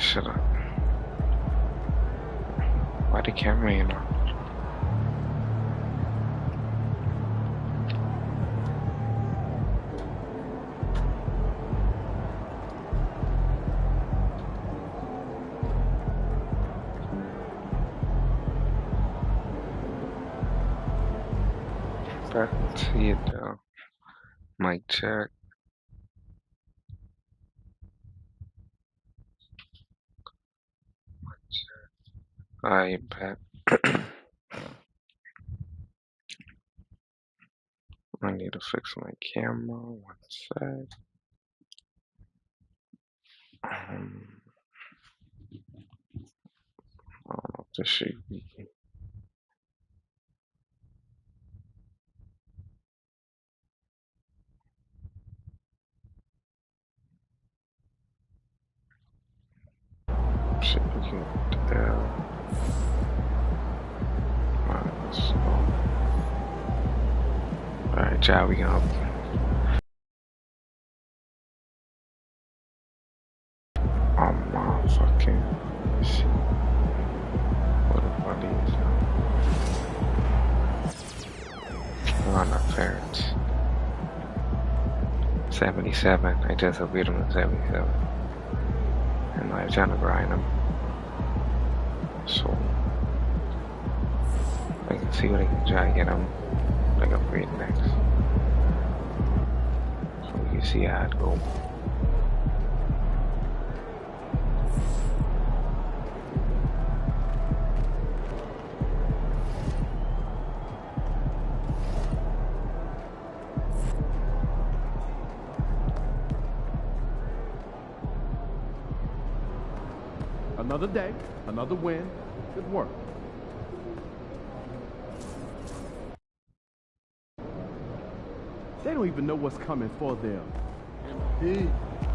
shut up. Why the camera ain't on? Back to you though. Mic check. Alright, back. I need to fix my camera. 1 sec. I don't know if this should be. Shit, we can tell. Alright, so. Alright, child, we gonna. Oh my fucking. Let's see. What the fuck is that? On the ferrets. 77. I just beat him at 77. And I'm trying to grind him. So I can see what I can try to get him like upgrade next. So you see how it go. Another day, another win. Good work. They don't even know what's coming for them. Indeed.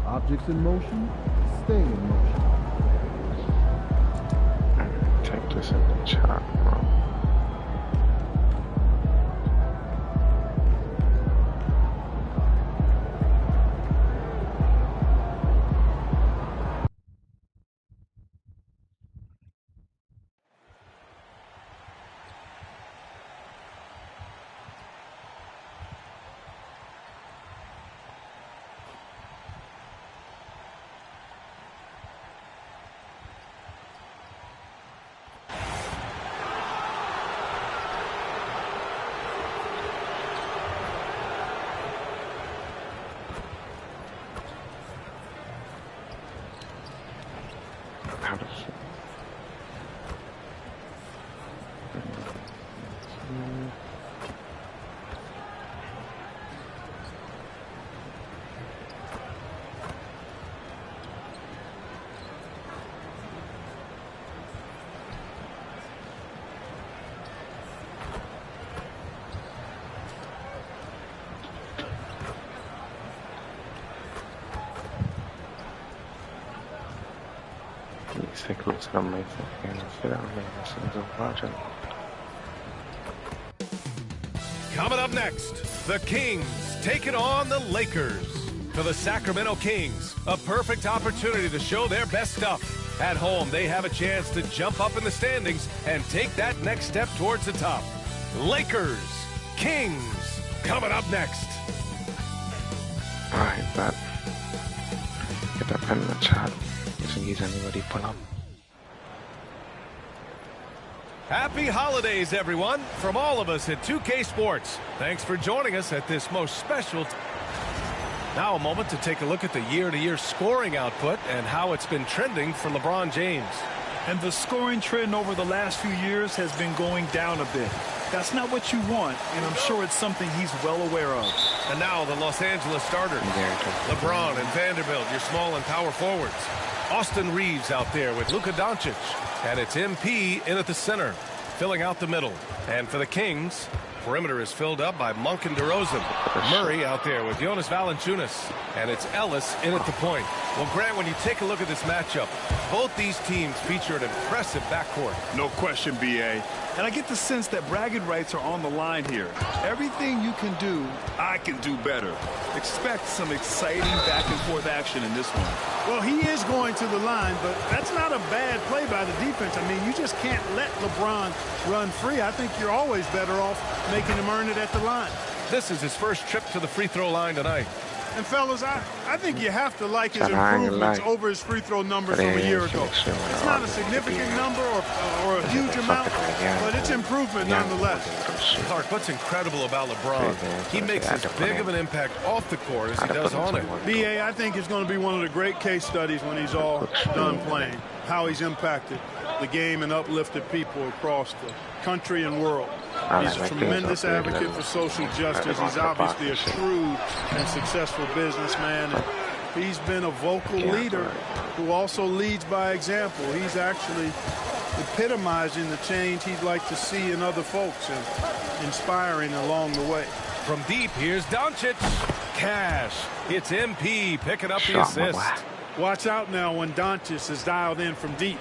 Objects in motion, stay in motion. Take this in the chat, bro. How does it? Take a look at my fucking fit out there. Coming up next, the Kings taking on the Lakers. For the Sacramento Kings, a perfect opportunity to show their best stuff. At home, they have a chance to jump up in the standings and take that next step towards the top. Lakers, Kings, coming up next. Alright, but get that pen in the chat. Just in case anybody pull up. Happy holidays, everyone, from all of us at 2K Sports. Thanks for joining us at this most special. Now a moment to take a look at the year-to-year scoring output and how it's been trending for LeBron James. And the scoring trend over the last few years has been going down a bit. That's not what you want, and I'm sure it's something he's well aware of. And now the Los Angeles starters. LeBron and Vanderbilt, your small and power forwards. Austin Reeves out there with Luka Doncic. And it's MP in at the center, filling out the middle. And for the Kings, perimeter is filled up by Monk and DeRozan. Murray out there with Jonas Valanciunas. And it's Ellis in at the point. Well, Grant, when you take a look at this matchup, both these teams feature an impressive backcourt. No question, B.A. And I get the sense that bragging rights are on the line here. Everything you can do, I can do better. Expect some exciting back-and-forth action in this one. Well, he is going to the line, but that's not a bad play by the defense. I mean, you just can't let LeBron run free. I think you're always better off making him earn it at the line. This is his first trip to the free throw line tonight. And, fellas, I think you have to like his improvements over his free throw numbers from a year ago. It's not a significant number or a huge amount, but it's improvement nonetheless. Clark, what's incredible about LeBron, he makes as big of an impact off the court as he does on it. B.A., I think it's going to be one of the great case studies when he's all done playing, how he's impacted the game and uplifted people across the country and world. He's a tremendous advocate for social justice. He's obviously a shrewd and successful businessman. And he's been a vocal leader who also leads by example. He's actually epitomizing the change he'd like to see in other folks and inspiring along the way. From deep, here's Doncic. Cash. It's MP picking up the assist. Watch out now when Doncic is dialed in from deep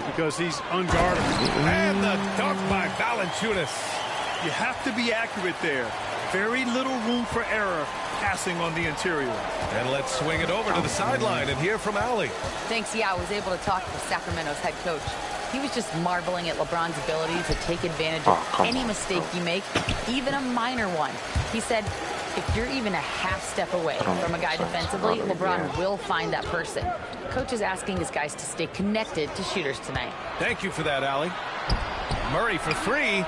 because he's unguardable. And the dunk by Valanciunas. You have to be accurate there. Very little room for error passing on the interior. And let's swing it over to the sideline and hear from Allie. Thanks, yeah, I was able to talk to Sacramento's head coach. He was just marveling at LeBron's ability to take advantage of any mistake you make, even a minor one. He said, if you're even a half step away from a guy defensively, LeBron will find that person. Coach is asking his guys to stay connected to shooters tonight. Thank you for that, Allie. Murray for three.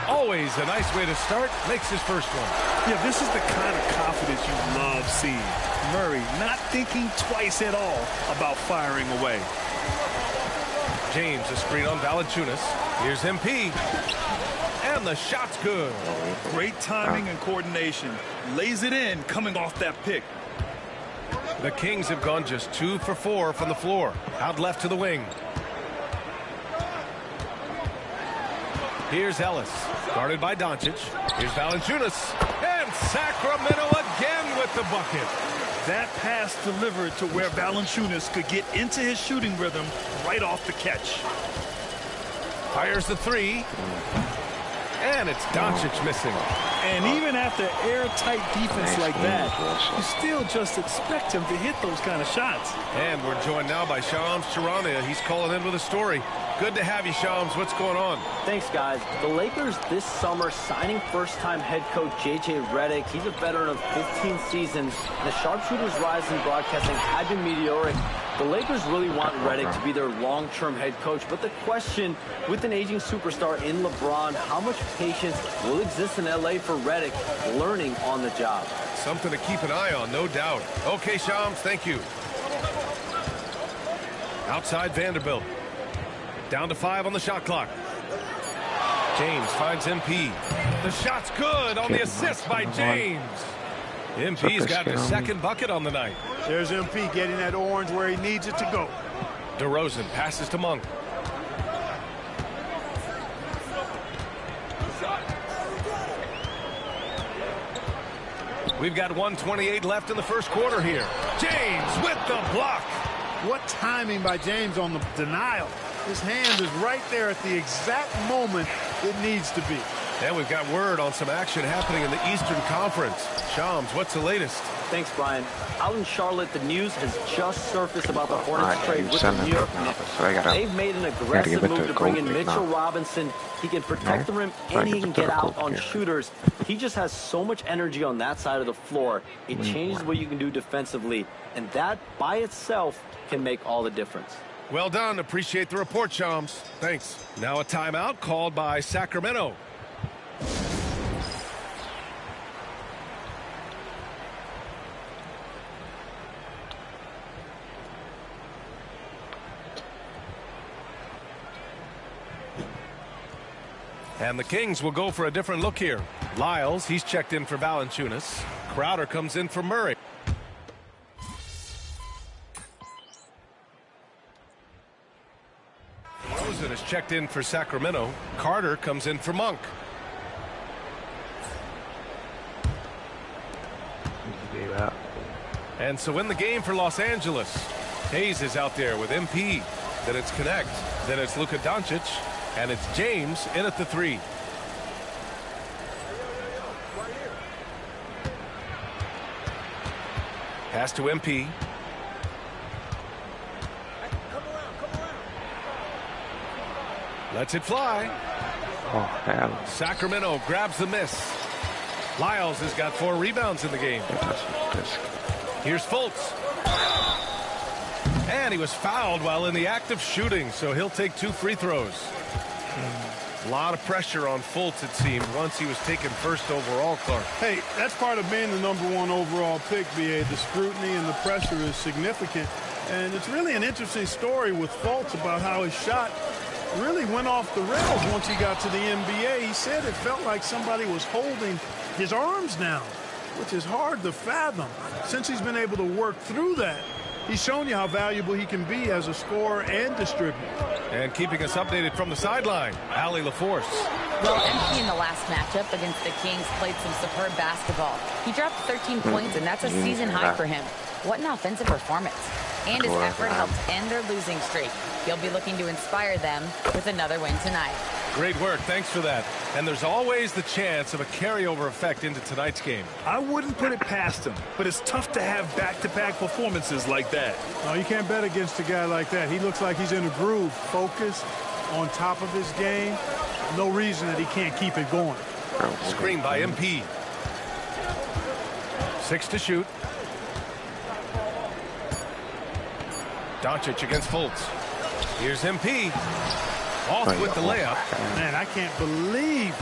Always a nice way to start. Makes his first one. Yeah, this is the kind of confidence you love seeing. Murray not thinking twice at all about firing away. James, a screen on Valanciunas. Here's MP. And the shot's good. Great timing and coordination. Lays it in coming off that pick. The Kings have gone just 2 for 4 from the floor. Out left to the wing. Here's Ellis, guarded by Doncic. Here's Valanciunas, and Sacramento again with the bucket. That pass delivered to where Valanciunas could get into his shooting rhythm right off the catch. Fires the three, and it's Doncic missing. And even after airtight defense like that, you still just expect him to hit those kind of shots. And we're joined now by Shams Charania. He's calling in with a story. Good to have you, Shams. What's going on? Thanks, guys. The Lakers this summer signing first-time head coach J.J. Redick. He's a veteran of 15 seasons. The sharpshooter's rise in broadcasting had been meteoric. The Lakers really want Redick to be their long-term head coach, but the question, with an aging superstar in LeBron, how much patience will exist in L.A. for Redick learning on the job? Something to keep an eye on, no doubt. Okay, Shams, thank you. Outside Vanderbilt. Down to 5 on the shot clock. James finds MP. The shot's good on the assist by James. MP's got the second bucket on the night. There's MP getting that orange where he needs it to go. DeRozan passes to Monk. We've got 1:28 left in the first quarter here. James with the block. What timing by James on the denial. His hand is right there at the exact moment it needs to be. And we've got word on some action happening in the Eastern Conference. Shams, what's the latest? Thanks, Brian. Out in Charlotte, the news has just surfaced about the Hornets trade with the New York Knicks. They've made an aggressive move to bring in Mitchell Robinson. He can protect the rim and he can get out on shooters. He just has so much energy on that side of the floor. It changes what you can do defensively, and that by itself can make all the difference. Well done. Appreciate the report, Shams. Thanks. Now a timeout called by Sacramento. And the Kings will go for a different look here. Lyles, he's checked in for Valanciunas. Crowder comes in for Murray. Rosen is checked in for Sacramento. Carter comes in for Monk. And so in the game for Los Angeles, Hayes is out there with MP. Then it's Connect. Then it's Luka Doncic. And it's James in at the 3. Pass to MP. Lets it fly. Oh, hell. Sacramento grabs the miss. Lyles has got 4 rebounds in the game. Here's Fultz. And he was fouled while in the act of shooting, so he'll take 2 free throws. A lot of pressure on Fultz, it seemed, once he was taken first overall, Clark. Hey, that's part of being the #1 overall pick, BA. The scrutiny and the pressure is significant. And it's really an interesting story with Fultz about how his shot really went off the rails once he got to the NBA. He said it felt like somebody was holding his arms down, which is hard to fathom. Since he's been able to work through that, he's shown you how valuable he can be as a scorer and distributor. And keeping us updated from the sideline, Allie LaForce. Well, MP in the last matchup against the Kings played some superb basketball. He dropped 13 points, and that's a season high for him. What an offensive performance. And his effort helped end their losing streak. He'll be looking to inspire them with another win tonight. Great work. Thanks for that. And there's always the chance of a carryover effect into tonight's game. I wouldn't put it past him, but it's tough to have back-to-back performances like that. No, you can't bet against a guy like that. He looks like he's in a groove, focused, on top of his game. No reason that he can't keep it going. Screen by MP. 6 to shoot. Doncic against Fultz. Here's MP. Off with the layup. Man, I can't believe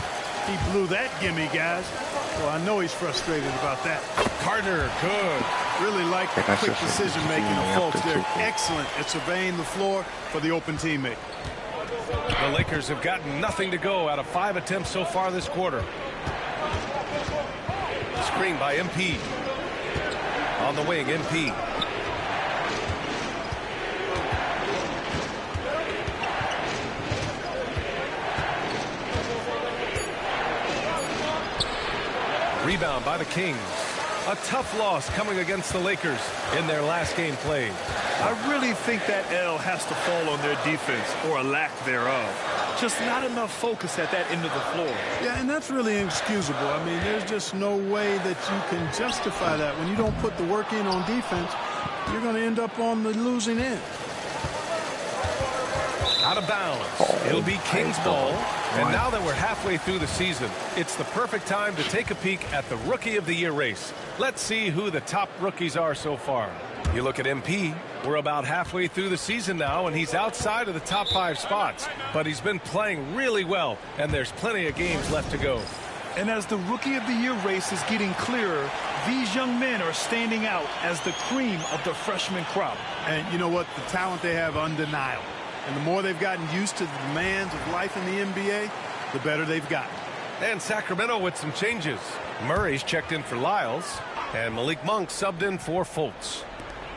he blew that gimme, guys. Well, I know he's frustrated about that. Carter, good. Really like the quick decision-making of Fultz. They're excellent at surveying the floor for the open teammate. The Lakers have gotten nothing to go out of 5 attempts so far this quarter. Screen by MP. On the wing, MP. Rebound by the Kings. A tough loss coming against the Lakers in their last game played. I really think that L has to fall on their defense, or a lack thereof. Just not enough focus at that end of the floor. Yeah, and that's really inexcusable. I mean, there's just no way that you can justify that. When you don't put the work in on defense, you're going to end up on the losing end. Out of bounds. It'll be Kings ball. And now that we're halfway through the season, it's the perfect time to take a peek at the Rookie of the Year race. Let's see who the top rookies are so far. You look at MP. We're about halfway through the season now, and he's outside of the top 5 spots. But he's been playing really well, and there's plenty of games left to go. And as the Rookie of the Year race is getting clearer, these young men are standing out as the cream of the freshman crop. And you know what? The talent they have, undeniable. And the more they've gotten used to the demands of life in the NBA, the better they've gotten. And Sacramento with some changes. Murray's checked in for Lyles, and Malik Monk subbed in for Fultz.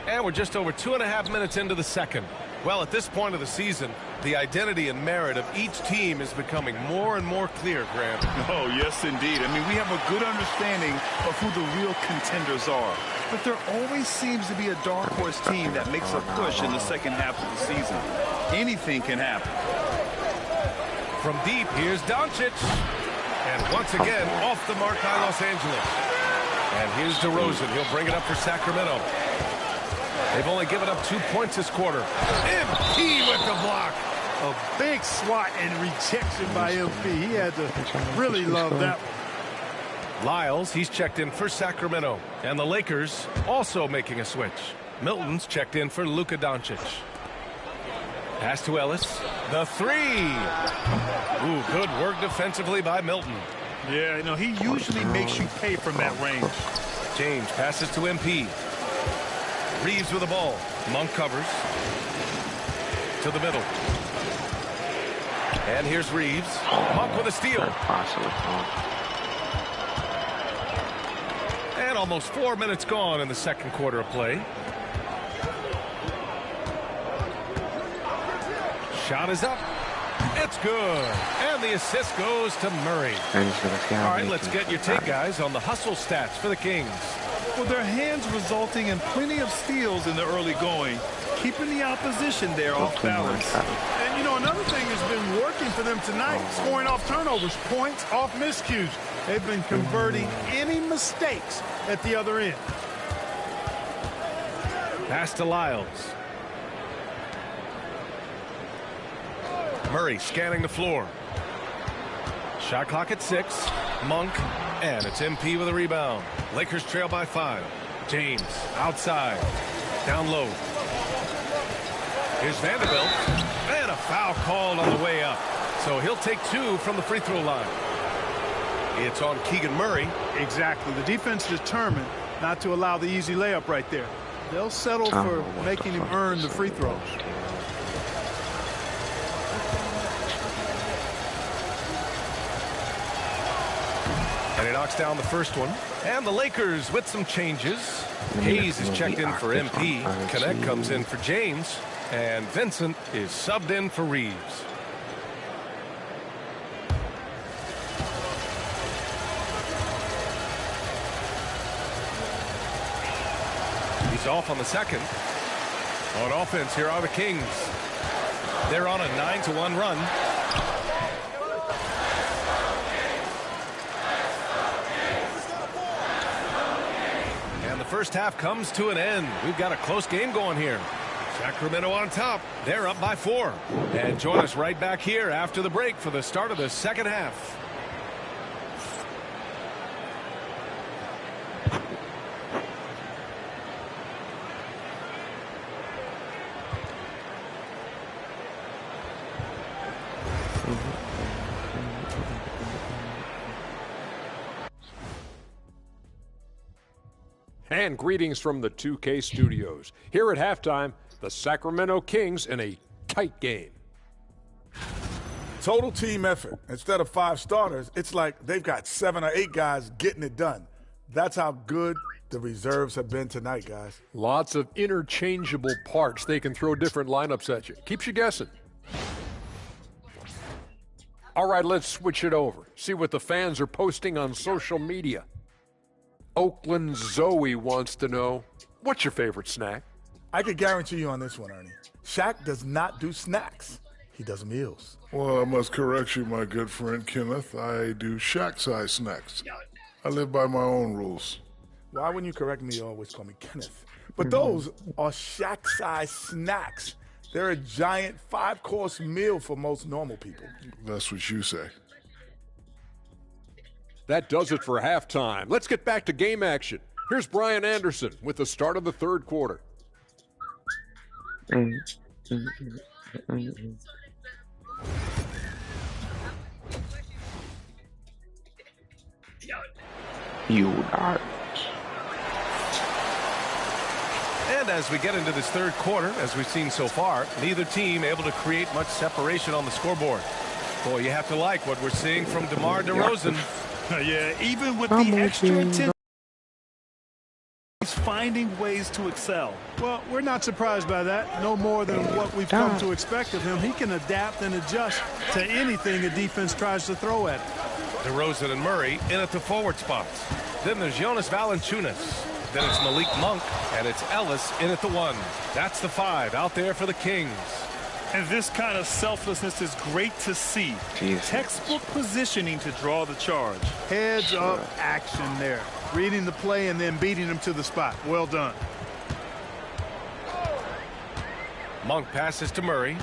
And we're just over 2.5 minutes into the second. Well, at this point of the season, the identity and merit of each team is becoming more and more clear, Grant. Oh, yes, indeed. I mean, we have a good understanding of who the real contenders are. But there always seems to be a dark horse team that makes a push in the second half of the season. Anything can happen. From deep, here's Doncic. And once again, off the mark by Los Angeles. And here's DeRozan. He'll bring it up for Sacramento. They've only given up 2 points this quarter. MP with the block. A big swat and rejection by MP. He had to really love that one. Lyles, he's checked in for Sacramento. And the Lakers also making a switch. Milton's checked in for Luka Doncic. Pass to Ellis. The 3. Ooh, good work defensively by Milton. Yeah, you know, he usually makes you pay from that range. James passes to MP. Reeves with the ball. Monk covers. To the middle. And here's Reeves. Monk with a steal. And almost 4 minutes gone in the second quarter of play. Shot is up. It's good. And the assist goes to Murray. All right, let's get your take, guys, on the hustle stats for the Kings. With their hands resulting in plenty of steals in the early going, keeping the opposition there off balance. And, you know, another thing that's been working for them tonight, scoring off turnovers, points off miscues. They've been converting any mistakes at the other end. Pass to Lyles. Murray scanning the floor. Shot clock at 6. Monk, and it's MP with a rebound. Lakers trail by 5. James outside, down low. Here's Vanderbilt, and a foul called on the way up. So he'll take 2 from the free throw line. It's on Keegan Murray. Exactly. The defense determined not to allow the easy layup right there. They'll settle for making him earn the free throws. And he knocks down the first one. And the Lakers with some changes. Hayes is checked in for MP. Connect comes in for James. And Vincent is subbed in for Reeves. He's off on the second. On offense, here are the Kings. They're on a 9-1 run. First half comes to an end. We've got a close game going here. Sacramento on top. They're up by 4. And join us right back here after the break for the start of the second half. And greetings from the 2K studios. Here at halftime, the Sacramento Kings in a tight game. Total team effort. Instead of 5 starters, it's like they've got 7 or 8 guys getting it done. That's how good the reserves have been tonight, guys. Lots of interchangeable parts. They can throw different lineups at you. Keeps you guessing. All right, let's switch it over. See what the fans are posting on social media. Oakland Zoe wants to know, what's your favorite snack? I could guarantee you on this one, Ernie. Shaq does not do snacks. He does meals. Well, I must correct you, my good friend Kenneth. I do Shaq-size snacks. I live by my own rules. Why wouldn't you correct me? You always call me Kenneth. But those are Shaq-size snacks. They're a giant 5-course meal for most normal people. That's what you say. That does it for halftime. Let's get back to game action. Here's Brian Anderson with the start of the third quarter. You are. And as we get into this third quarter, as we've seen so far, neither team able to create much separation on the scoreboard. Boy, you have to like what we're seeing from DeMar DeRozan. Yeah, even with the extra intensity, he's finding ways to excel. Well, we're not surprised by that. No more than what we've come to expect of him. He can adapt and adjust to anything a defense tries to throw at him. DeRozan and Murray in at the forward spots. Then there's Jonas Valanciunas. Then it's Malik Monk, and it's Ellis in at the 1. That's the 5 out there for the Kings. And this kind of selflessness is great to see. Textbook positioning to draw the charge. Heads up action there. Reading the play and then beating him to the spot. Well done. Monk passes to Murray.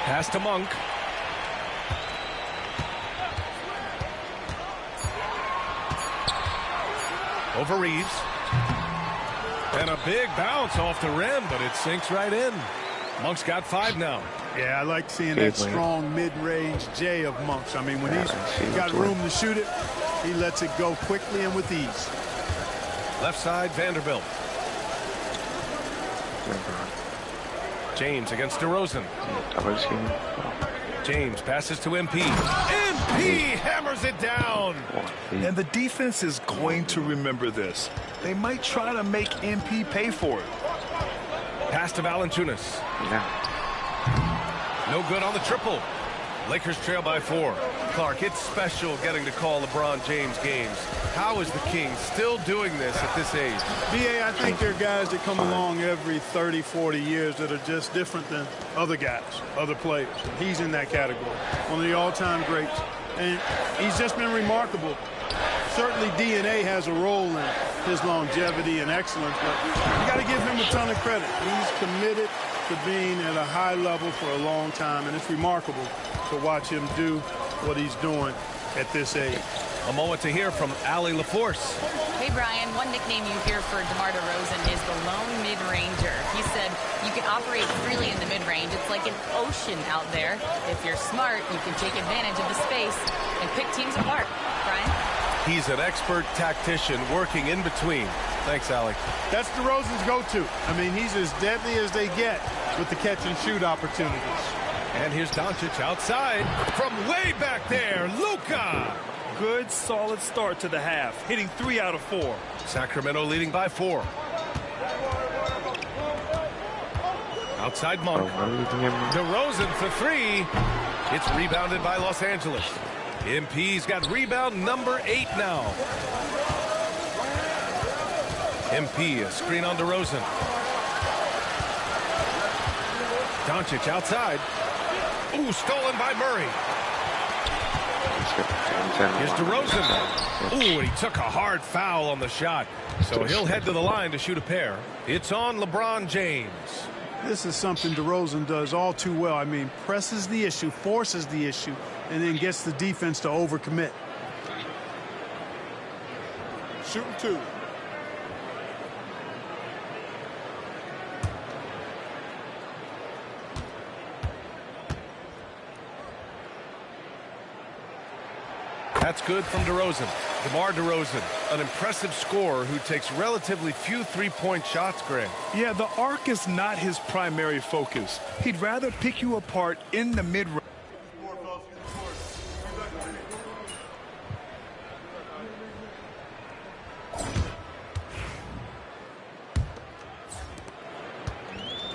Pass to Monk. Over Reeves. And a big bounce off the rim, but it sinks right in. Monk's got 5 now. Yeah, I like seeing that strong mid-range J of Monk's. I mean, when he's got room to shoot it, he lets it go quickly and with ease. Left side, Vanderbilt. James against DeRozan. James passes to MP. MP hammers it down. And the defense is going to remember this. They might try to make MP pay for it. Pass to Valanciunas. No good on the triple. Lakers trail by 4. Clark, it's special getting to call LeBron James games. How is the Kings still doing this at this age? B.A., I think there are guys that come along every 30, 40 years that are just different than other guys, other players. And he's in that category. One of the all-time greats. And he's just been remarkable. Certainly DNA has a role in his longevity and excellence, but you got to give him a ton of credit. He's committed to being at a high level for a long time, and it's remarkable to watch him do what he's doing at this age. A moment to hear from Allie LaForce. Hey, Brian, one nickname you hear for DeMar DeRozan is the lone mid-ranger. He said you can operate freely in the mid-range. It's like an ocean out there. If you're smart, you can take advantage of the space and pick teams apart. Brian? He's an expert tactician working in between. Thanks, Allie. That's DeRozan's go-to. I mean, he's as deadly as they get with the catch-and-shoot opportunities. And here's Doncic outside from way back there. Luka! Good, solid start to the half, hitting 3 out of 4. Sacramento leading by 4. Outside Monk. DeRozan for 3. It's rebounded by Los Angeles. MP's got rebound number 8 now. MP, a screen on DeRozan. Doncic outside. Ooh, stolen by Murray. Here's DeRozan. Ooh, and he took a hard foul on the shot. So he'll head to the line to shoot a pair. It's on LeBron James. This is something DeRozan does all too well. I mean, presses the issue, forces the issue, and then gets the defense to overcommit. Shooting 2. That's good from DeRozan. DeMar DeRozan, an impressive scorer who takes relatively few three-point shots, Greg. Yeah, the arc is not his primary focus. He'd rather pick you apart in the mid-range.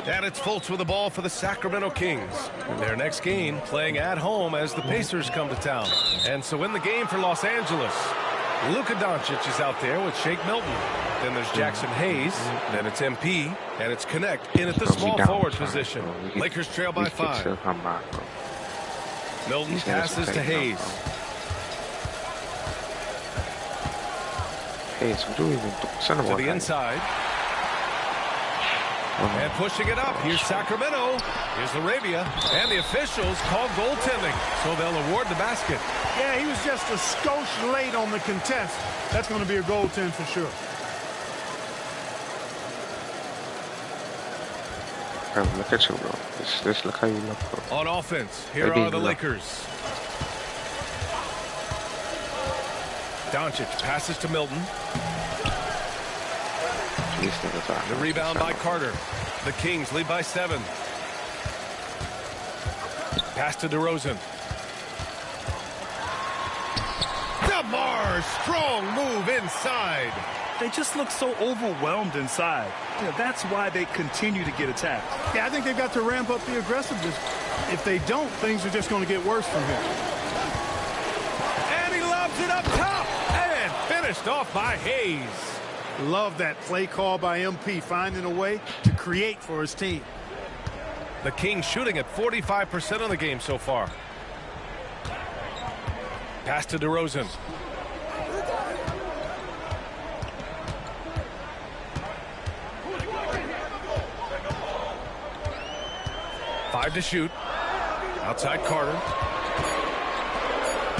And it's Fultz with the ball for the Sacramento Kings. Their next game playing at home as the Pacers come to town. And so in the game for Los Angeles, Luka Doncic is out there with Shake Milton. Then there's Jackson Hayes. Then it's MP. And it's Connect in at the small forward position. Lakers trail by 5. Milton passes to Hayes. To the inside. And pushing it up, here's Sacramento, here's Arabia, and the officials call goaltending, so they'll award the basket. Yeah, he was just a skosh late on the contest. That's going to be a goaltend for sure. Look at you, bro. This look how you look, bro. On offense, here are the Lakers. Doncic passes to Milton. The rebound by Carter. The Kings lead by 7. Pass to DeRozan. DeMar, strong move inside. They just look so overwhelmed inside. Yeah, that's why they continue to get attacked. Yeah, I think they've got to ramp up the aggressiveness. If they don't, things are just going to get worse from here. And he lobs it up top. And finished off by Hayes. Love that play call by MP, finding a way to create for his team. The Kings shooting at 45% of the game so far. Pass to DeRozan. Five to shoot. Outside Carter.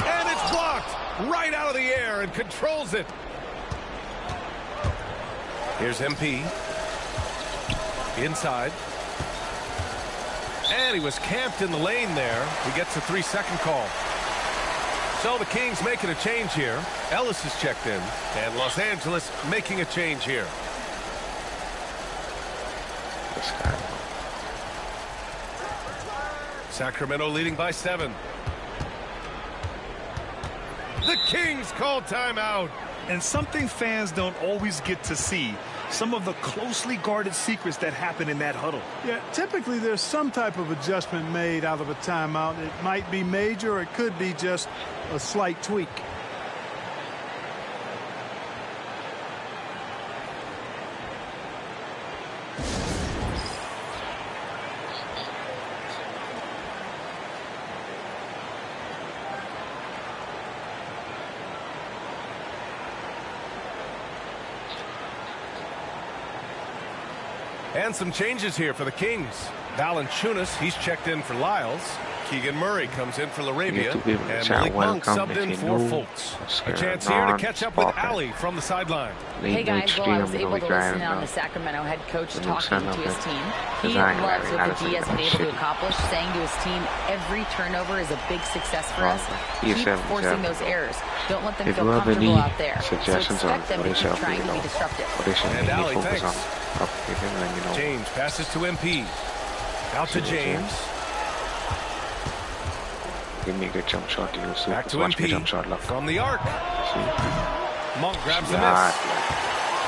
And it's blocked right out of the air and controls it. Here's MP. Inside. And he was camped in the lane there. He gets a 3-second call. So the Kings making a change here. Ellis is checked in. And Los Angeles making a change here. Sacramento leading by 7. The Kings call timeout. And something fans don't always get to see some of the closely guarded secrets that happen in that huddle. Yeah, typically there's some type of adjustment made out of a timeout. It might be major or it could be just a slight tweak. And some changes here for the Kings. Valanciunas, he's checked in for Lyles. Keegan Murray comes in for Laravia. And Malik Monk subbed in for Fultz. A chance here to catch up with Ali from the sideline. Hey guys, well, I was able to listen on the Sacramento head coach talking to his team. He loves what the D has been able to accomplish, saying to his team, every turnover is a big success for us. Keep forcing those errors. Don't let them feel comfortable out there. So expect them to keep trying to be disruptive. And Ali, thanks. James passes to MP. Out to James. Give me a good jump shot to use. Back to MP. Jump shot left. From the arc. Monk grabs the miss.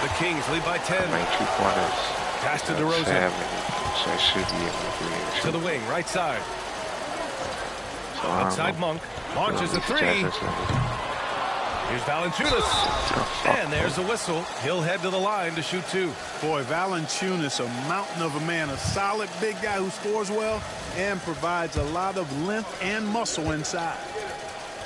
The Kings lead by 10. Pass to DeRozan. So I should be able to to the wing, right side. Outside Monk. Launches a three. Here's Valanciunas. And there's the whistle. He'll head to the line to shoot two. Boy, Valanciunas, a mountain of a man, a solid big guy who scores well and provides a lot of length and muscle inside.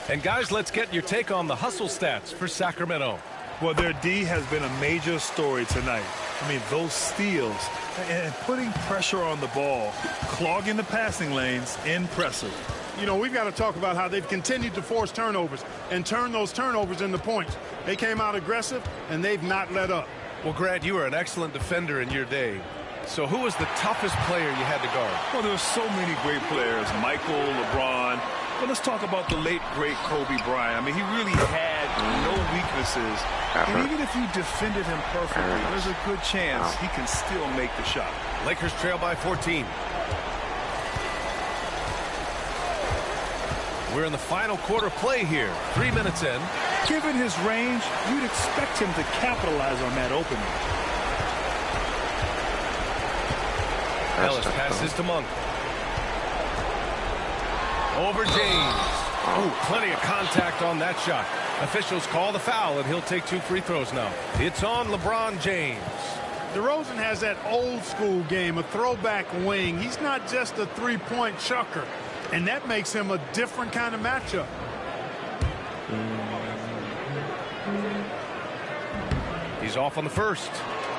And guys, let's get your take on the hustle stats for Sacramento. Well, their D has been a major story tonight. I mean, those steals and putting pressure on the ball, clogging the passing lanes, impressive. You know, we've got to talk about how they've continued to force turnovers and turn those turnovers into points. They came out aggressive, and they've not let up. Well, Grant, you were an excellent defender in your day. So who was the toughest player you had to guard? Well, there were so many great players. Michael, LeBron. But let's talk about the late, great Kobe Bryant. I mean, he really had no weaknesses. And even if you defended him perfectly, there's a good chance he can still make the shot. Lakers trail by 14. We're in the final quarter play here. 3 minutes in. Given his range, you'd expect him to capitalize on that opening. Ellis passes to Monk. Over James. Oh, plenty of contact on that shot. Officials call the foul, and he'll take 2 free throws now. It's on LeBron James. DeRozan has that old school game, a throwback wing. He's not just a three-point chucker. And that makes him a different kind of matchup. He's off on the first.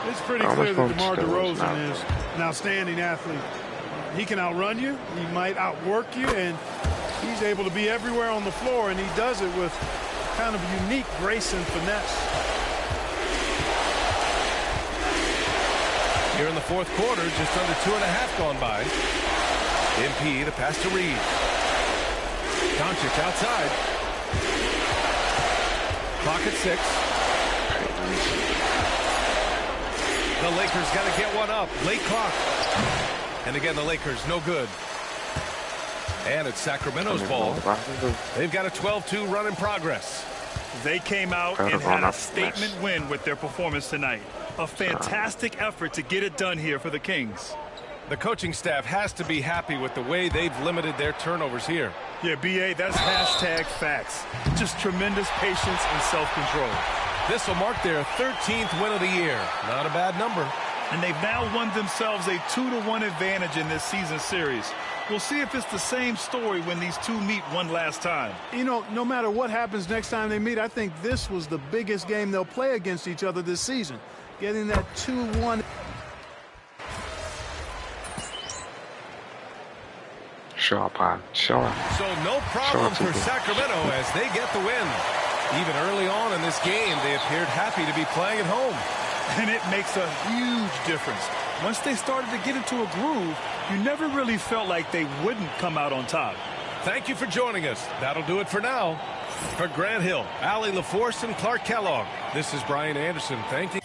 It's pretty clear that DeMar DeRozan is an outstanding athlete. He can outrun you. He might outwork you. And he's able to be everywhere on the floor. And he does it with kind of unique grace and finesse. Here in the fourth quarter, just under 2.5 gone by. MP, the pass to Reed. Doncic outside. Clock at 6. The Lakers got to get one up. Late clock. And again, the Lakers no good. And it's Sacramento's ball. They've got a 12-2 run in progress. They came out and had a statement win with their performance tonight. A fantastic effort to get it done here for the Kings. The coaching staff has to be happy with the way they've limited their turnovers here. Yeah, B.A., that's hashtag facts. Just tremendous patience and self-control. This will mark their 13th win of the year. Not a bad number. And they've now won themselves a 2-1 advantage in this season series. We'll see if it's the same story when these two meet one last time. You know, no matter what happens next time they meet, I think this was the biggest game they'll play against each other this season. Getting that 2-1. Sure. So no problem for Sacramento as they get the win. Even early on in this game, they appeared happy to be playing at home. And it makes a huge difference. Once they started to get into a groove, you never really felt like they wouldn't come out on top. Thank you for joining us. That'll do it for now. For Grant Hill, Allie LaForce, and Clark Kellogg, this is Brian Anderson. Thank you.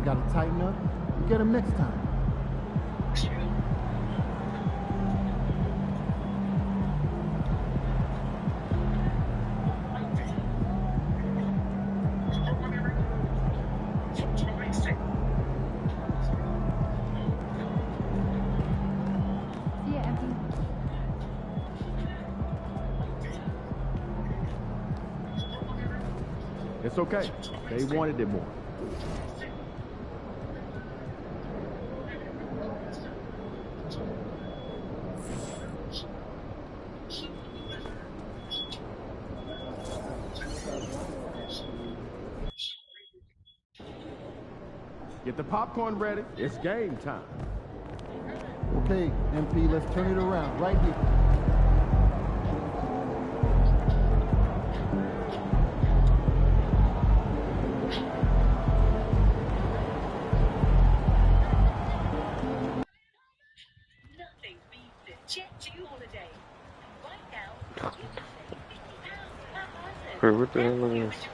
got to tighten up. You get him next time. It's okay. They wanted it more. Get the popcorn ready. It's game time. Okay, MP, let's turn it around right here. What the hell is this?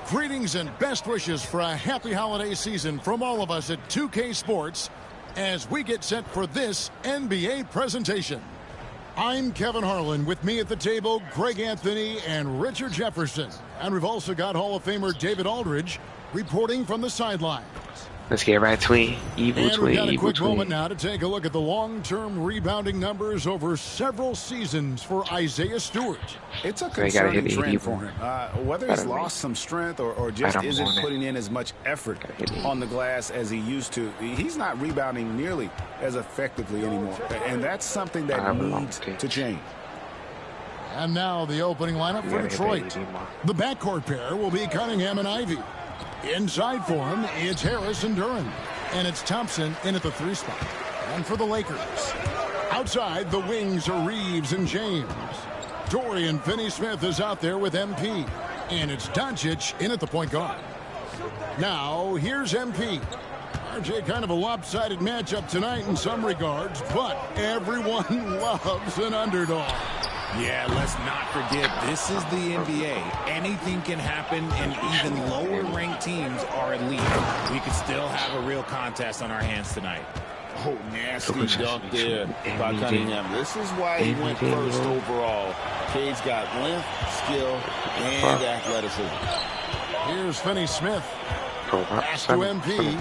Greetings and best wishes for a happy holiday season from all of us at 2K Sports as we get set for this NBA presentation. I'm Kevin Harlan. With me at the table, Greg Anthony and Richard Jefferson. And we've also got Hall of Famer David Aldridge reporting from the sidelines. Let's get right tween. Evil tween. We've got a quick moment now to take a look at the long-term rebounding numbers over several seasons for Isaiah Stewart. It's a concerning trend for him. Whether he's lost some strength or just isn't putting in as much effort on the glass as he used to, he's not rebounding nearly as effectively anymore. And that's something that needs to change. And now the opening lineup for Detroit. The backcourt pair will be Cunningham and Ivey. Inside for him, it's Harris and Duran. And it's Thompson in at the 3 spot. And for the Lakers, outside the wings are Reeves and James. Dorian Finney-Smith is out there with MP. And it's Doncic in at the point guard. Now, here's MP. RJ, kind of a lopsided matchup tonight in some regards, but everyone loves an underdog. Yeah, let's not forget, this is the NBA. Anything can happen, and even lower-ranked teams are elite. We could still have a real contest on our hands tonight. Oh, nasty dunk there by Cunningham. This is why he went first overall. Cade's got length, skill, and athleticism. Here's Finney-Smith. Pass to MP.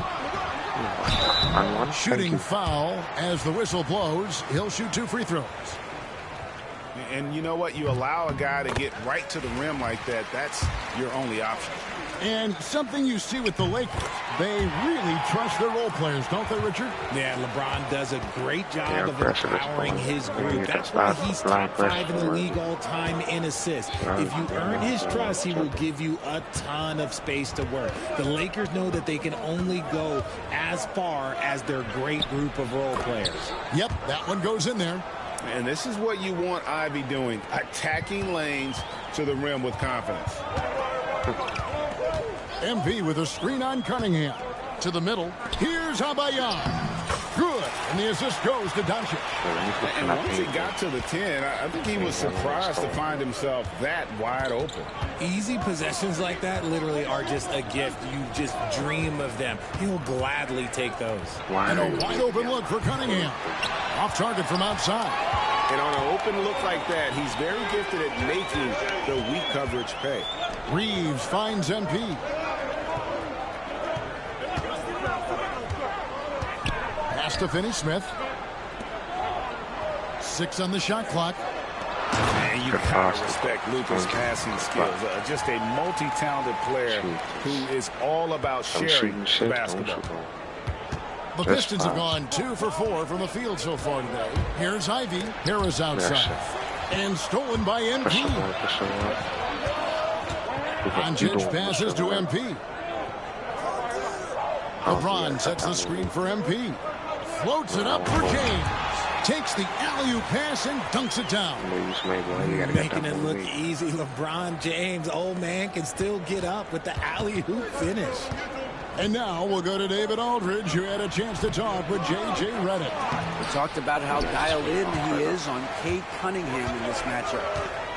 Shooting foul as the whistle blows. He'll shoot 2 free throws. And you know what? You allow a guy to get right to the rim like that. That's your only option. And something you see with the Lakers, they really trust their role players, don't they, Richard? Yeah, LeBron does a great job of empowering his group. That's why he's top 5 in the league all time in assists. If you earn his trust, he will give you a ton of space to work. The Lakers know that they can only go as far as their great group of role players. Yep, that one goes in there. And this is what you want Ivey doing, attacking lanes to the rim with confidence. MP with a screen on Cunningham. To the middle. Here's Abayan. Good. And the assist goes to Doncic. And once he got to the 10, I think he was surprised to find himself that wide open. Easy possessions like that literally are just a gift. You just dream of them. He'll gladly take those. And a wide open look for Cunningham. Off target from outside. And on an open look like that, he's very gifted at making the weak coverage pay. Reeves finds MP. Pass to Finney-Smith. 6 on the shot clock. And you gotta respect Luka's passing skills. Just a multi-talented player who is all about sharing basketball. The Pistons have gone 2 for 4 from the field so far today. Here's Ivy. Harris outside. And stolen by MP. Doncic passes to MP. LeBron sets the screen for MP. Floats it up for James. Takes the alley-oop pass and dunks it down. Making it look easy. LeBron James, old man, can still get up with the alley-oop finish. And now we'll go to David Aldridge, who had a chance to talk with J.J. Redick. We talked about how dialed in he is on Cade Cunningham in this matchup.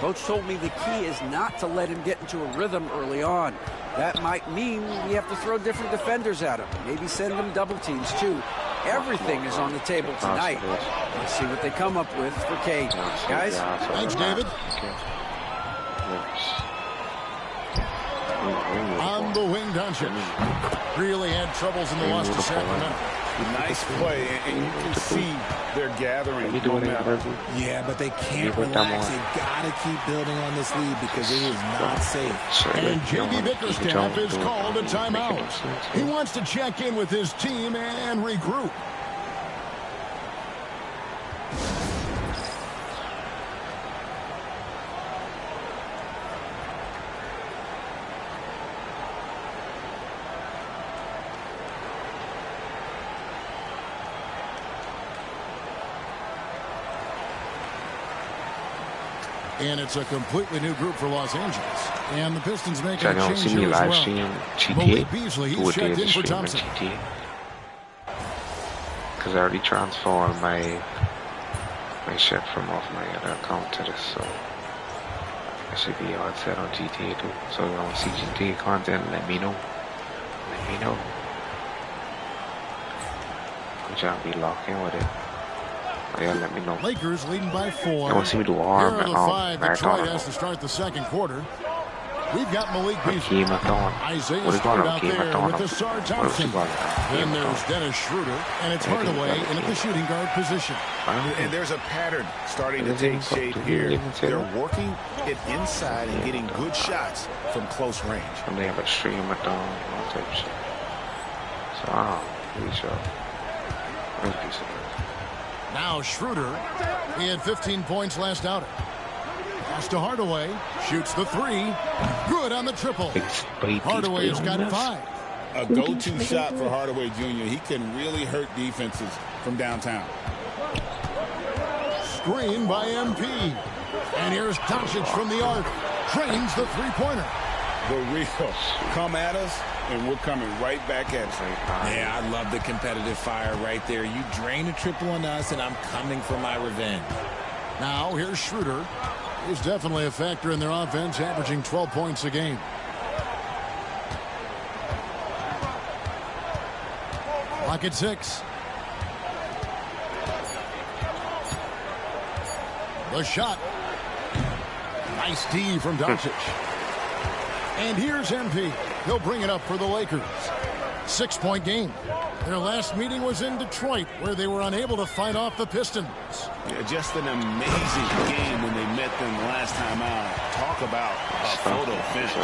Coach told me the key is not to let him get into a rhythm early on. That might mean we have to throw different defenders at him. Maybe send them double teams, too. Everything is on the table tonight. Let's see what they come up with for Cade. Guys? Thanks, David. On the wing, Doncic. Really had troubles in the loss to Sacramento. Nice play, and you can see they're gathering momentum. Yeah, but they can't relax. They've got to keep building on this lead because it is not safe. And J.B. Bickerstaff is called a timeout. He wants to check in with his team and regroup. And it's a completely new group for Los Angeles. And the Pistons make a change here as well. Malik Beasley, he's checked in for Thompson. Because I already transferred my shit from off my other account to this, so I should be all set on GTA too. So if you want to see GTA content, let me know. Let me know. Good job, be locked in with it. Yeah, let me know. Lakers leading by 4. I want to see me do Here are the 5 Detroit has to start the second quarter. We've got Malik Beasley. Isaiah Stewart out there with the Sarge Thompson. Then there's Dennis Schroeder, and it's Hardaway in at the shooting guard position. And there's a pattern starting to take shape here. They're working it inside and getting good shots from close range. And they have a stream at all type of shit. So, pretty sure. Now Schroeder, he had 15 points last outing. Pass to Hardaway, shoots the 3. Good on the triple. Hardaway's got 5. A go-to shot for Hardaway Jr. He can really hurt defenses from downtown. Screen by MP. And here's Doncic from the arc. Drains the three-pointer. The real come at us, and we're coming right back at you. Yeah, I love the competitive fire right there. You drain a triple on us, and I'm coming for my revenge. Now here's Schroeder. He's definitely a factor in their offense, averaging 12 points a game. Clock at 6. The shot. Nice D from Doncic. And here's MP. He'll bring it up for the Lakers. 6-point game. Their last meeting was in Detroit, where they were unable to fight off the Pistons. Yeah, just an amazing game when they met them last time out. Talk about a photo finish.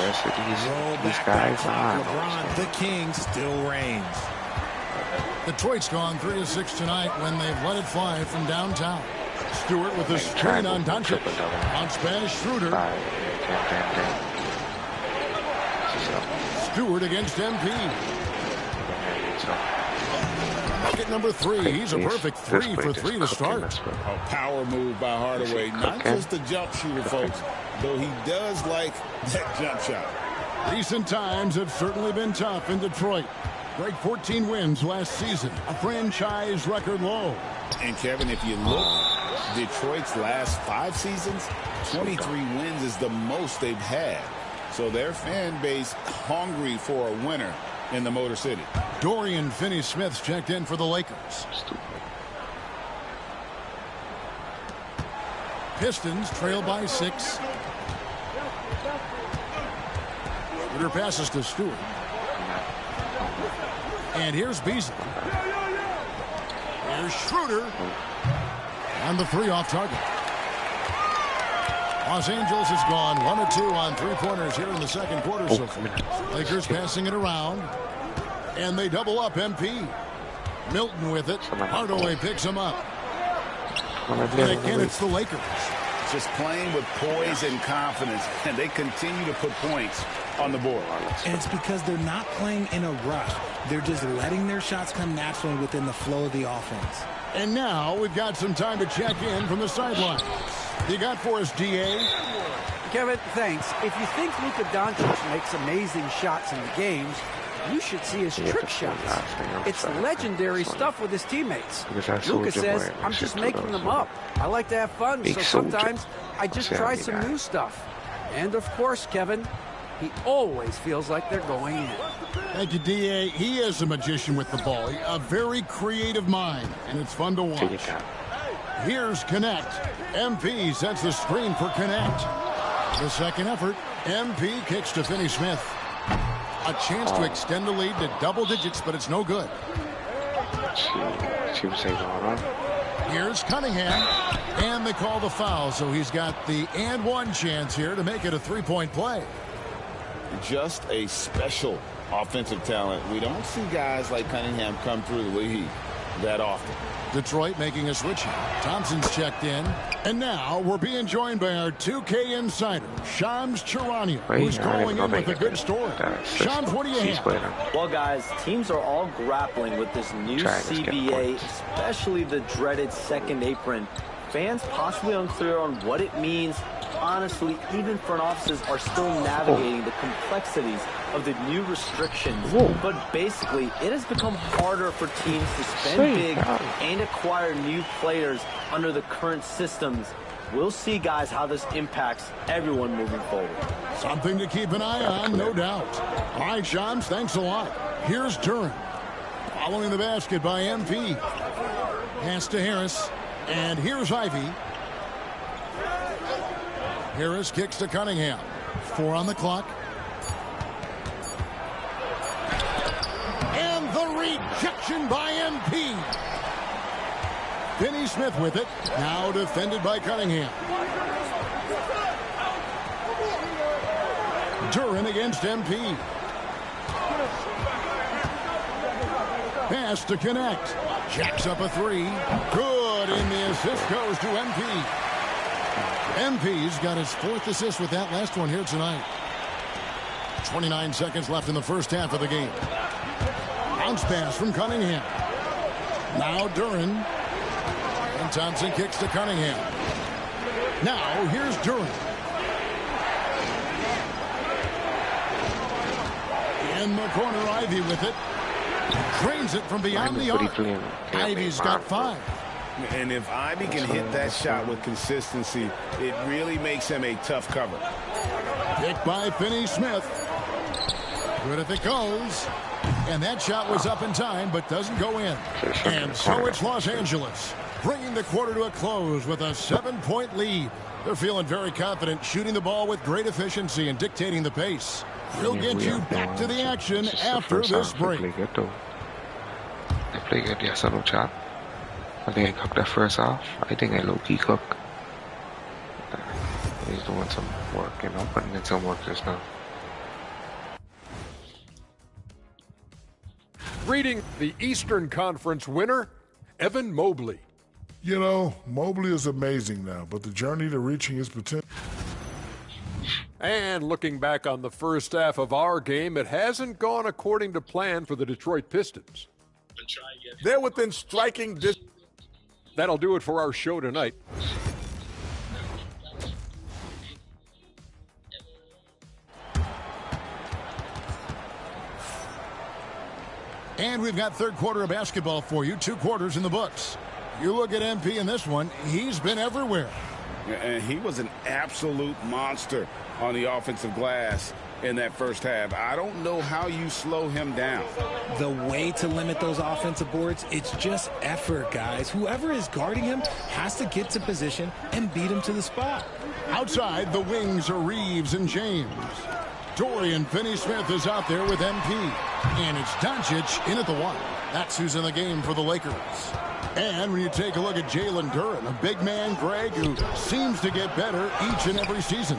These guys are LeBron, the king, still reigns. Detroit's gone 3-6 tonight when they've let it fly from downtown. Stewart with a screen on Doncic. On Spanish, Schroeder. Stewart against MP. Bucket number 3. He's a perfect 3 for 3 to start. A power move by Hardaway. Not just a jump shooter, folks, though he does like that jump shot. Recent times have certainly been tough in Detroit. Break 14 wins last season, a franchise record low. And Kevin, if you look, Detroit's last 5 seasons, 23 wins is the most they've had. So their fan base hungry for a winner in the Motor City. Dorian Finney-Smith's checked in for the Lakers. Pistons trail by 6. Schroeder passes to Stewart. And here's Beasley. Here's Schroeder. And the 3 off target. Los Angeles has gone 1 of 2 on 3-pointers here in the second quarter so far. Lakers passing it around. And they double up MP. Milton with it. Hardaway picks him up. And again, it's the Lakers. Just playing with poise and confidence, and they continue to put points on the board. And it's because they're not playing in a rush. They're just letting their shots come naturally within the flow of the offense. And now we've got some time to check in from the sidelines. You got for us, D.A.? Kevin, thanks. If you think Luka Doncic makes amazing shots in the games, you should see his trick shots. It's legendary stuff with his teammates. Luka says, I'm just making them up. I like to have fun, so sometimes I just try some new stuff. And of course, Kevin, he always feels like they're going in. Thank you, D.A. He is a magician with the ball. A very creative mind, and it's fun to watch. Here's Connect. MP sets the screen for Connect. The second effort, MP kicks to Finney-Smith. A chance to extend the lead to double digits, but it's no good. Here's Cunningham, and they call the foul, so he's got the and one chance here to make it a 3-point play. Just a special offensive talent. We don't see guys like Cunningham come through the league that often. Detroit making a switch here. Thompson's checked in. And now we're being joined by our 2K insider, Shams Charania, who's calling in with a good story. Shams, what do you have? Well, guys, teams are all grappling with this new CBA, especially the dreaded second apron. Fans possibly unclear on what it means. Honestly, even front offices are still navigating the complexities of the new restrictions. But basically, it has become harder for teams to spend big and acquire new players under the current systems. We'll see, guys, how this impacts everyone moving forward. Something to keep an eye on, no doubt. All right, Shams, thanks a lot. Here's Duran. Following the basket by MP. Pass to Harris. And here's Ivy. Harris kicks to Cunningham. 4 on the clock. And the rejection by MP. Finney-Smith with it. Now defended by Cunningham. Duran against MP. Pass to Connect. Jacks up a 3. Good, and the assist goes to MP. MP's got his 4th assist with that last one here tonight. 29 seconds left in the first half of the game. Bounce pass from Cunningham. Now Duran. And Thompson kicks to Cunningham. Now here's Duran. In the corner, Ivy with it. Drains it from beyond the arc. Ivy's got 5. And if Ivy can hit that shot with consistency, it really makes him a tough cover. Picked by Finney-Smith. Good if it goes. And that shot was up in time, but doesn't go in. And so it's Los Angeles, bringing the quarter to a close with a 7-point lead. They're feeling very confident, shooting the ball with great efficiency and dictating the pace. We'll get you back to the action after this break. They play good, yes, I don't chat. I think I cooked that first off. I think I low-key cook. He's doing some work, you know, putting in some work just now. Greeting the Eastern Conference winner, Evan Mobley. You know, Mobley is amazing now, but the journey to reaching his potential. And looking back on the first half of our game, it hasn't gone according to plan for the Detroit Pistons. They're within striking distance. That'll do it for our show tonight. And we've got third quarter of basketball for you. 2 quarters in the books. You look at MP in this one, he's been everywhere. And he was an absolute monster on the offensive glass in that first half. I don't know how you slow him down. The way to limit those offensive boards, it's just effort, guys. Whoever is guarding him has to get to position and beat him to the spot. Outside, the wings are Reeves and James. Dorian Finney-Smith is out there with MP. And it's Doncic in at the 1. That's who's in the game for the Lakers. And when you take a look at Jalen Duren, a big man, Greg, who seems to get better each and every season.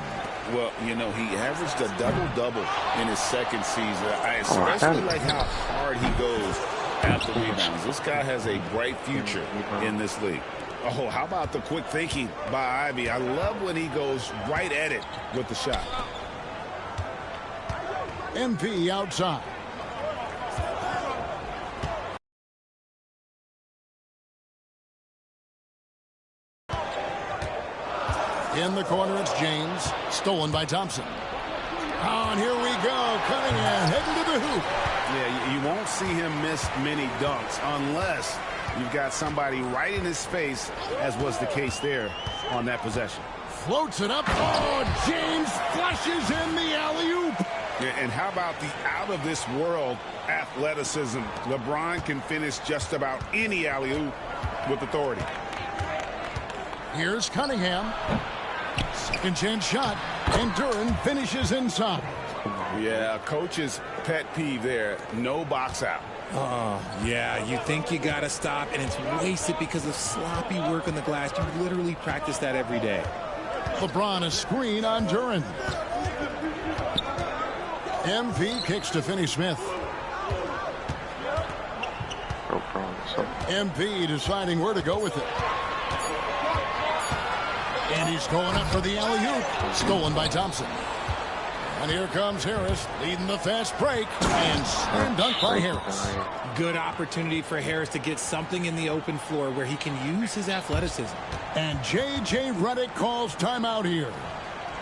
Well, you know, he averaged a double-double in his second season. I especially like how hard he goes after rebounds. This guy has a bright future in this league. Oh, how about the quick thinking by Ivy? I love when he goes right at it with the shot. MP outside. In the corner, it's James. Stolen by Thompson. Oh, and here we go. Cunningham heading to the hoop. Yeah, you won't see him miss many dunks unless you've got somebody right in his face, as was the case there on that possession. Floats it up. Oh, James flushes in the alley-oop. Yeah, and how about the out-of-this-world athleticism? LeBron can finish just about any alley-oop with authority. Here's Cunningham. Second chance shot, and Duren finishes inside. Yeah, coach's pet peeve there, no box out. Oh, yeah, you think you got to stop, and it's wasted because of sloppy work on the glass. You literally practice that every day. LeBron a screen on Duren. MP kicks to Finney-Smith. MP deciding where to go with it. And he's going up for the alley-oop. Stolen by Thompson. And here comes Harris, leading the fast break. And slam dunk by Harris. Good opportunity for Harris to get something in the open floor where he can use his athleticism. And J.J. Redick calls timeout here.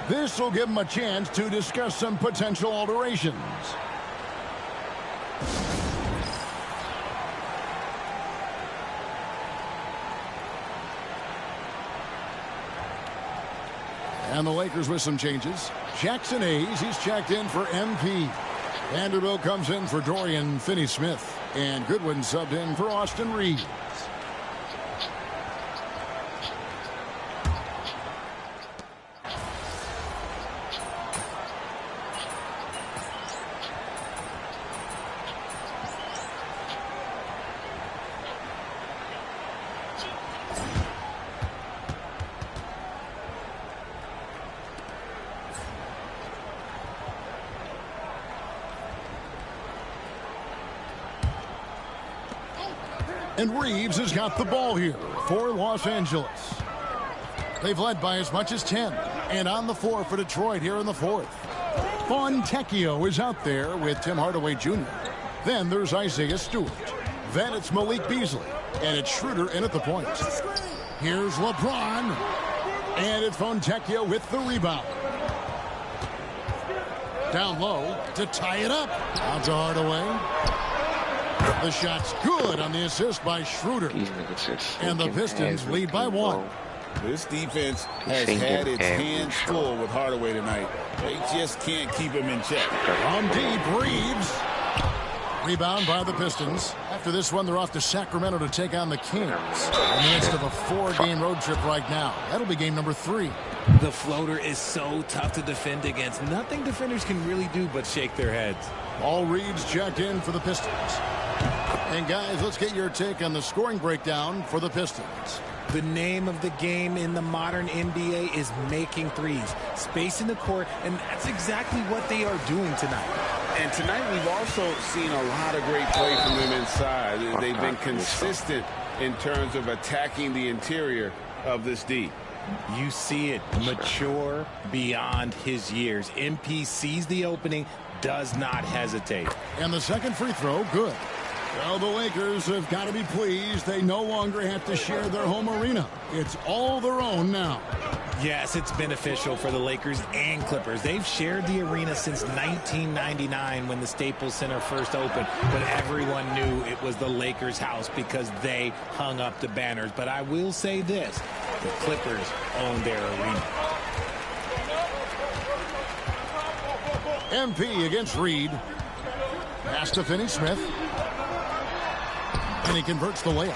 This will give him a chance to discuss some potential alterations. And the Lakers with some changes. Jackson Hayes, he's checked in for MP. Vanderbilt comes in for Dorian Finney-Smith. And Goodwin subbed in for Austin Reeves. And Reeves has got the ball here for Los Angeles. They've led by as much as 10. And on the floor for Detroit here in the fourth. Fontecchio is out there with Tim Hardaway Jr. Then there's Isaiah Stewart. Then it's Malik Beasley. And it's Schroeder in at the point. Here's LeBron. And it's Fontecchio with the rebound. Down low to tie it up. Out to Hardaway. The shot's good on the assist by Schroeder. And the Pistons lead by 1. This defense has had its hands full with Hardaway tonight. They just can't keep him in check. On deep, Reeves. Rebound by the Pistons. After this one, they're off to Sacramento to take on the Kings. In the midst of a 4-game road trip right now. That'll be game number 3. The floater is so tough to defend against. Nothing defenders can really do but shake their heads. All Reeves checked in for the Pistons. And guys, let's get your take on the scoring breakdown for the Pistons. The name of the game in the modern NBA is making threes. Space in the court, and that's exactly what they are doing tonight. And tonight we've also seen a lot of great play from them inside. They've been consistent in terms of attacking the interior of this D. You see it, mature beyond his years. MP sees the opening, does not hesitate. And the second free throw, good. Well, the Lakers have got to be pleased. They no longer have to share their home arena. It's all their own now. Yes, it's beneficial for the Lakers and Clippers. They've shared the arena since 1999 when the Staples Center first opened. But everyone knew it was the Lakers' house because they hung up the banners. But I will say this, the Clippers own their arena. MP against Reed. Pass to Finney-Smith. And he converts the layup.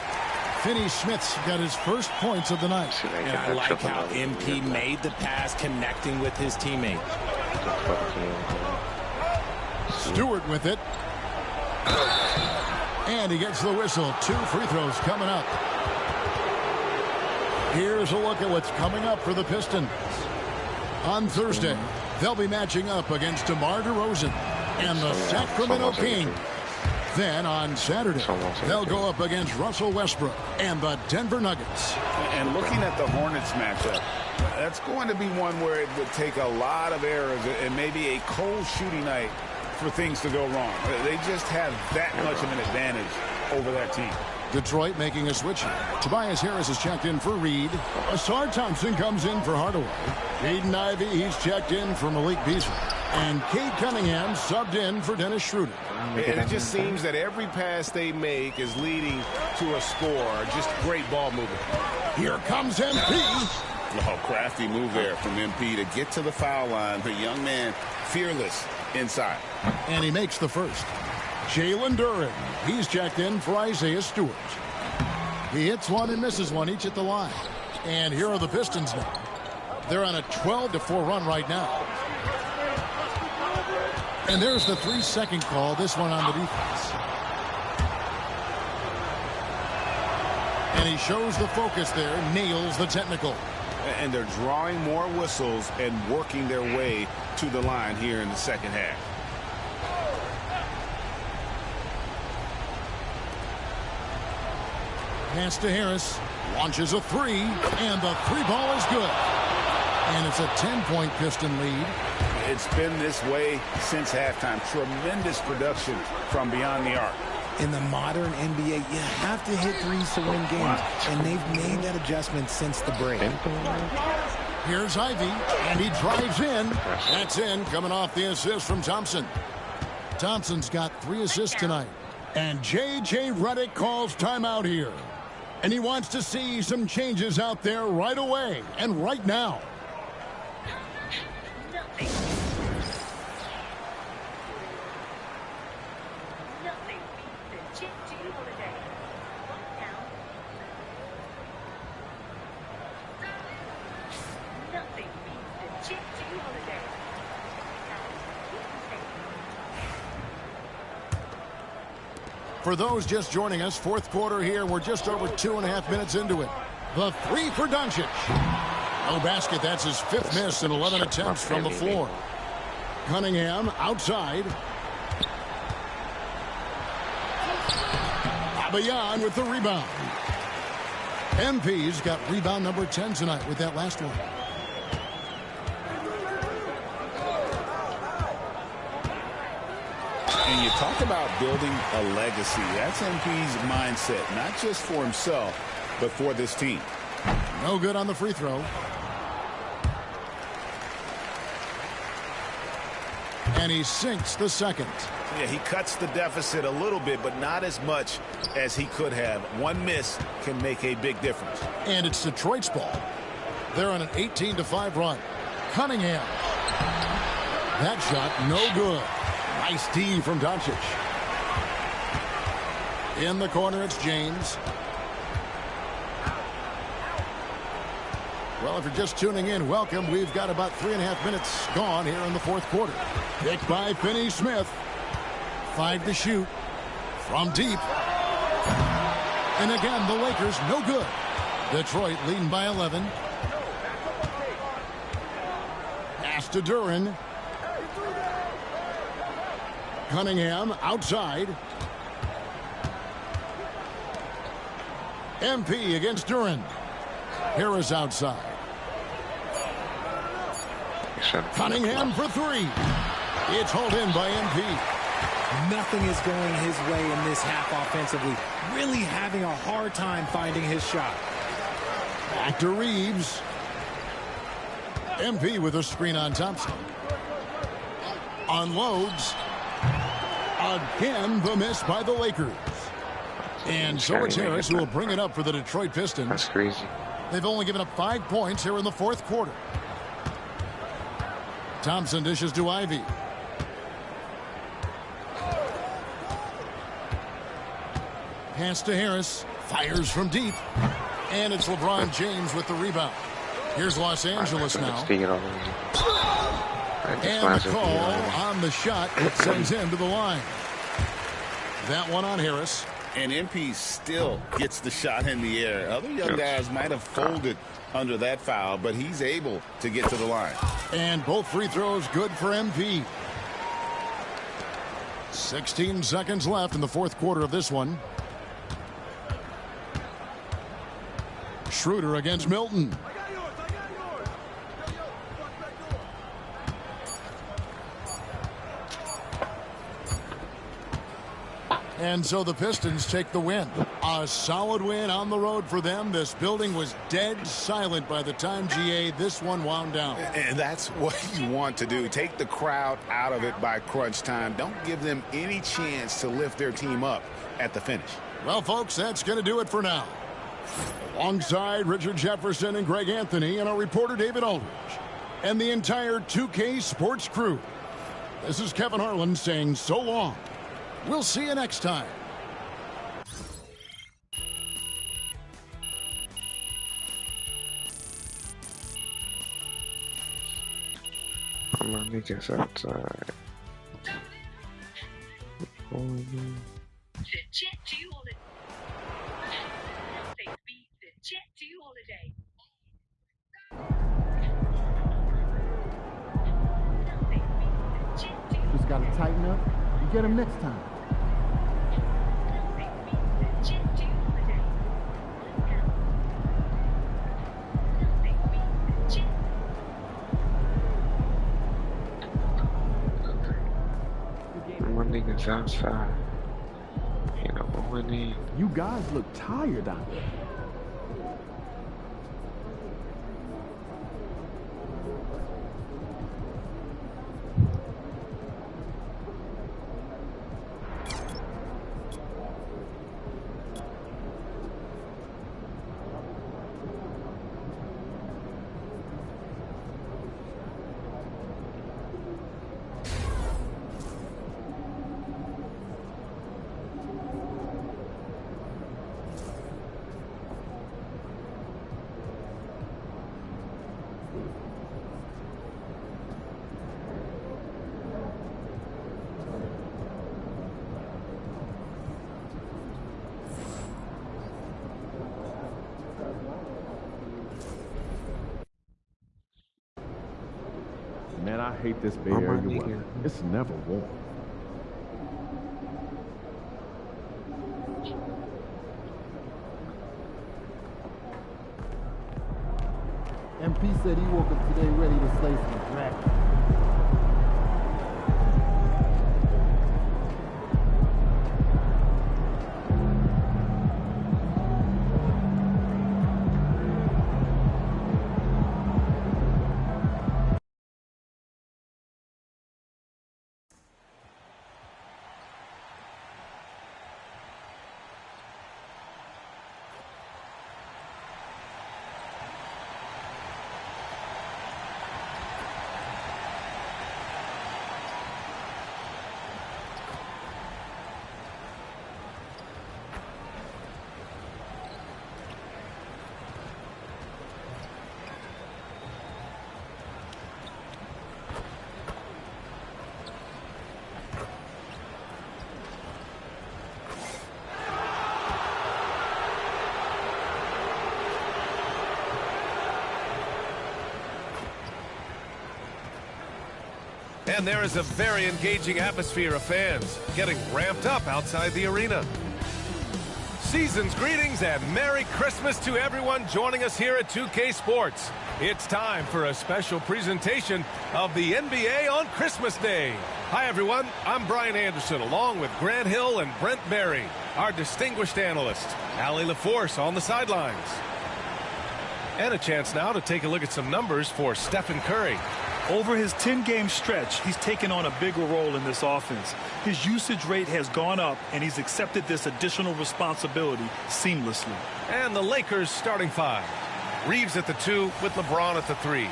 Finney-Smith's got his first points of the night. And I like how MP made the pass connecting with his teammate. Stewart with it. And he gets the whistle. 2 free throws coming up. Here's a look at what's coming up for the Pistons. On Thursday, they'll be matching up against DeMar DeRozan and the Sacramento Kings. Then on Saturday, they'll go up against Russell Westbrook and the Denver Nuggets. And looking at the Hornets matchup, that's going to be one where it would take a lot of errors and maybe a cold shooting night for things to go wrong. They just have that much of an advantage over that team. Detroit making a switch. Tobias Harris is checked in for Reed. Asar Thompson comes in for Hardaway. Jaden Ivey, he's checked in for Malik Beasley. And Cade Cunningham subbed in for Dennis Schroeder. It just seems that every pass they make is leading to a score. Just great ball movement. Here comes MP. Oh, crafty move there from MP to get to the foul line. The young man, fearless inside. And he makes the first. Jalen Duren, he's checked in for Isaiah Stewart. He hits one and misses one each at the line. And here are the Pistons now. They're on a 12-4 run right now. And there's the 3-second call, this one on the defense. And he shows the focus there, nails the technical. And they're drawing more whistles and working their way to the line here in the second half. Pass to Harris, launches a 3, and the 3 ball is good. And it's a 10-point Piston lead. It's been this way since halftime. Tremendous production from beyond the arc. In the modern NBA, you have to hit threes to win games, and they've made that adjustment since the break. Here's Ivey, and he drives in. That's in, coming off the assist from Thompson. Thompson's got 3 assists tonight. And J.J. Redick calls timeout here. And he wants to see some changes out there right away and right now. For those just joining us, fourth quarter here. We're just over 2.5 minutes into it. The 3 for Doncic. No basket. That's his 5th miss in 11 attempts from the floor. Cunningham outside. Abayan with the rebound. MP's got rebound number 10 tonight with that last one. And you talk about building a legacy. That's MP's mindset, not just for himself, but for this team. No good on the free throw. And he sinks the second. Yeah, he cuts the deficit a little bit, but not as much as he could have. One miss can make a big difference. And it's Detroit's ball. They're on an 18-5 run. Cunningham. That shot, no good. Nice D from Doncic. In the corner, it's James. Well, if you're just tuning in, welcome. We've got about 3.5 minutes gone here in the fourth quarter. Picked by Finney-Smith. 5 to shoot. From deep. And again, the Lakers, no good. Detroit leading by 11. Pass to Duren. Cunningham outside. MP against Duren. Harris outside. Cunningham for 3. It's hauled in by MP. Nothing is going his way in this half offensively. Really having a hard time finding his shot. Back to Reeves. MP with a screen on Thompson. Unloads. Again, the miss by the Lakers. And so it's Harris who will bring it up for the Detroit Pistons. That's crazy. They've only given up 5 points here in the fourth quarter. Thompson dishes to Ivey. Pass to Harris. Fires from deep. And it's LeBron James with the rebound. Here's Los Angeles now. And the call on the shot sends him to the line. That one on Harris. And MP still gets the shot in the air. Other young guys might have folded under that foul, but he's able to get to the line. And both free throws good for MP. 16 seconds left in the fourth quarter of this one. Schroeder against Milton. And so the Pistons take the win. A solid win on the road for them. This building was dead silent by the time, GA, this one wound down. And that's what you want to do. Take the crowd out of it by crunch time. Don't give them any chance to lift their team up at the finish. Well, folks, that's going to do it for now. Alongside Richard Jefferson and Greg Anthony and our reporter David Aldridge and the entire 2K Sports crew, this is Kevin Harlan saying so long. We'll see you next time. I'm gonna make us outside. Just gotta tighten up and get him next time. My niggas outside. You know, going in. You guys look tired out there. Man, I hate this Bay Area weather. It's never warm. MP said he woke up today ready to slay some dragons. And there is a very engaging atmosphere of fans getting ramped up outside the arena. Season's greetings and Merry Christmas to everyone joining us here at 2K Sports. It's time for a special presentation of the NBA on Christmas Day. Hi, everyone. I'm Brian Anderson, along with Grant Hill and Brent Barry, our distinguished analyst, Allie LaForce on the sidelines. And a chance now to take a look at some numbers for Stephen Curry. Over his 10-game stretch, he's taken on a bigger role in this offense. His usage rate has gone up, and he's accepted this additional responsibility seamlessly. And the Lakers starting five. Reeves at the 2 with LeBron at the 3.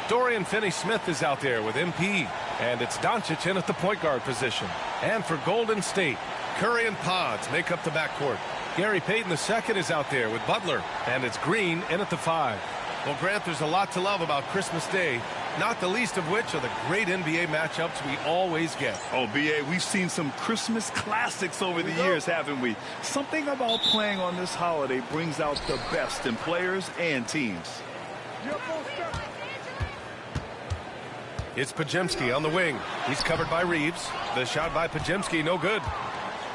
Dorian Finney-Smith is out there with MP. And it's Doncic in at the point guard position. And for Golden State, Curry and Pods make up the backcourt. Gary Payton II is out there with Butler. And it's Green in at the 5. Well, Grant, there's a lot to love about Christmas Day, not the least of which are the great NBA matchups we always get. Oh, B.A., we've seen some Christmas classics over the years, haven't we? Something about playing on this holiday brings out the best in players and teams. It's Podziemski on the wing. He's covered by Reeves. The shot by Podziemski, no good.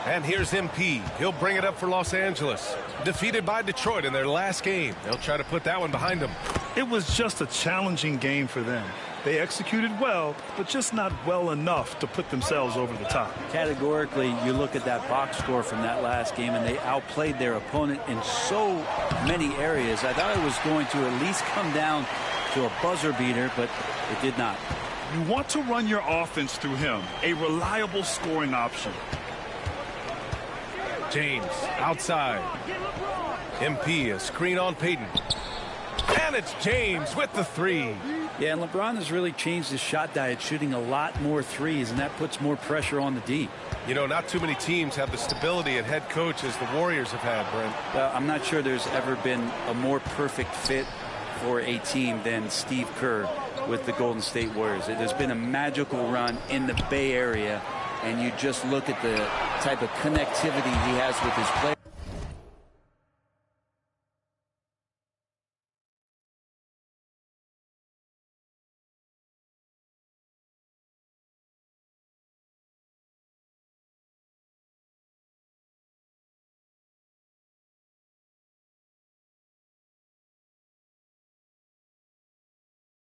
And here's MP. He'll bring it up for Los Angeles. Defeated by Detroit in their last game. They'll try to put that one behind them. It was just a challenging game for them. They executed well, but just not well enough to put themselves over the top. Categorically, you look at that box score from that last game, and they outplayed their opponent in so many areas. I thought it was going to at least come down to a buzzer beater, but it did not. You want to run your offense through him, a reliable scoring option. James outside. MP a screen on Payton. And it's James with the three. Yeah, and LeBron has really changed his shot diet, shooting a lot more threes, and that puts more pressure on the D. You know, not too many teams have the stability and head coach as the Warriors have had, Brent. Well, I'm not sure there's ever been a more perfect fit for a team than Steve Kerr with the Golden State Warriors. It has been a magical run in the Bay Area, and you just look at the type of connectivity he has with his players.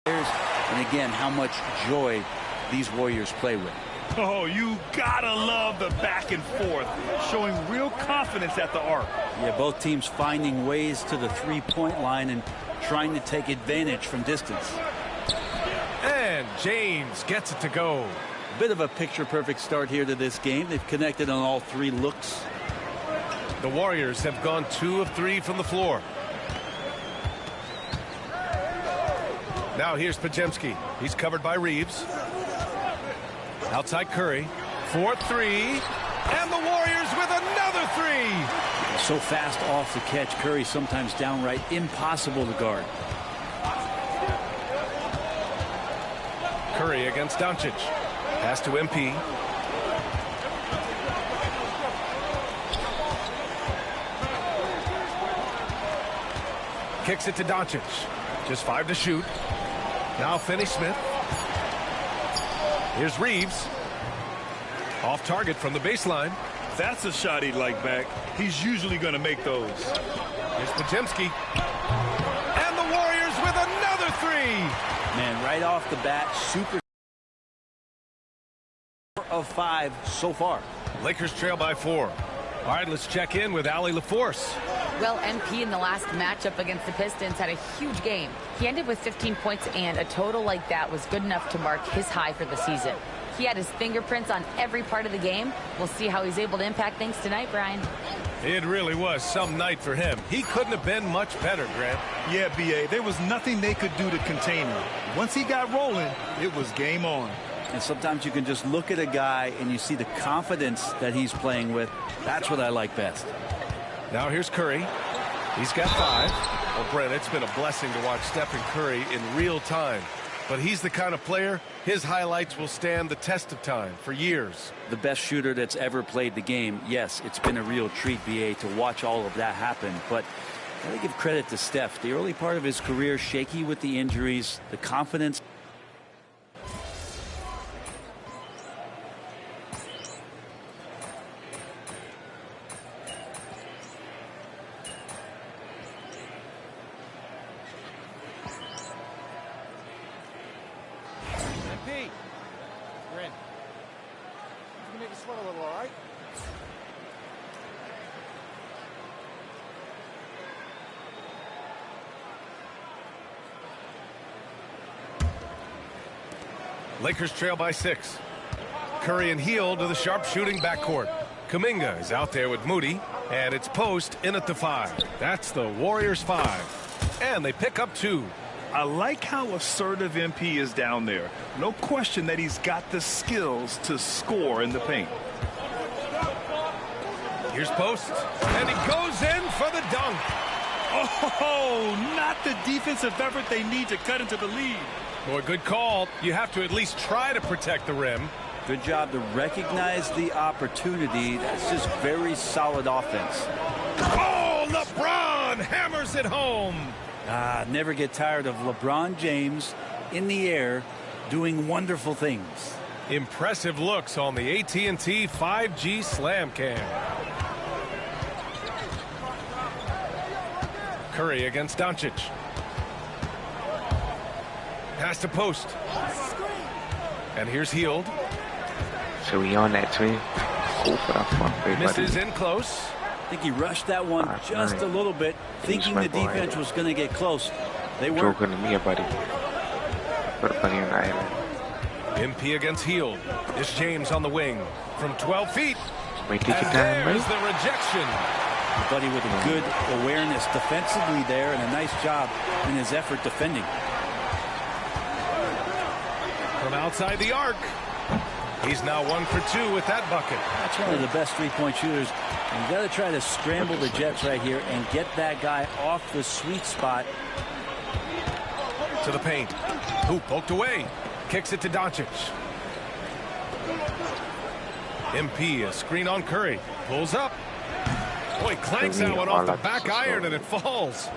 And again, how much joy these Warriors play with. Oh, you gotta love the back and forth, showing real confidence at the arc. Yeah, both teams finding ways to the three-point line and trying to take advantage from distance. And James gets it to go. A bit of a picture-perfect start here to this game. They've connected on all three looks. The Warriors have gone 2 of 3 from the floor. Now here's Podziemski. He's covered by Reeves. Outside Curry. 4-3. And the Warriors with another 3. So fast off the catch. Curry sometimes downright impossible to guard. Curry against Doncic. Pass to MP. Kicks it to Doncic. Just 5 to shoot. Now Finney-Smith. Here's Reeves. Off target from the baseline. That's a shot he'd like back. He's usually going to make those. Here's Podziemski. And the Warriors with another 3. Man, right off the bat, super 4 of 5 so far. Lakers trail by 4. All right, let's check in with Allie LaForce. Well, MP in the last matchup against the Pistons had a huge game. He ended with 15 points, and a total like that was good enough to mark his high for the season. He had his fingerprints on every part of the game. We'll see how he's able to impact things tonight, Brian. It really was some night for him. He couldn't have been much better, Grant. Yeah, B.A., there was nothing they could do to contain him. Once he got rolling, it was game on. And sometimes you can just look at a guy and you see the confidence that he's playing with. That's what I like best. Now here's Curry. He's got 5. Well, Brent, it's been a blessing to watch Stephen Curry in real time. But he's the kind of player, his highlights will stand the test of time for years. The best shooter that's ever played the game. Yes, it's been a real treat, B.A., to watch all of that happen. But I gotta give credit to Steph. The early part of his career, shaky with the injuries, the confidence. Lakers trail by 6. Curry and Hield to the sharpshooting backcourt. Kuminga is out there with Moody, and it's Post in at the 5. That's the Warriors 5. And they pick up 2. I like how assertive MP is down there. No question that he's got the skills to score in the paint. Here's Post, and he goes in for the dunk. Oh, not the defensive effort they need to cut into the lead. Boy, good call. You have to at least try to protect the rim. Good job to recognize the opportunity. That's just very solid offense. Oh, LeBron hammers it home. Never get tired of LeBron James in the air doing wonderful things. Impressive looks on the AT&T 5G Slam Cam. Curry against Doncic. Pass to post. And here's Hield. So we on that too. Go for that front way, misses in close. I think he rushed that one just a little bit, thinking the defense was going to get close. They weren't. Joking to me, buddy. Put a buddy on the island. MP against Hield. It's James on the wing from 12 feet. Wait, take it down, there's the rejection. Buddy with a good awareness defensively there and a nice job in his effort defending. From outside the arc. He's now 1 for 2 with that bucket. That's one of the best three-point shooters. And you got to try to scramble the Jets right here and get that guy off the sweet spot. To the paint. Hoop poked away. Kicks it to Doncic. MP, a screen on Curry. Pulls up. Boy, clanks that one off the back iron and it falls.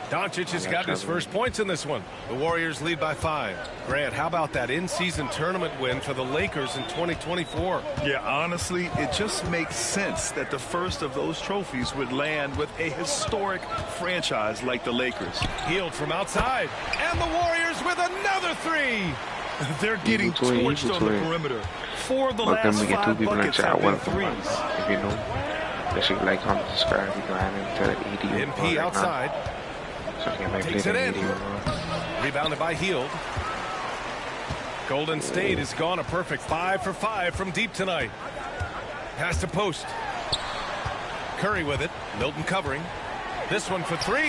Doncic has got his first points in this one. The Warriors lead by 5. Grant, how about that in-season tournament win for the Lakers in 2024? Yeah, honestly, it just makes sense that the first of those trophies would land with a historic franchise like the Lakers. Hield from outside, and the Warriors with another 3. They're getting torched on the perimeter. 4 of the last 5 buckets have been threes. If you know, especially like I'm describing, you know, having to MP outside. Takes it in. Rebounded by Hield. Golden State has gone a perfect 5 for 5 from deep tonight. Pass to post. Curry with it. Milton covering. This one for 3.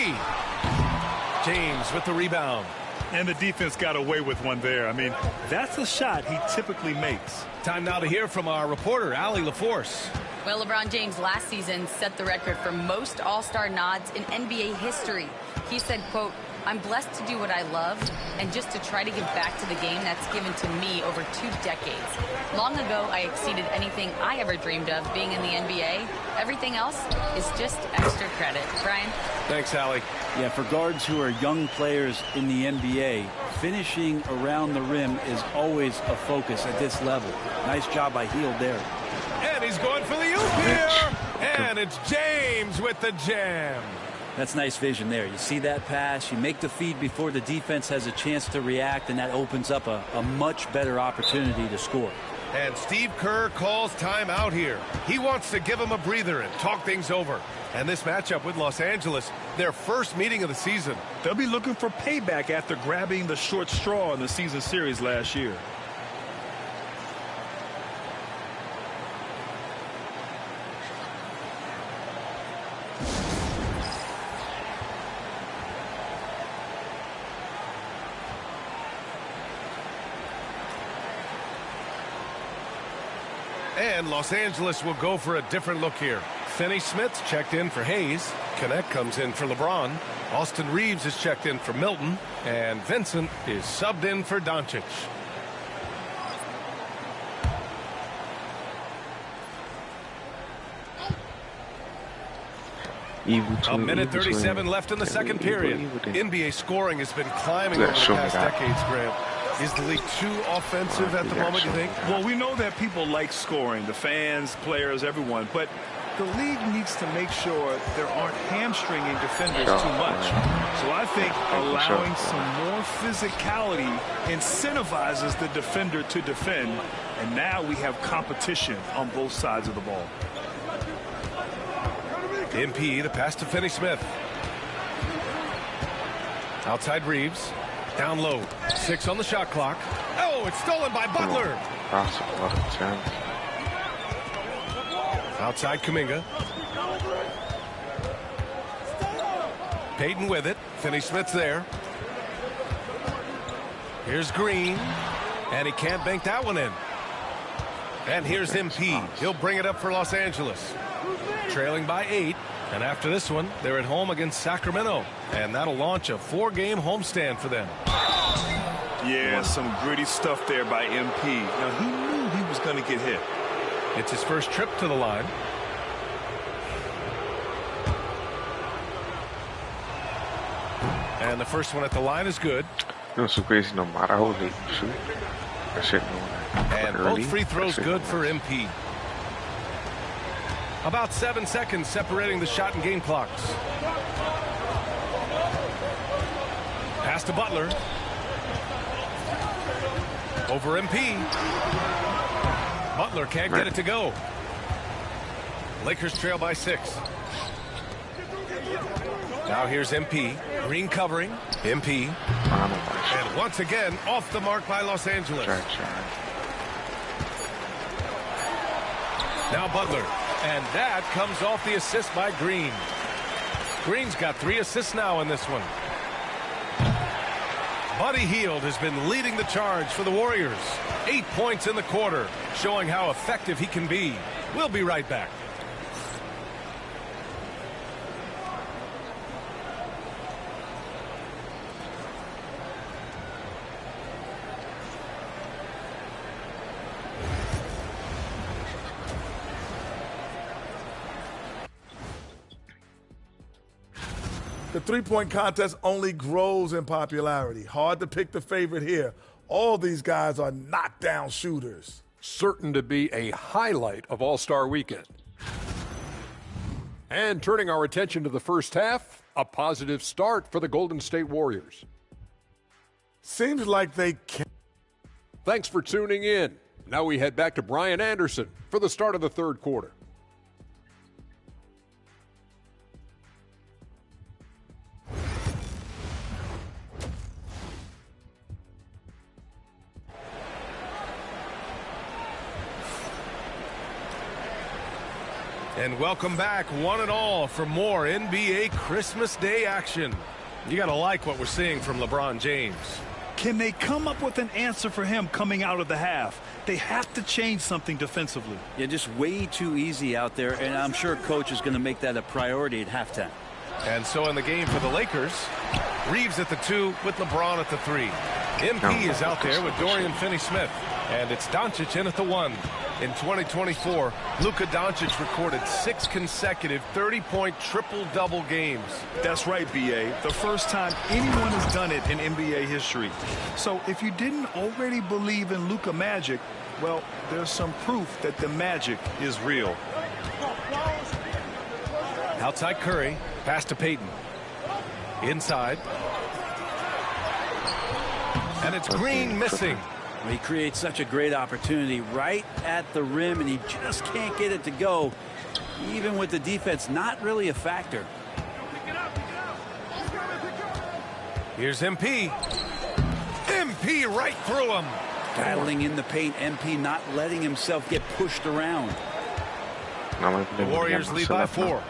James with the rebound. And the defense got away with one there. I mean, that's a shot he typically makes. Time now to hear from our reporter, Allie LaForce. Well, LeBron James last season set the record for most All-Star nods in NBA history. He said, quote, "I'm blessed to do what I love and just to try to give back to the game that's given to me over 2 decades. Long ago, I exceeded anything I ever dreamed of being in the NBA. Everything else is just extra credit." Brian? Thanks, Allie. Yeah, for guards who are young players in the NBA, finishing around the rim is always a focus at this level. Nice job by Hield there. And he's going for the oop here. And it's James with the jam. That's nice vision there. You see that pass, you make the feed before the defense has a chance to react, and that opens up a much better opportunity to score. And Steve Kerr calls timeout here. He wants to give him a breather and talk things over. And this matchup with Los Angeles, their first meeting of the season. They'll be looking for payback after grabbing the short straw in the season series last year. And Los Angeles will go for a different look here. Finney-Smith's checked in for Hayes. Connect comes in for LeBron. Austin Reeves is checked in for Milton. And Vincent is subbed in for Doncic. A minute 37 left in the second period. NBA scoring has been climbing over the past decades, Grant. Is the league too offensive at the moment, you think? Well, we know that people like scoring, the fans, players, everyone, but the league needs to make sure there aren't hamstringing defenders too much. So I think allowing some more physicality incentivizes the defender to defend, and now we have competition on both sides of the ball. MP, the pass to Finney-Smith. Outside Reeves. Down low. 6 on the shot clock. Oh, it's stolen by Butler. Outside Kuminga. Payton with it. Finney-Smith's there. Here's Green. And he can't bank that one in. And here's MP. He'll bring it up for Los Angeles. Trailing by 8. And after this one, they're at home against Sacramento. And that'll launch a 4-game homestand for them. Yeah, some gritty stuff there by MP. Now, he knew he was going to get hit. It's his first trip to the line. And the first one at the line is good. No, so crazy no matter how late you shoot. I should know that. And both free throws good for MP. About 7 seconds separating the shot and game clocks. Pass to Butler. Over MP. Butler can't get it to go. Lakers trail by 6. Now here's MP. Green covering. MP. And once again, off the mark by Los Angeles. Now Butler. And that comes off the assist by Green. Green's got 3 assists now in this one. Buddy Hield has been leading the charge for the Warriors. 8 points in the quarter, showing how effective he can be. We'll be right back. The three-point contest only grows in popularity. Hard to pick the favorite here. All these guys are knockdown shooters. Certain to be a highlight of All-Star Weekend. And turning our attention to the first half, a positive start for the Golden State Warriors. Seems like they can. Thanks for tuning in. Now we head back to Brian Anderson for the start of the third quarter. And welcome back, one and all, for more NBA Christmas Day action. You got to like what we're seeing from LeBron James. Can they come up with an answer for him coming out of the half? They have to change something defensively. Yeah, just way too easy out there, and I'm sure Coach is going to make that a priority at halftime. And so in the game for the Lakers, Reeves at the 2 with LeBron at the 3. MP is out there with Dorian Finney-Smith. And it's Doncic in at the 1. In 2024, Luka Doncic recorded 6 consecutive 30-point triple-double games. That's right, B.A. The first time anyone has done it in NBA history. So if you didn't already believe in Luka Magic, well, there's some proof that the magic is real. Outside Curry, pass to Payton. Inside. And it's Green missing. He creates such a great opportunity right at the rim, and he just can't get it to go, even with the defense not really a factor. Here's MP. MP right through him. Battling in the paint, MP not letting himself get pushed around. The Warriors lead by 4.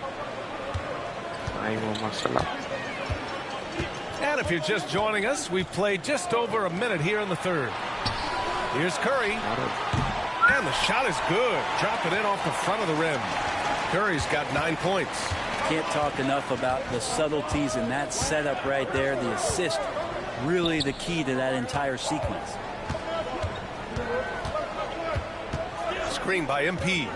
And if you're just joining us, we've played just over a minute here in the third. Here's Curry. And the shot is good. Drop it in off the front of the rim. Curry's got 9 points. Can't talk enough about the subtleties in that setup right there. The assist, really the key to that entire sequence. Screen by MP.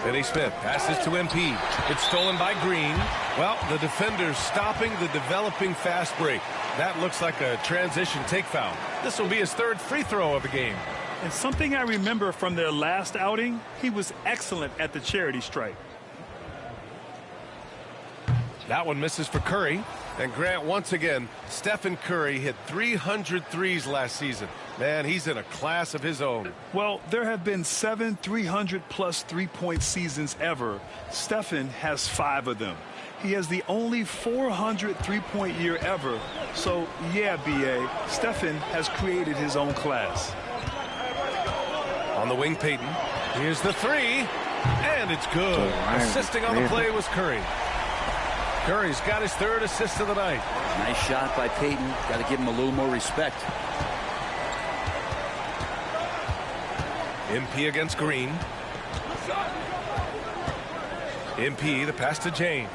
Finney-Smith passes to MP. It's stolen by Green. Well, the defender's stopping the developing fast break. That looks like a transition take foul. This will be his 3rd free throw of the game. And something I remember from their last outing, he was excellent at the charity stripe. That one misses for Curry. And Grant, once again, Stephen Curry hit 300 threes last season. Man, he's in a class of his own. Well, there have been 7 300-plus three-point seasons ever. Stephen has 5 of them. He has the only 400 three-point year ever. So, yeah, B.A., Stephen has created his own class. On the wing, Payton. Here's the 3. And it's good. Assisting on the play was Curry. Curry's got his 3rd assist of the night. Nice shot by Payton. Got to give him a little more respect. MP against Green. MP, the pass to James.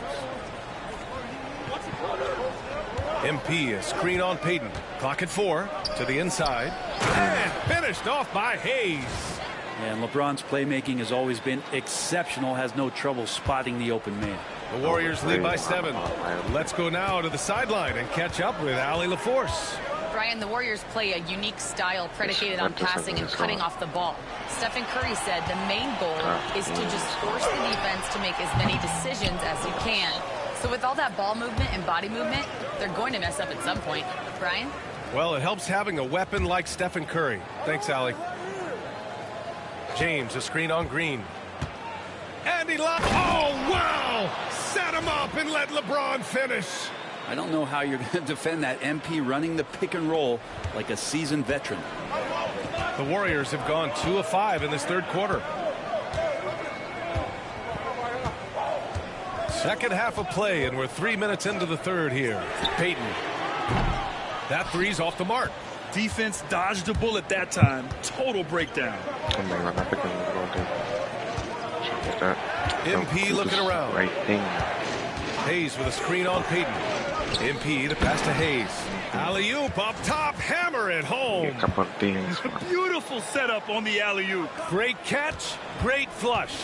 MP, a screen on Payton. Clock at 4 to the inside. And finished off by Hayes. And LeBron's playmaking has always been exceptional. Has no trouble spotting the open man. The Warriors lead by 7. Let's go now to the sideline and catch up with Allie LaForce. Brian, the Warriors play a unique style predicated on passing and cutting off the ball. Stephen Curry said the main goal is to just force the defense to make as many decisions as you can. So with all that ball movement and body movement, they're going to mess up at some point. Brian? Well, it helps having a weapon like Stephen Curry. Thanks, Allie. James, a screen on Green. And he lost. Oh, wow! Set him up and let LeBron finish. I don't know how you're going to defend that. MP running the pick and roll like a seasoned veteran. The Warriors have gone 2 of 5 in this third quarter. Second half of play, and we're 3 minutes into the third here. Payton. That three's off the mark. Defense dodged a bullet that time. Total breakdown. MP looking around. Right thing. Hayes with a screen on Payton. MP, the pass to Hayes. Alley-oop up top, hammer it home. Beautiful setup on the alley-oop. Great catch, great flush.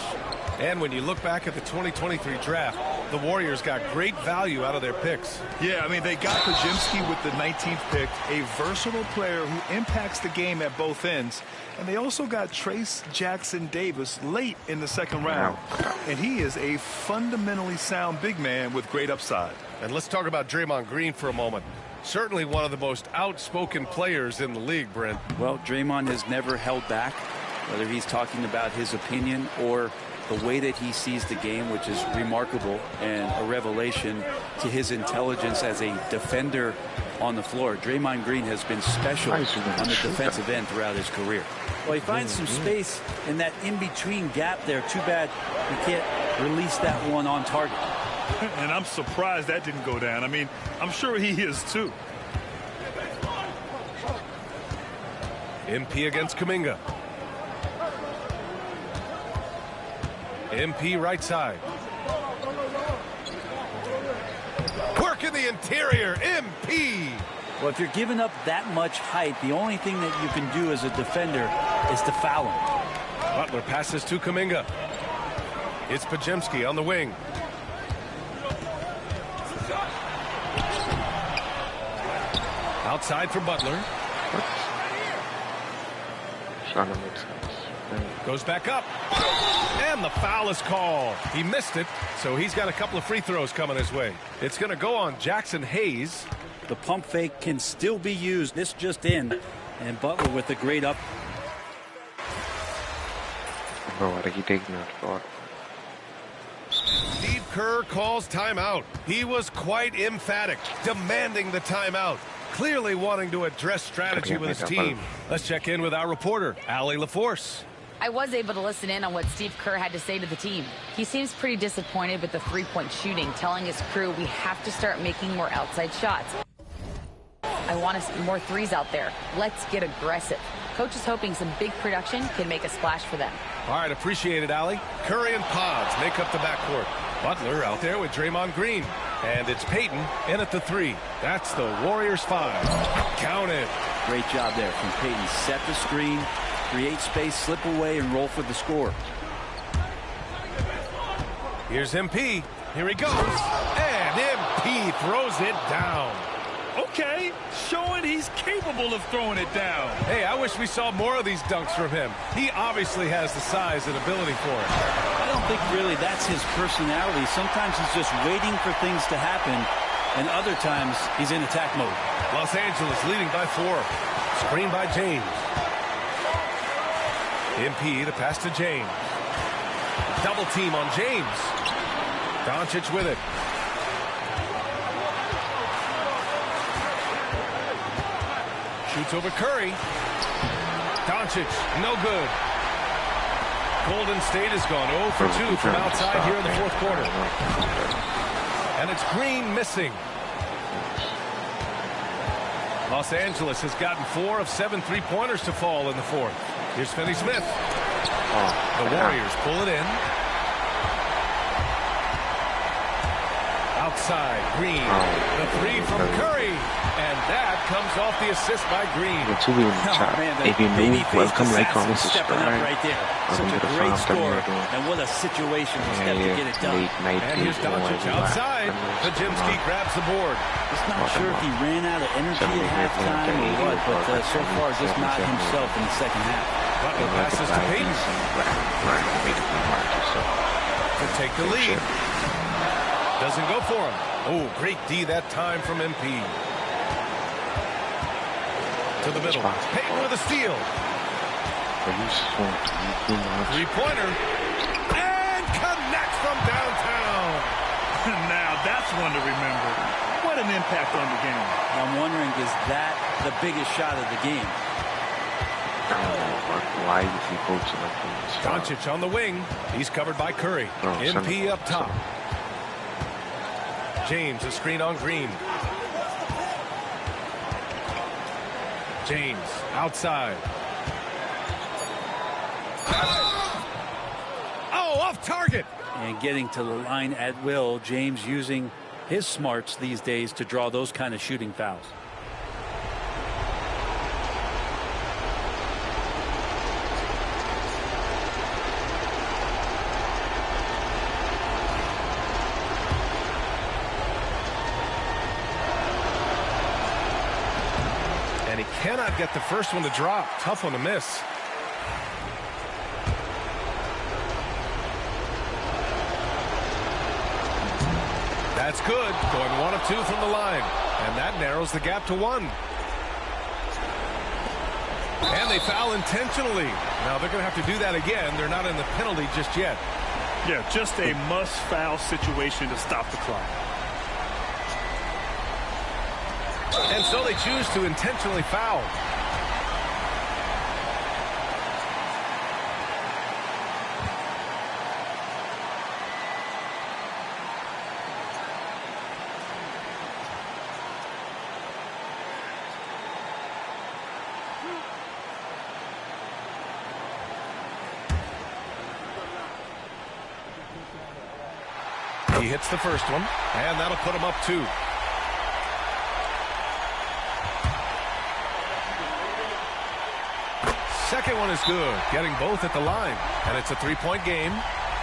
And when you look back at the 2023 draft, the Warriors got great value out of their picks. Yeah, I mean, they got Podziemski with the 19th pick, a versatile player who impacts the game at both ends. And they also got Trace Jackson Davis late in the second round. And he is a fundamentally sound big man with great upside. And let's talk about Draymond Green for a moment. Certainly one of the most outspoken players in the league, Brent. Well, Draymond has never held back, whether he's talking about his opinion or the way that he sees the game, which is remarkable and a revelation to his intelligence as a defender on the floor. Draymond Green has been special on the defensive end throughout his career. Well, he finds some space in that in-between gap there. Too bad he can't release that one on target. And I'm surprised that didn't go down. I mean, I'm sure he is too. MP against Kuminga. MP right side. Work in the interior. MP. Well, if you're giving up that much height, the only thing that you can do as a defender is to foul him. Butler passes to Kuminga. It's Podziemski on the wing. Outside for Butler. Goes back up. And the foul is called. He missed it, so he's got a couple of free throws coming his way. It's going to go on Jackson Hayes. The pump fake can still be used. This just in. And Butler with a great up. Steve Kerr calls timeout. He was quite emphatic, demanding the timeout. Clearly wanting to address strategy with his team. Let's check in with our reporter, Allie LaForce. I was able to listen in on what Steve Kerr had to say to the team. He seems pretty disappointed with the three-point shooting, telling his crew we have to start making more outside shots. I want to see more threes out there. Let's get aggressive. Coach is hoping some big production can make a splash for them. All right, appreciate it, Allie. Curry and Pods make up the backcourt. Butler out there with Draymond Green. And it's Payton in at the 3. That's the Warriors 5. Count it. Great job there from Payton. Set the screen, create space, slip away, and roll for the score. Here's MP. Here he goes. And MP throws it down. Okay, showing he's capable of throwing it down. Hey, I wish we saw more of these dunks from him. He obviously has the size and ability for it. I don't think really that's his personality. Sometimes he's just waiting for things to happen, and other times he's in attack mode. Los Angeles leading by 4. Screen by James. MP, the pass to James. Double team on James. Doncic with it. Shoots over Curry. Doncic, no good. Golden State has gone 0 for 2 from outside here in the fourth quarter. And it's Green missing. Los Angeles has gotten 4 of 7 3-pointers to fall in the fourth. Here's Finney-Smith. The Warriors pull it in. outside. Green. The three from Curry. And that comes off the assist by Green. If you move, welcome like on this stepping up right there. Such a great score. And what a situational step to get it done. And here's Doncic outside. Podziemski grabs the board. Just not sure if he ran out of energy at halftime or what, but so far just not himself in the second half. Butler passes to Payton. To take the lead. Doesn't go for him. Oh, great D that time from MP. To the middle. Payton with a steal. Three-pointer. And connects from downtown. Now that's one to remember. What an impact on the game. I'm wondering, is that the biggest shot of the game? Why is he coaching like this? Doncic on the wing. He's covered by Curry. MP up top. James, a screen on Green. James outside. Oh, off target. And getting to the line at will. James using his smarts these days to draw those kind of shooting fouls. And he cannot get the first one to drop. Tough one to miss. That's good. Going 1 of 2 from the line. And that narrows the gap to 1. And they foul intentionally. Now they're going to have to do that again. They're not in the penalty just yet. Yeah, just a must-foul situation to stop the clock. And so they choose to intentionally foul. He hits the first one, and that'll put him up 2. Second one is good, getting both at the line, and it's a 3-point game.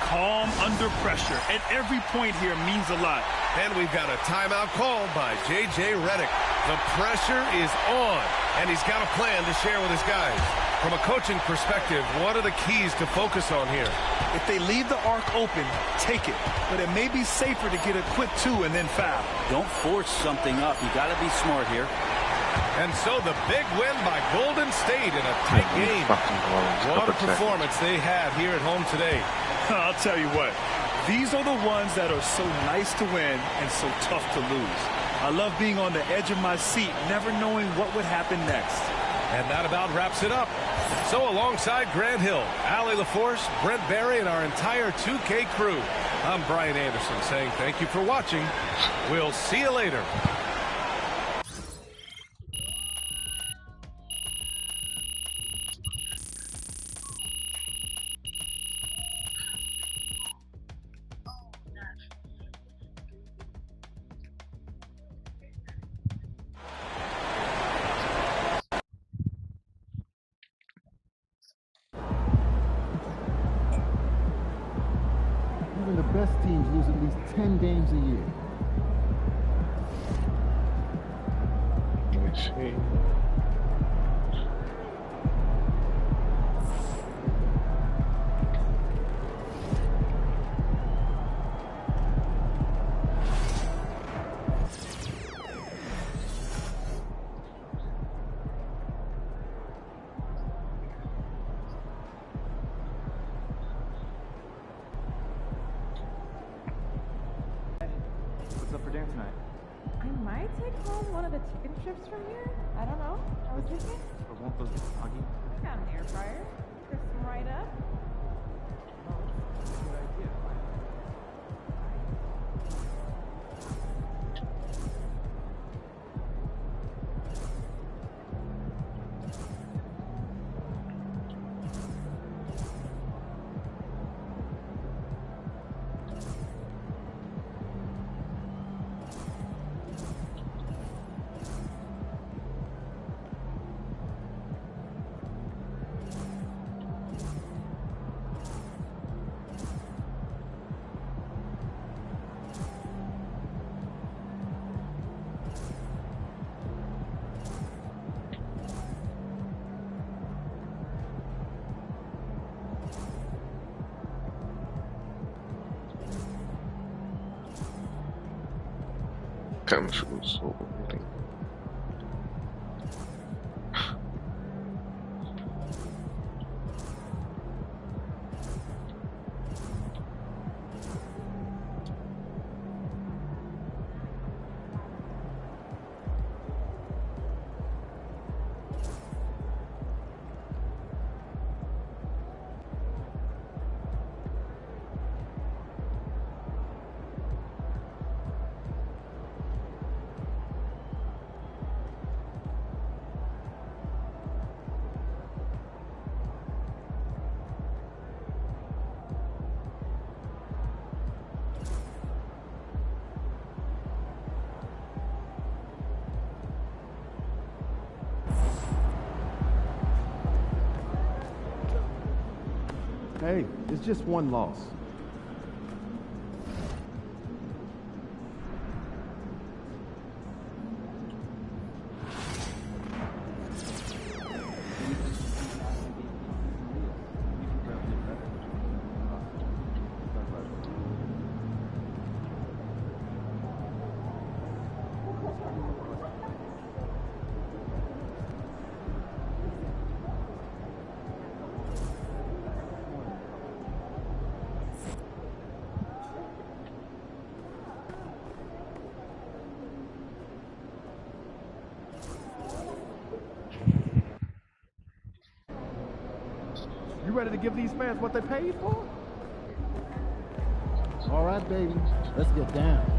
Calm under pressure, and every point here means a lot. And we've got a timeout called by J.J. Redick. The pressure is on, and he's got a plan to share with his guys. From a coaching perspective, what are the keys to focus on here? If they leave the arc open, take it. But it may be safer to get a quick 2 and then foul. Don't force something up. You got to be smart here. And so the big win by Golden State in a tight game. What a performance they had here at home today. I'll tell you what, these are the ones that are so nice to win and so tough to lose. I love being on the edge of my seat, never knowing what would happen next. And that about wraps it up. So alongside Grant Hill, Allie LaForce, Brent Barry, and our entire 2K crew, I'm Brian Anderson saying thank you for watching. We'll see you later. Even the best teams lose at least 10 games a year. Let's see. What's up for dinner tonight? I might take home one of the chicken strips from here. I don't know. I was thinking. Or won't those soggy? I got an air fryer. Crisp them right up. Good idea. Come through so early. Hey, it's just one loss. You ready to give these fans what they paid for? All right, baby. Let's get down.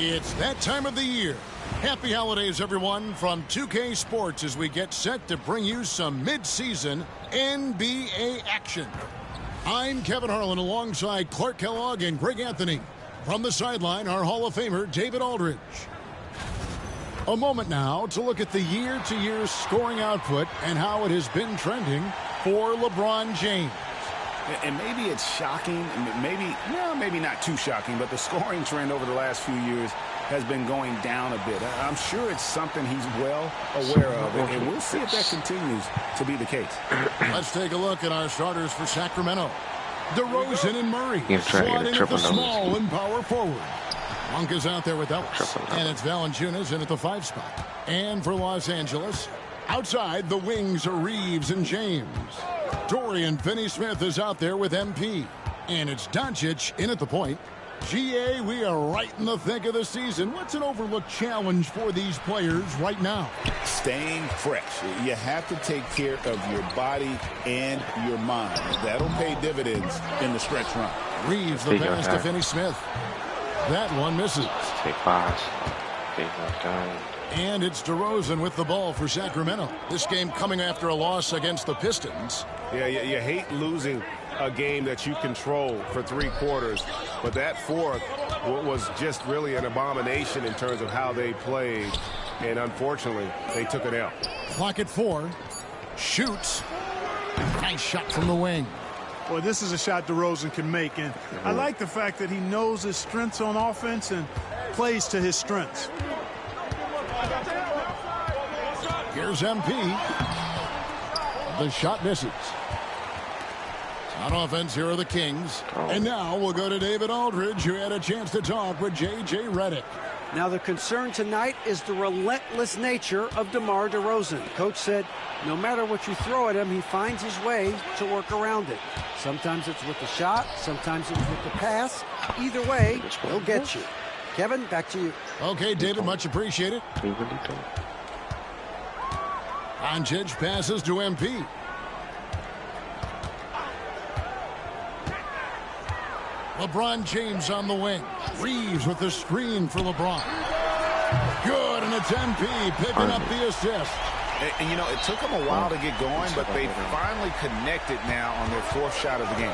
It's that time of the year. Happy holidays, everyone, from 2K Sports as we get set to bring you some mid-season NBA action. I'm Kevin Harlan alongside Clark Kellogg and Greg Anthony. From the sideline, our Hall of Famer, David Aldridge. A moment now to look at the year-to-year scoring output and how it has been trending for LeBron James. And maybe it's shocking, maybe not too shocking, but the scoring trend over the last few years has been going down a bit. I'm sure it's something he's well aware of, and we'll see if that continues to be the case. Let's take a look at our starters for Sacramento. DeRozan and Murray slotting at the small and power forward. Monk is out there with Ellis, and it's Valanciunas in at the 5 spot. And for Los Angeles, outside the wings are Reeves and James. Dorian Finney-Smith is out there with MP. And it's Doncic in at the point. GA, we are right in the thick of the season. What's an overlooked challenge for these players right now? Staying fresh. You have to take care of your body and your mind. That'll pay dividends in the stretch run. Reeves the pass to Finney-Smith. That one misses. Take pass. Take one down. And it's DeRozan with the ball for Sacramento. This game coming after a loss against the Pistons. Yeah, you hate losing a game that you control for 3 quarters, but that fourth was just really an abomination in terms of how they played, and unfortunately, they took an L. Clock at 4. Shoots. Nice shot from the wing. Boy, this is a shot DeRozan can make, and I like the fact that he knows his strengths on offense and plays to his strengths. Here's MP. The shot misses. On offense, here are the Kings. And now we'll go to David Aldridge, who had a chance to talk with J.J. Redick. Now, the concern tonight is the relentless nature of DeMar DeRozan. Coach said no matter what you throw at him, he finds his way to work around it. Sometimes it's with the shot, sometimes it's with the pass. Either way, he'll get you. Kevin, back to you. Okay, David, much appreciated. Doncic passes to MP. LeBron James on the wing. Reeves with the screen for LeBron. Good, and And it's MP picking up the assist. And, you know, it took them a while to get going, but they finally connected now on their fourth shot of the game.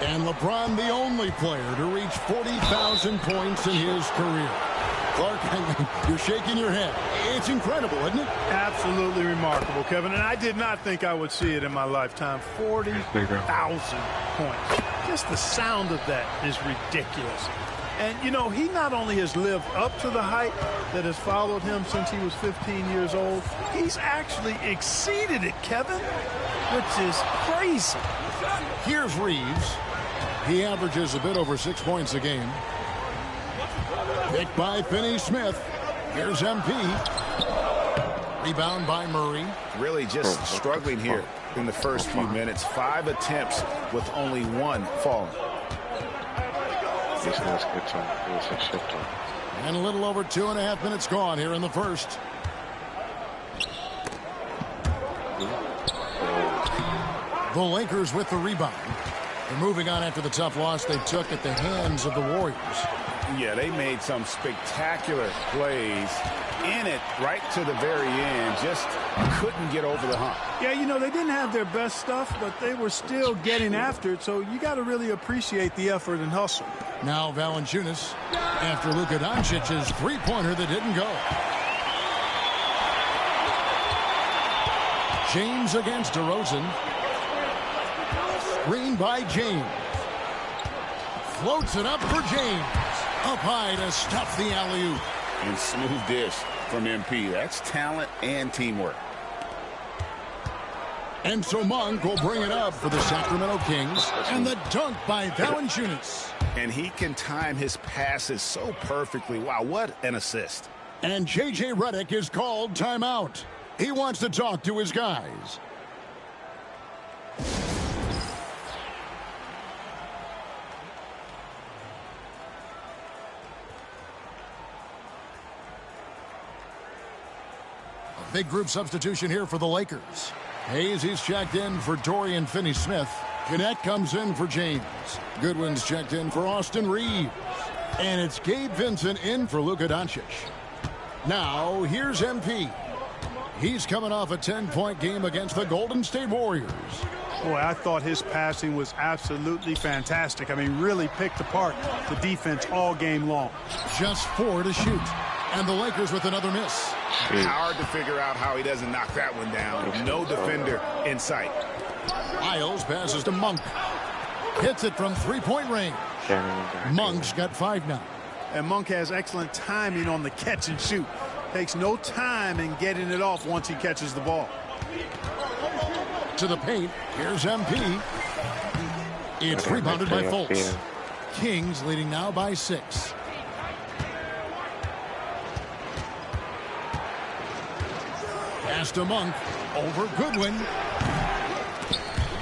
And LeBron, the only player to reach 40,000 points in his career. Clark, you're shaking your head. It's incredible, isn't it? Absolutely remarkable, Kevin. And I did not think I would see it in my lifetime. 40,000 points. Just the sound of that is ridiculous. And, you know, he not only has lived up to the hype that has followed him since he was 15 years old, he's actually exceeded it, Kevin, which is crazy. Here's Reeves. He averages a bit over 6 points a game. Picked by Finney-Smith. Here's MP. Rebound by Murray. Really just struggling here in the first few minutes. 5 attempts with only 1 falling. And a little over 2.5 minutes gone here in the first. The Lakers with the rebound. They're moving on after the tough loss they took at the hands of the Warriors. Yeah, they made some spectacular plays in it right to the very end. Just couldn't get over the hump. Yeah, you know, they didn't have their best stuff, but they were still getting after it. So you got to really appreciate the effort and hustle. Now Valanciunas after Luka Doncic's three-pointer that didn't go. James against DeRozan. Screen by James. Floats it up for James. Up high to stuff the alley-oop. And smooth dish from MP. That's talent and teamwork. And so Monk will bring it up for the Sacramento Kings. And the dunk by Valanciunas. And he can time his passes so perfectly. Wow, what an assist. And J.J. Redick is called timeout. He wants to talk to his guys. A big group substitution here for the Lakers. Hayes, he's checked in for Dorian Finney-Smith. Gannett comes in for James. Goodwin's checked in for Austin Reeves. And it's Gabe Vincent in for Luka Doncic. Now, here's MP. He's coming off a 10-point game against the Golden State Warriors. Boy, I thought his passing was absolutely fantastic. I mean, really picked apart the defense all game long. Just 4 to shoot. And the Lakers with another miss. Hard to figure out how he doesn't knock that one down. No defender in sight. Miles passes to Monk. Hits it from three-point range. Monk's got 5 now. And Monk has excellent timing on the catch and shoot. Takes no time in getting it off once he catches the ball. To the paint. Here's MP. It's rebounded by Fultz. Kings leading now by 6. Pass to Monk. Over Goodwin.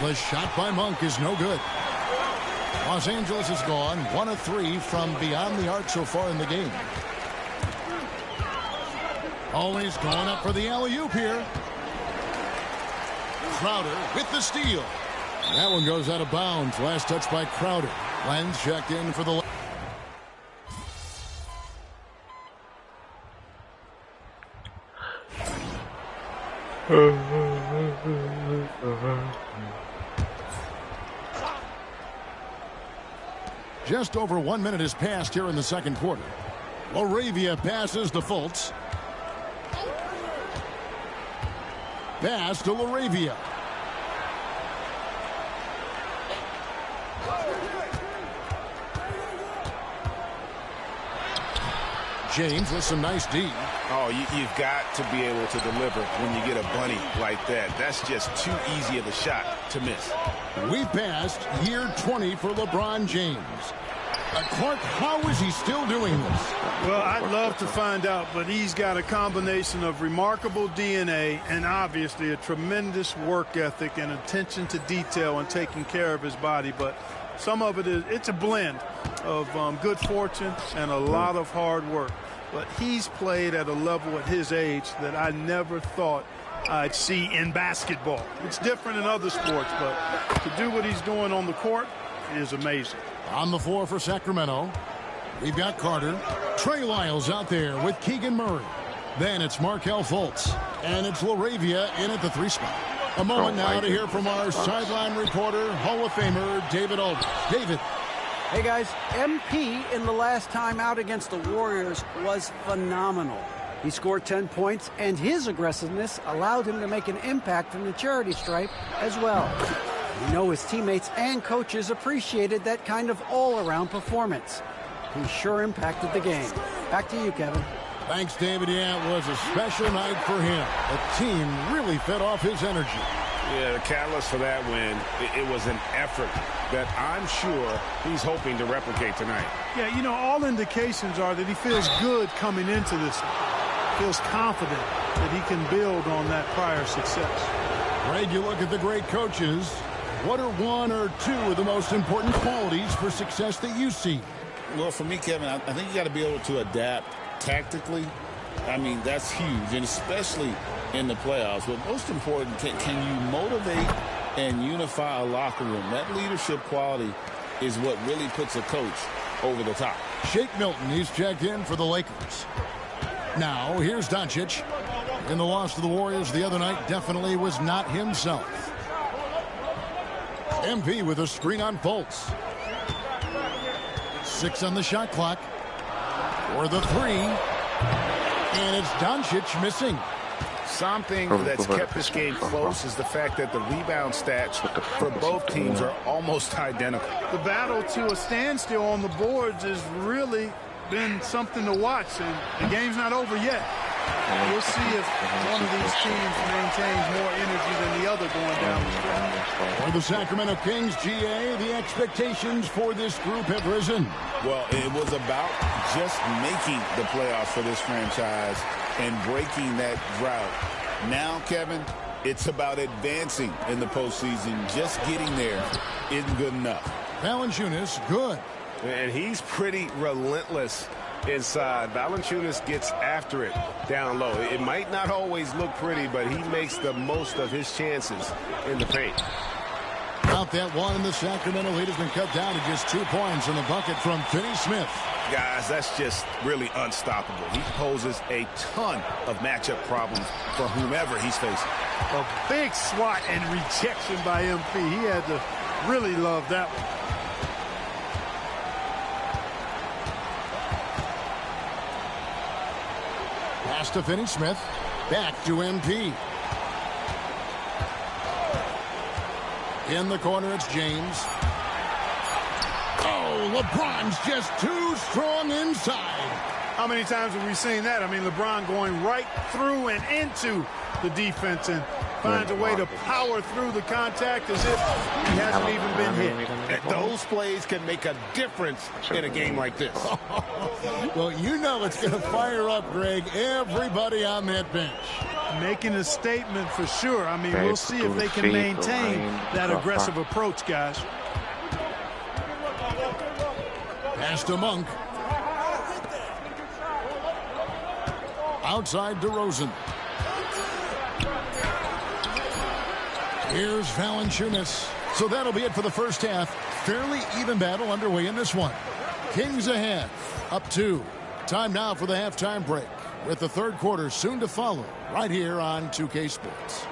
The shot by Monk is no good. Los Angeles has gone 1 of 3 from beyond the arc so far in the game. Always going up for the alley-oop here. Crowder with the steal. That one goes out of bounds. Last touch by Crowder. Lenz checked in for the... Just over 1 minute has passed here in the second quarter. Laravia passes to Fultz. Pass to Laravia. James with some nice D. Oh, you've got to be able to deliver when you get a bunny like that. That's just too easy of a shot to miss. We passed year 20 for LeBron James. Clark, how is he still doing this? Well, I'd love to find out, but he's got a combination of remarkable DNA and obviously a tremendous work ethic and attention to detail and taking care of his body. But some of it it's a blend of good fortune and a lot of hard work. But he's played at a level at his age that I never thought I'd see in basketball. It's different in other sports, but to do what he's doing on the court is amazing. On the floor for Sacramento, we've got Carter. Trey Lyles out there with Keegan Murray. Then it's Markelle Fultz. And it's LaRavia in at the 3 spot. A moment now to hear from our sideline reporter, Hall of Famer David Aldridge. David. Hey, guys. MP in the last time out against the Warriors was phenomenal. He scored 10 points, and his aggressiveness allowed him to make an impact from the charity stripe as well. We know his teammates and coaches appreciated that kind of all-around performance. He sure impacted the game. Back to you, Kevin. Thanks, David. Yeah, it was a special night for him. The team really fed off his energy. Yeah, the catalyst for that win, it was an effort that I'm sure he's hoping to replicate tonight. Yeah, you know, all indications are that he feels good coming into this. Feels confident that he can build on that prior success. Greg, you look at the great coaches. What are 1 or 2 of the most important qualities for success that you see? Well, for me, Kevin, I think you got to be able to adapt tactically. I mean, that's huge, and especially in the playoffs. But most important, can you motivate and unify a locker room? That leadership quality is what really puts a coach over the top. Shake Milton, he's checked in for the Lakers. Now, here's Doncic. In the loss to the Warriors the other night, definitely was not himself. MP with a screen on Fultz. 6 on the shot clock. For the 3. And it's Doncic missing. Something that's kept this game close is the fact that the rebound stats for both teams are almost identical. The battle to a standstill on the boards has really been something to watch, and the game's not over yet. We'll see if one of these teams maintains more energy than the other going down the stretch. For the Sacramento Kings, GA, the expectations for this group have risen. Well, it was about just making the playoffs for this franchise and breaking that drought. Now, Kevin, it's about advancing in the postseason. Just getting there isn't good enough. Valanciunas, good. And he's pretty relentless inside. Valanciunas gets after it down low. It might not always look pretty, but he makes the most of his chances in the paint. Out that one, and the Sacramento lead has been cut down to just 2 points in the bucket from Finney-Smith. Guys, that's just really unstoppable. He poses a ton of matchup problems for whomever he's facing. A big swat and rejection by MP. He had to really love that one. Pass to Finney-Smith. Back to MP. In the corner, it's James. Oh, LeBron's just too strong inside. How many times have we seen that? I mean, LeBron going right through and into the defense and finds a way to power through the contact as if he hasn't even been hit. And those plays can make a difference in a game like this. Well, you know it's going to fire up, Greg, everybody on that bench. Making a statement for sure. I mean, we'll see if they can maintain that aggressive approach, guys. Pass to Monk. Outside DeRozan. Here's Valanciunas. So that'll be it for the first half. Fairly even battle underway in this one. Kings ahead, up 2. Time now for the halftime break, with the third quarter soon to follow, right here on 2K Sports.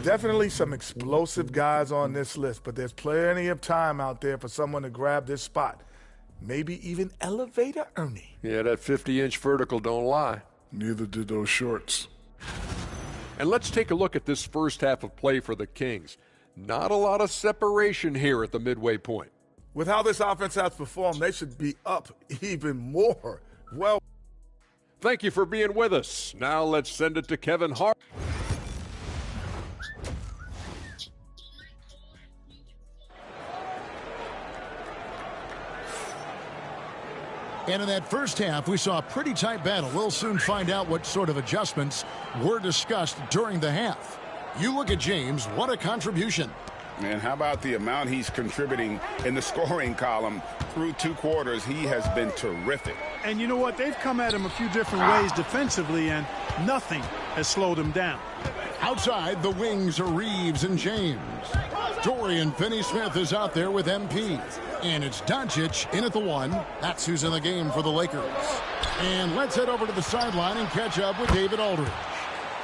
Definitely some explosive guys on this list, but there's plenty of time out there for someone to grab this spot. Maybe even Elevator Ernie. Yeah, that 50-inch vertical don't lie. Neither did those shorts. And let's take a look at this first half of play for the Kings. Not a lot of separation here at the midway point. With how this offense has performed, they should be up even more. Well, thank you for being with us. Now let's send it to Kevin Hart. And in that first half, we saw a pretty tight battle. We'll soon find out what sort of adjustments were discussed during the half. You look at James, what a contribution. And how about the amount he's contributing in the scoring column? Through 2 quarters, he has been terrific. And you know what? They've come at him a few different ways defensively, and nothing has slowed him down. Outside, the wings are Reeves and James. Dorian Finney-Smith is out there with MP. And it's Doncic in at the 1. That's who's in the game for the Lakers. And let's head over to the sideline and catch up with David Aldridge.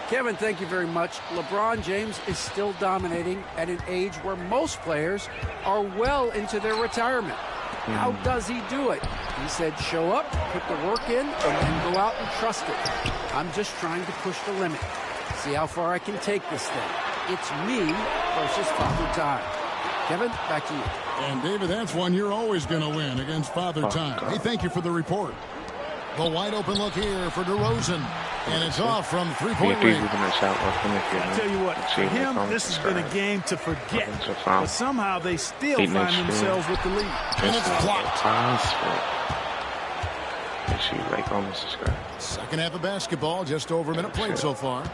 Kevin, thank you very much. LeBron James is still dominating at an age where most players are well into their retirement. How does he do it? He said, show up, put the work in, and then go out and trust it. I'm just trying to push the limit. See how far I can take this thing. It's me versus Father Time. Kevin, back to you. And David, that's one you're always going to win against Father Time. Hey, thank you for the report. The wide open look here for DeRozan. And it's off from three-point range. I tell you what, for him, this has been a game to forget. But somehow they still find themselves with the lead. And it's blocked. Second half of basketball, just over a minute played so far.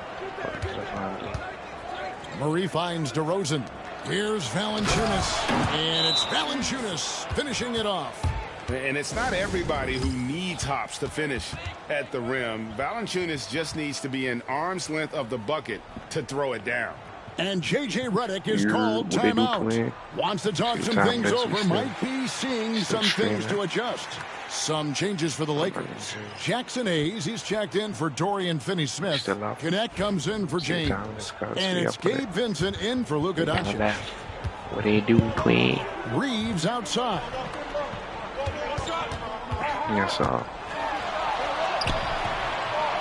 Murray finds DeRozan. Here's Valanciunas. And it's Valanciunas finishing it off. And it's not everybody who needs hops to finish at the rim. Valanciunas just needs to be an arm's length of the bucket to throw it down. And J.J. Redick is called timeout. Wants to talk some things over. Might be seeing some things to adjust. Some changes for the Lakers. Jackson Hayes, he's checked in for Dorian Finney-Smith. Connect comes in for James. And it's Gabe Vincent in for Luka Doncic. What do you do, Queen? Reeves outside. Yes, sir.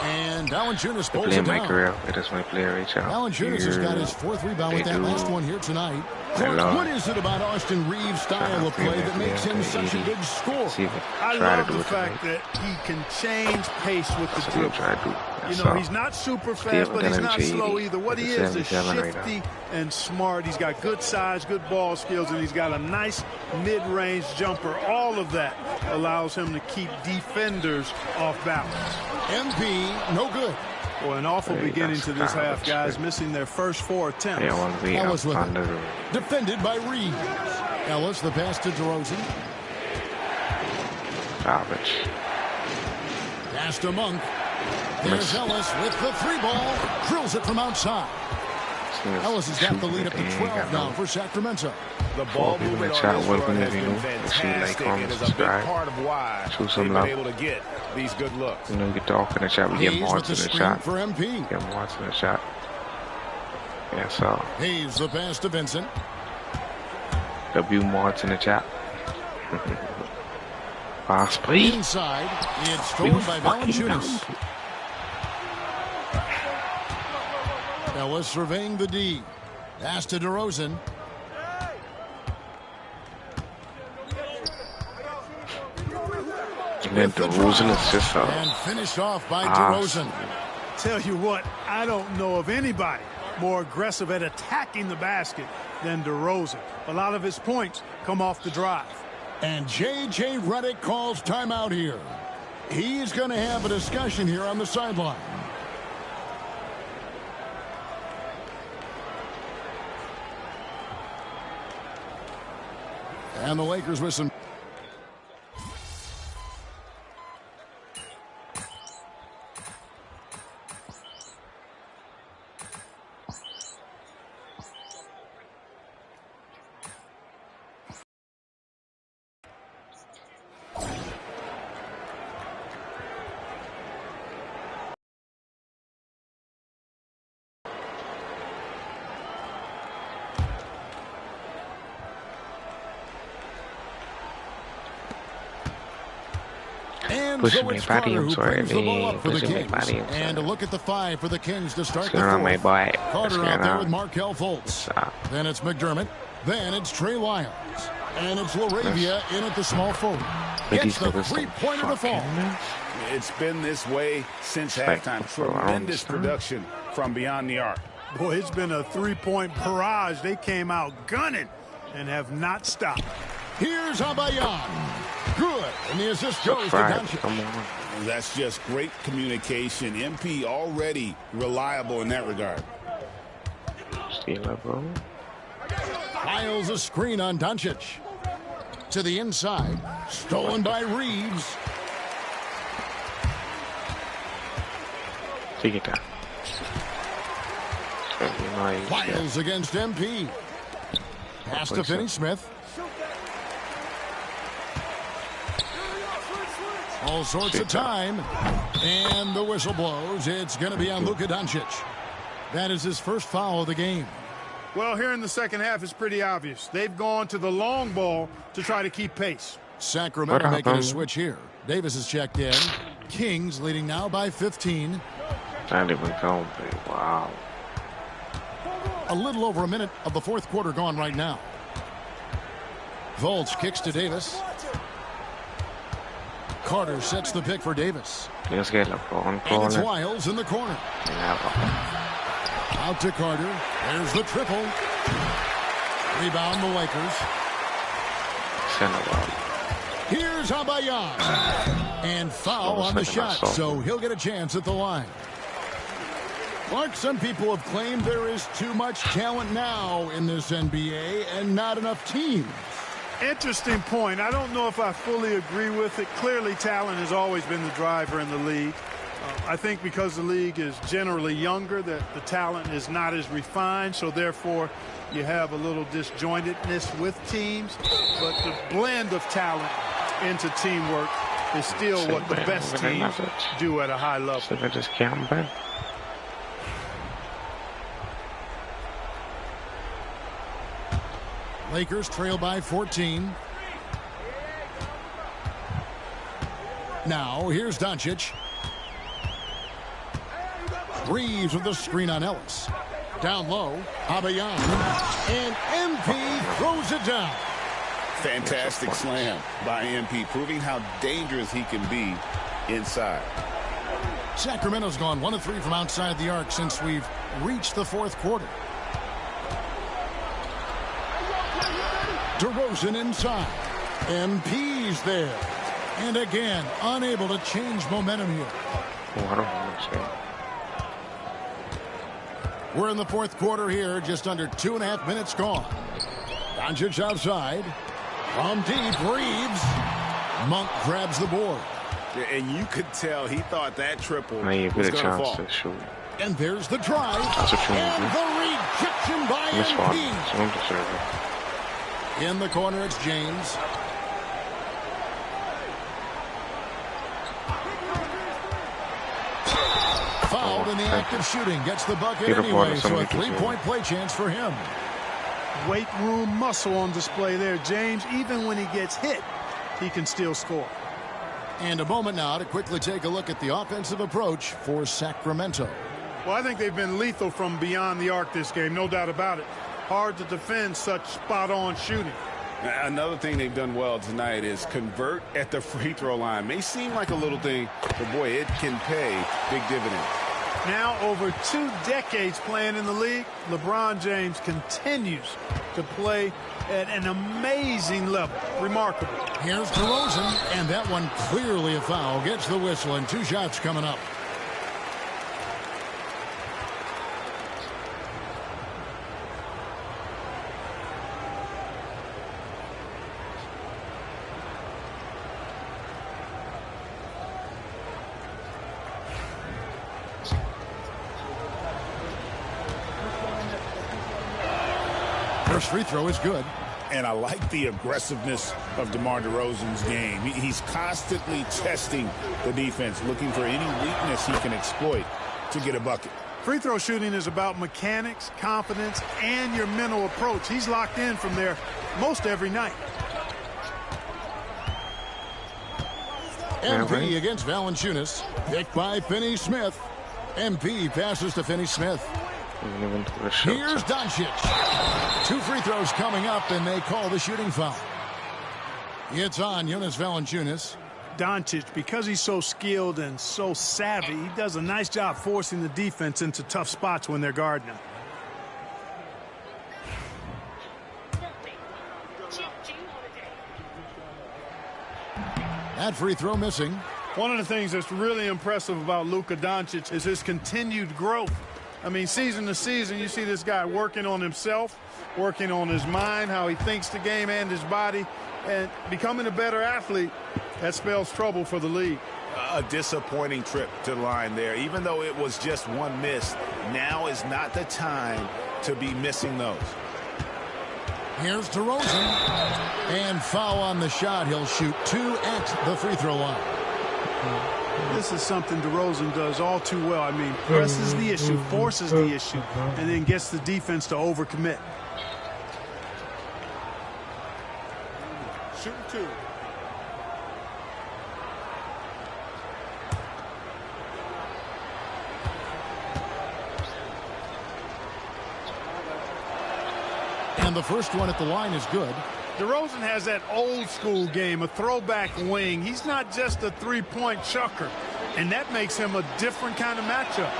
And Valanciunas pulls it down. Valanciunas has got his 4th rebound with that last one here tonight. What is it about Austin Reeves' style of play that makes him such a big scorer? I love the fact that he can change pace with the dribble. You know, he's not super fast, but he's not slow either. What he is shifty and smart. He's got good size, good ball skills, and he's got a nice mid-range jumper. All of that allows him to keep defenders off balance. MP, no good. Well, an awful beginning to this half, guys, missing their first 4 attempts. Ellis with it. Defended by Reeves. Ellis, the pass to DeRozan. Garbage. Pass to Monk. There's Ellis with the 3-ball. Drills it from outside. Ellis has got the lead up to 12 now for Sacramento. The ball movement on this run has been fantastic and is a big part of why they've been able to get these good looks. You know, get the off in the shot. We get Martin in the shot. For MP. Get Martin in the shot. Yeah, so. Hayes the pass to Vincent. W Martin in the chat. Pass, please. Inside, it's stolen by Valanciunas. Ellis surveying the D. Pass to DeRozan. And then DeRozan is just and finished off by DeRozan. Tell you what, I don't know of anybody more aggressive at attacking the basket than DeRozan. A lot of his points come off the drive. And J.J. Redick calls timeout here. He's going to have a discussion here on the sideline. And the Lakers with some. Pushing my body, I'm sorry, pushing my body. And a look at the 5 for the Kings to start the my boy. Carter out there with Markelle Fultz. Then it's McDermott. Then it's Trey Lyles. And it's LaRavia in at the small forward. Gets the 3-pointer to fall. It's been this way since halftime. Tremendous production from beyond the arc. Boy, it's been a 3-point barrage. They came out gunning and have not stopped. Here's Abayan. Good. And the assist goes to Doncic. That's just great communication. MP already reliable in that regard. Steal it, bro. Piles a screen on Doncic. To the inside. Stolen by Reeves. Take it down. Wiles against MP. Pass to Finney-Smith. All sorts of time. And the whistle blows. It's going to be on Luka Doncic. That is his first foul of the game. Well, here in the second half, it's pretty obvious. They've gone to the long ball to try to keep pace. Sacramento making a switch here. Davis is checked in. Kings leading now by 15. Not even going, wow. A little over a minute of the fourth quarter gone right now. Fultz kicks to Davis. Carter sets the pick for Davis. Let's get LeBron. And it's Wiles in the corner. Out to Carter. There's the triple. Rebound the Lakers. Here's Abayan. And foul on the shot, so he'll get a chance at the line. Clark, some people have claimed there is too much talent now in this NBA and not enough teams. Interesting point. I don't know if I fully agree with it. Clearly, talent has always been the driver in the league. I think because the league is generally younger, that the talent is not as refined, so therefore you have a little disjointedness with teams. But the blend of talent into teamwork is still what the best teams do at a high level. So they just can't bet. Lakers trail by 14. Now, here's Doncic. Reeves with the screen on Ellis. Down low, Abayan. And MP throws it down. Fantastic slam by MP, proving how dangerous he can be inside. Sacramento's gone 1 of 3 from outside the arc since we've reached the fourth quarter. DeRozan inside. MP's there. And again, unable to change momentum here. We're in the fourth quarter here, just under 2.5 minutes gone. Doncic outside. From deep, Reeves. Monk grabs the board. And you could tell he thought that triple was going to fall. And there's the drive. And the rejection by MP. In the corner, it's James. Fouled in the act of shooting. Gets the bucket anyway, so a 3-point play chance for him. Weight room muscle on display there. James, even when he gets hit, he can still score. And a moment now to quickly take a look at the offensive approach for Sacramento. Well, I think they've been lethal from beyond the arc this game, no doubt about it. Hard to defend such spot-on shooting. Now, another thing they've done well tonight is convert at the free throw line. May seem like a little thing, but boy, it can pay big dividends. Now, over 2 decades playing in the league, LeBron James continues to play at an amazing level. Remarkable. Here's DeRozan, and that one clearly a foul. Gets the whistle, and 2 shots coming up. First free throw is good. And I like the aggressiveness of DeMar DeRozan's game. He's constantly testing the defense, looking for any weakness he can exploit to get a bucket. Free throw shooting is about mechanics, confidence, and your mental approach. He's locked in from there most every night. MP against Valanciunas. Picked by Finney-Smith. MP passes to Finney-Smith. Here's Doncic. 2 free throws coming up, and they call the shooting foul. It's on Jonas Valanciunas. Doncic, because he's so skilled and so savvy, he does a nice job forcing the defense into tough spots when they're guarding him. That free throw missing. One of the things that's really impressive about Luka Doncic is his continued growth. I mean, season to season, you see this guy working on himself, working on his mind, how he thinks the game and his body, and becoming a better athlete. That spells trouble for the league. A disappointing trip to the line there. Even though it was just one miss, now is not the time to be missing those. Here's DeRozan. And foul on the shot. He'll shoot 2 at the free throw line. This is something DeRozan does all too well. I mean, presses the issue, forces the issue, and then gets the defense to overcommit. Shooting 2. And the first one at the line is good. DeRozan has that old school game, a throwback wing. He's not just a three-point chucker, and that makes him a different kind of matchup.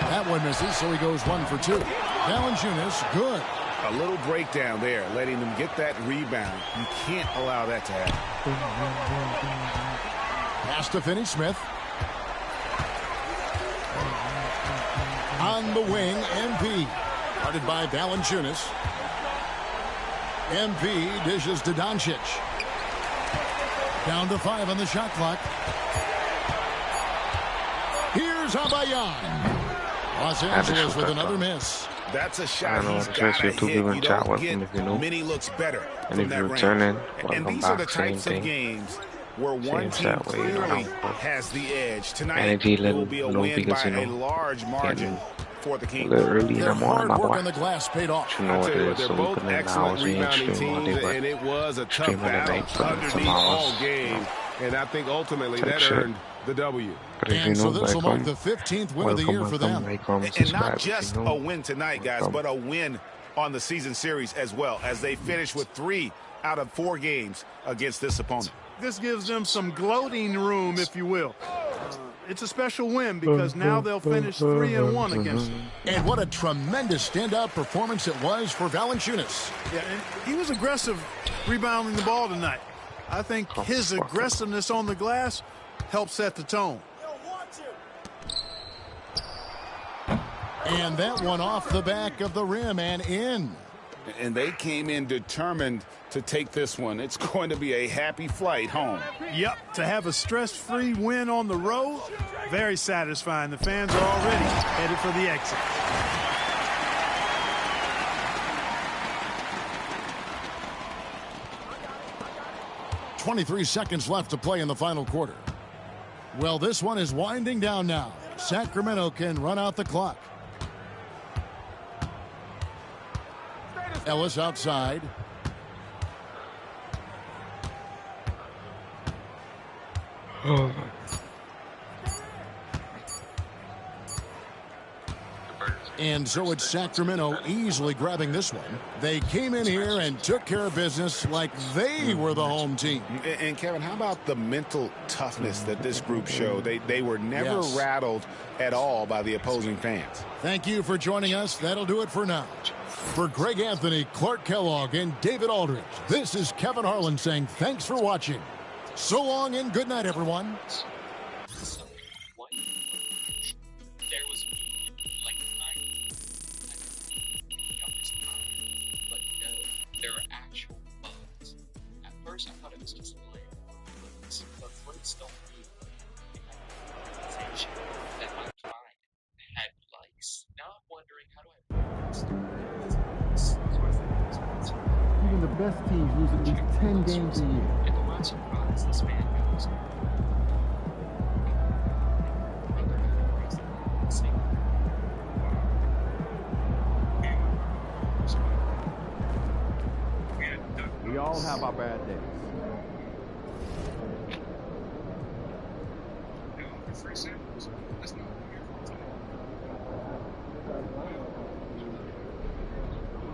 That one misses, so he goes 1 for 2. Valanciunas, good. A little breakdown there, letting them get that rebound. You can't allow that to happen. Pass to Finney-Smith. On the wing, MP. Guarded by Valanciunas. MP dishes to Doncic. Down to 5 on the shot clock. Here's Abayan. Los Angeles with another miss. That's a shot he's got to hit. You don't get many looks better from that range. And these are the types of games where one team clearly has the edge. Tonight will be a win by a large margin for the Kings. Their hard work on the glass paid off. They're both excellent rebounding teams, and it was a tough battle underneath all game. And I think ultimately that earned the W. And so this will mark the 15th win of the year for them. And not just a win tonight, guys, but a win on the season series as well, as they finish with 3 out of 4 games against this opponent. This gives them some gloating room, if you will. It's a special win because now they'll finish 3-1 against them. And what a tremendous standout performance it was for Valanciunas. Yeah, and he was aggressive rebounding the ball tonight. I think his aggressiveness on the glass helped set the tone. And that one off the back of the rim and in. And they came in determined to take this one. It's going to be a happy flight home. Yep, to have a stress-free win on the road, very satisfying. The fans are already headed for the exit. .23 seconds left to play in the final quarter. Well, this one is winding down now. Sacramento can run out the clock. Ellis outside. And so it's Sacramento easily grabbing this one. They came in here and took care of business like they were the home team. And Kevin, how about the mental toughness that this group showed? They were never rattled at all by the opposing fans. Thank you for joining us. That'll do it for now. For Greg Anthony, Clark Kellogg, and David Aldridge, this is Kevin Harlan saying thanks for watching. So long and good night, everyone. Even the best teams lose at least 10 games a year. And I'm not surprised this man goes. We all have our bad days. Free samples. That's not what we're here for today.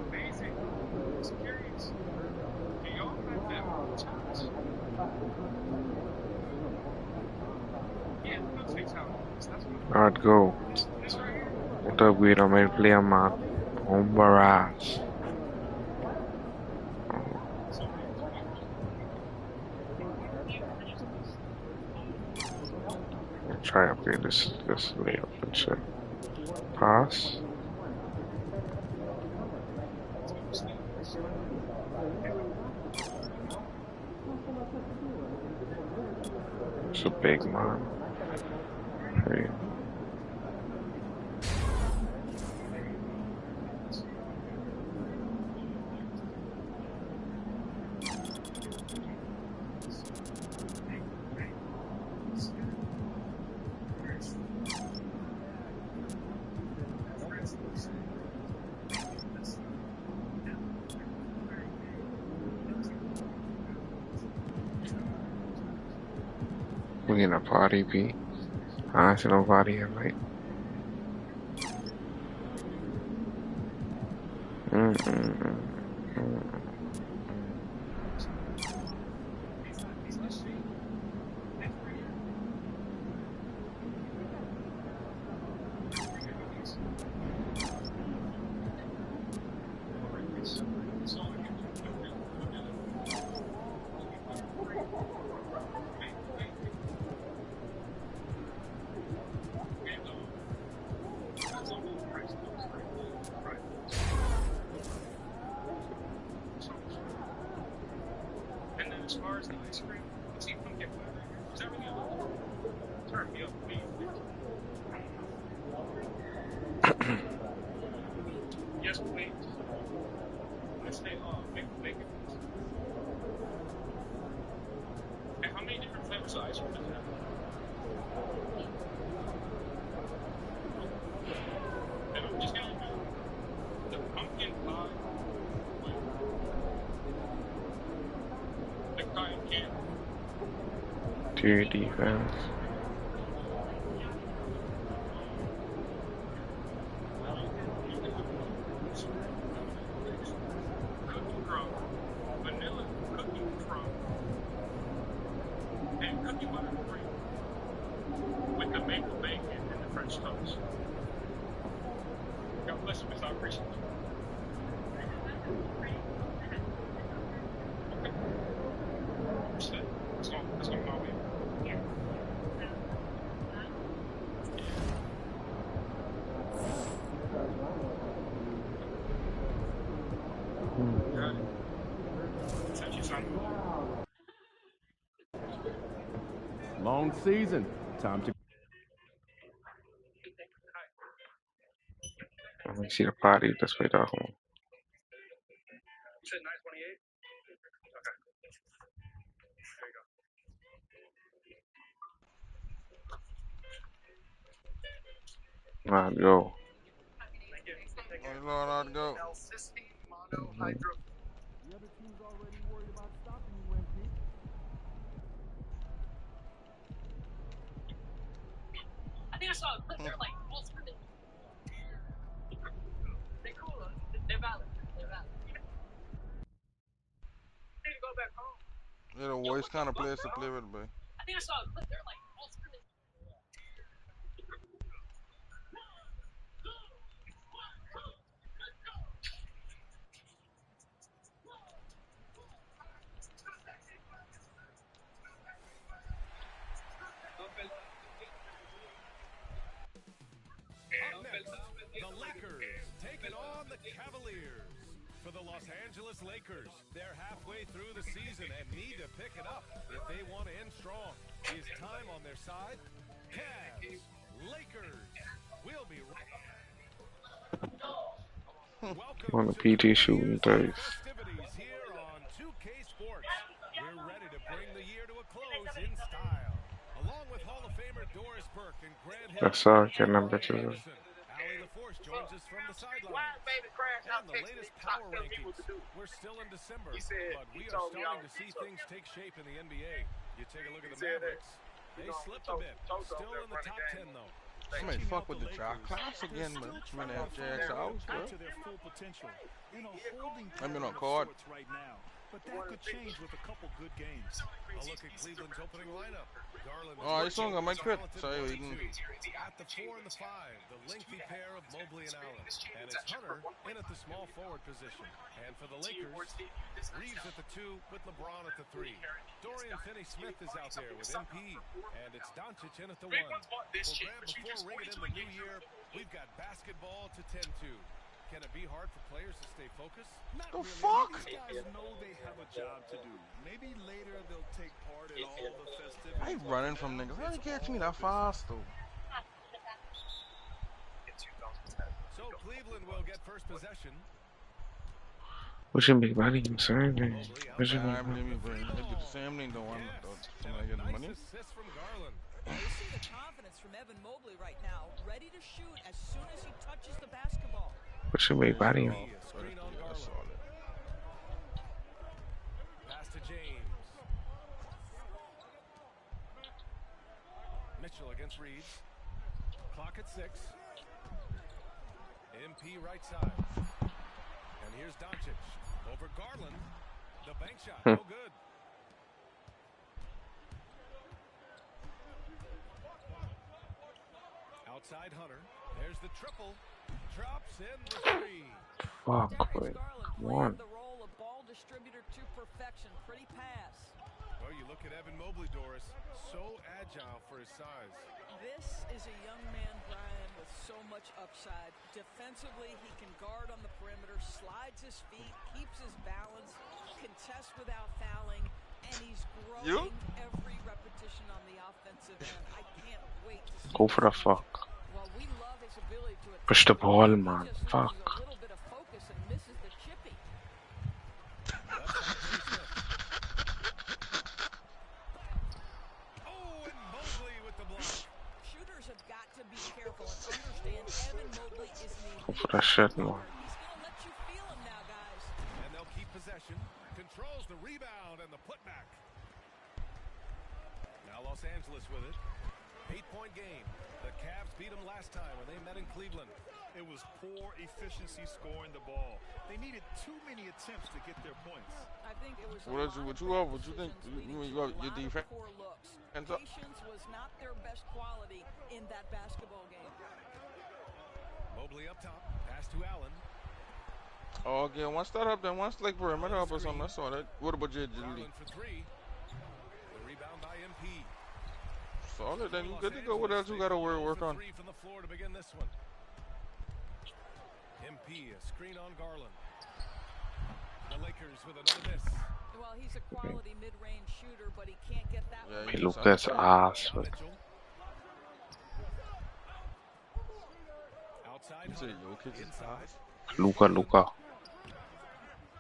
Amazing. I'm just curious. Do y'all have that times? Yeah, that's fix how it is. That's what Alright, go. this right here. Ito guido may play ma home barrage. Try to upgrade this layup and shit. Pass. It's a big man. Great. We in a party, B. I don't see nobody here, mate. As far as the ice cream, it's even get better. Is that really a turn me up, please? Yes, please. Let's say, make it. And how many different flavors of ice cream does it have? And I'm just gonna do the pumpkin pie. To defense. Cookie crumb, vanilla cookie crumb, and cookie butter cream with the maple bacon and the French toast. God bless you, Miss. I appreciate you. Let's go my way. Yeah. Long season. Time to. Let me see the party this way down home. You said 928? Okay. There you go. Alright, go. I'd go. The other team's already worried about stopping you, MP. I think I saw a clip. They're like all scrimmage. They're cool. They're valid. They're valid. I need to go back home. Yeah, the worst kind of place to play with, boy. I think I saw a clip. They're like all scrimmage. Up next, the Lakers taking on the Cavaliers. For the Los Angeles Lakers, they're halfway through the season and need to pick it up if they want to end strong. Is time on their side? Cavs, Lakers, we'll be right. On the PG shooting days. Festivities here on 2K Sports. We're ready to bring the year to a close in style. Along with Hall of Famer Doris Burke and Grant Hill. That's all I can remember to do. Allie LaForce joins us from the sidelines. And the latest power rankings. We're still in December, but we are starting to see things take shape in the NBA. You take a look at the Mavericks. They slipped a bit. Still in the top 10, though. I mean, fuck with the draft class again, man. I mean, Jags out, bro. To their full potential. You know, holding I mean, on court. right now. But that could change with a couple good games. A look at Cleveland's opening lineup. Garland. Oh, I saw him. I might quit. Sorry, we didn't. At the 4 and the 5, the lengthy pair of Mobley and Allen. And it's Hunter in at the small forward position. And for the Lakers, Reeves at the 2 with LeBron at the 3. Dorian Finney-Smith is out there with MP. And it's Doncic in at the 1. For grab before ringing in the new year, we've got basketball to tend to. Can it be hard for players to stay focused? Not the really. fuck? These guys know they have a job to do. Maybe later they'll take part in all the festivities. I ain't running from niggas. How you catch me that fast, though? So Cleveland will get first possession. What you make money? I'm sorry, man. What you I make believe money? me, bro. They do the same thing, though. Somebody get the money. Assist from Garland. You see the confidence from Evan Mobley right now, ready to shoot as soon as he touches the basketball. What you make money? Pass to James. Mitchell against Reeves. Clock at 6. MP right side. And here's Doncic over Garland. The bank shot, no good. Outside Hunter. There's the triple. Drops in the 3. Fuck, boy. Come on. The role of ball distributor to perfection. Pretty pass. Well, you look at Evan Mobley, Doris. So agile for his size. This is a young man, Brian, with so much upside. Defensively, he can guard on the perimeter, slides his feet, keeps his balance, contests without fouling, and he's growing every repetition on the offensive end. I can't wait to see. Go for the fuck. Well, we love his ability to Push the ball, man. Fuck. a little bit of focus and misses the chippy. Oh, and Mobley with the block. Shooters have got to be careful and understand Evan Mobley is Go for that shit, man. He's going to let you feel him now, guys. And they'll keep possession. Controls the rebound and the putback. Now Los Angeles with it. 8-point game. The Cavs beat them last time when they met in Cleveland. It was poor efficiency scoring the ball. They needed too many attempts to get their points. I think it was What you think? You got your defense? Patience was not their best quality in that basketball game. Mobley up top. Pass to Allen. Oh, again, once that up, then once like perimeter up or something. I saw that. What about you, Lee? For 3. The rebound by MP. Solid, then you good to go. What else you got to work on? 3 from the floor to begin this one. MP, a screen on Garland. The Lakers with another miss. Well, he's a quality mid-range shooter, but he can't get that one. Hey, Lucas ass. Outside. You say Jokic ass? Luka.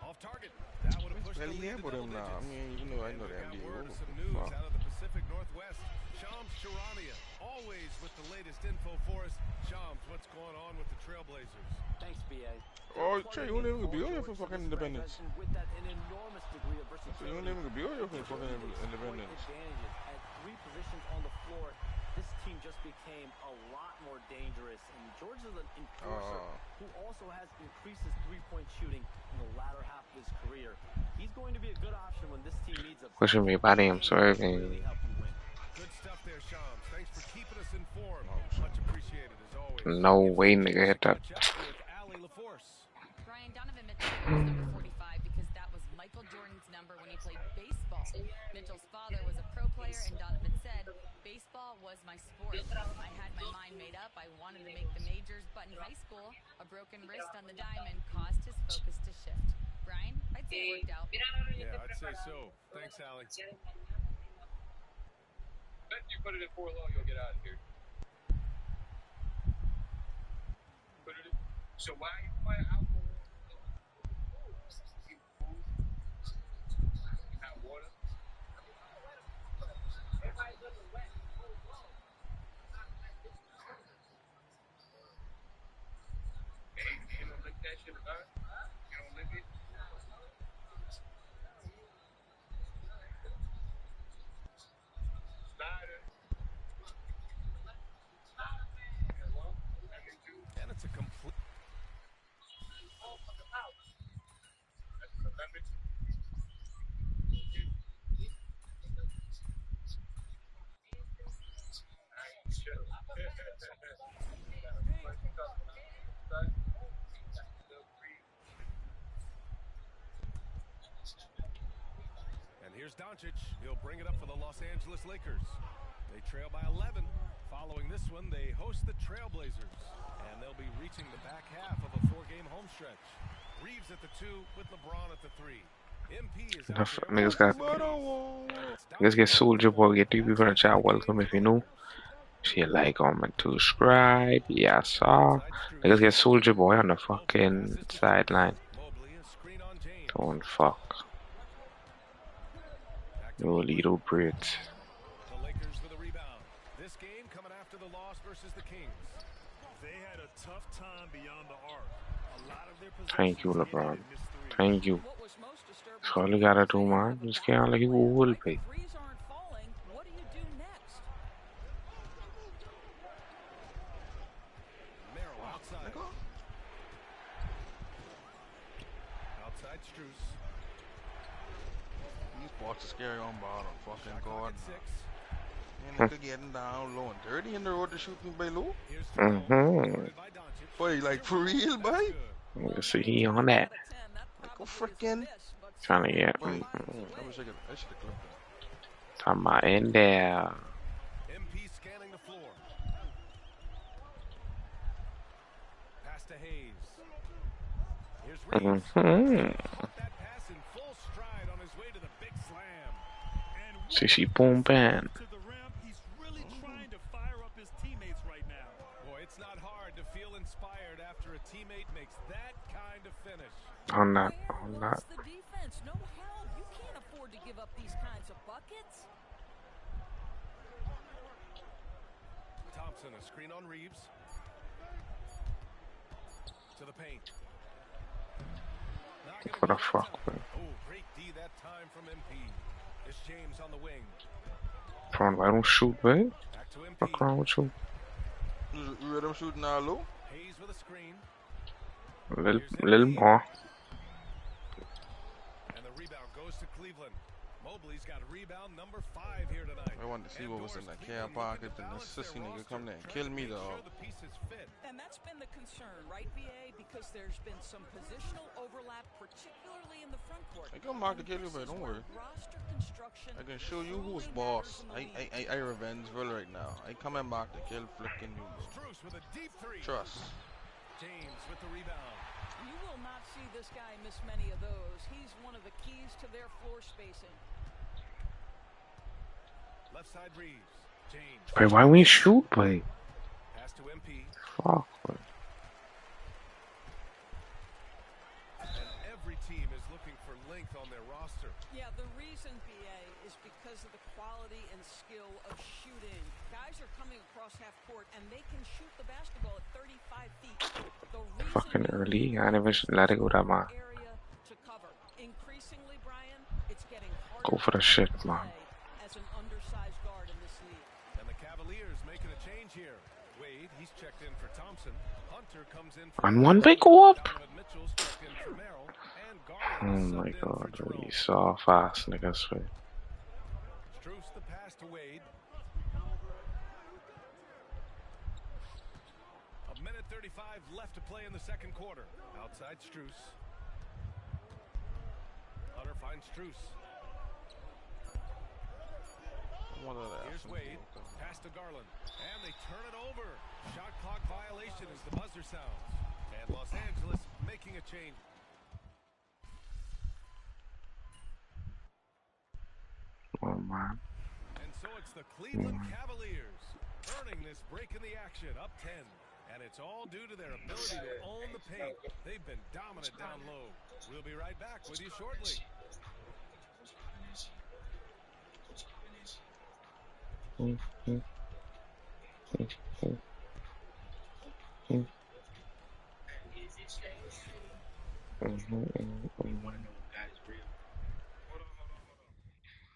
Off target. That would have pushed Well, the yeah, lead but to double I digits. mean, I know the NBA. Word of some news out of the Pacific Northwest. Shams Charania, always with the latest info for us. Shams, what's going on with the Trailblazers? Thanks, B.A. Oh, Trey, you wouldn't even be on here for fucking independence. With that, an enormous degree of versatility. You wouldn't even be on here for fucking independence. Advantages at 3 positions on the floor. This team just became a lot more dangerous. And George is an enforcer who also has increased his three-point shooting in the latter half of his career. He's going to be a good option when this team needs a Pushing me body, I'm sorry, man. Good stuff there, Shams. Thanks for keeping us informed. Much appreciated as always. No way, nigga, hit that. Brian, Donovan Mitchell was number 45 because that was Michael Jordan's number when he played baseball. Mitchell's father was a pro player, and Donovan said, baseball was my sport. I had my mind made up. I wanted to make the majors, but in high school, a broken wrist on the diamond caused his focus to shift. Brian, I'd say it worked out. Yeah, I'd say so. Thanks, Allie. Bet you put it in 4 low, you'll get out of here. Put it in. So why alcohol? Hot water. Everybody doesn't wet. You don't lick that shit about? You don't lick it? And it's a complete. And here's Doncic. He'll bring it up for the Los Angeles Lakers. They trail by 11. Following this one, they host the Trailblazers. And they'll they'll be reaching the back half of a 4-game home stretch. Reeves at the 2 with LeBron at the 3. MP is niggas get Soulja Boy, get TV for the chat. Welcome if you know. She like, comment to subscribe. Yeah, saw. Niggas get Soulja Boy on the fucking sideline. Don't fuck. No little Brits. The Lakers with a rebound. This game coming after the loss versus the Kings. They had a tough time beyond the arc. A lot of their Thank you, LeBron. Thank you. That's all you gotta do, man. Just can't like you will pay. Outside Strus. These bots are scary on bottom. Fucking God. And they getting down low and dirty in the road to shooting by low. Boy, like for real, boy. Let's see he on that. Like a freaking. Trying to get. I wish I should have clipped that. Talking about in there. MP scanning the floor. Pass to Hayes. Here's Reeves. That pass in full stride on his way to the big slam. See, she boom bang. He's really trying to fire up his teammates right now. Boy, it's not hard to feel inspired after a teammate makes that kind of finish. On that. The defense, no help. You can't afford to give up these kinds of buckets. Thompson, a screen on Reeves. To the paint. What the fuck, man? Oh, great D that time from MP. It's James on the wing. Prawn, why don't shoot, babe? What's wrong with you? You read him shooting now, low? Hayes with a screen. Little more. And the rebound goes to Cleveland. Mobley's got rebound number 5 here tonight. I wanted to see what was in that care pocket, and the sissy nigga come there and kill me, dog. And that's been the concern, right, BA? Because there's been some positional overlap, particularly in the front court. I can mark the kill you, but don't worry. I can show you who's boss. I revenge well right now. I coming back to kill flicking you. Trust. James with the rebound. You will not see this guy miss many of those. He's one of the keys to their floor spacing. Left side Reeves. James. Wait, why we shoot, boy? Pass to MP. Fuck, boy. And every team is looking for length on their roster. Yeah, the reason, BA, is because of the quality and skill of shooting. Guys are coming across half court, and they can shoot the basketball at 35 feet. Fucking early. I never let it go that much. Increasingly, Brian, it's getting go for the shit, man. As an undersized guard in this league. And the Cavaliers making a change here. Wade, he's checked in for Thompson. Hunter comes in for on one big go up. Mitchell's checked in for Merrill. And Oh my god, really so fast, niggas. Strus the pass to Wade. A minute 35 left to play in the second quarter. Outside Strus. Hunter finds Strus. Here's Wade. Pass to Garland. And they turn it over. Shot clock violation as the buzzer sounds. And Los Angeles making a change. Oh man. And so it's the Cleveland Cavaliers earning this break in the action, up 10. And it's all due to their ability to own the paint. They've been dominant down low. We'll be right back with you shortly.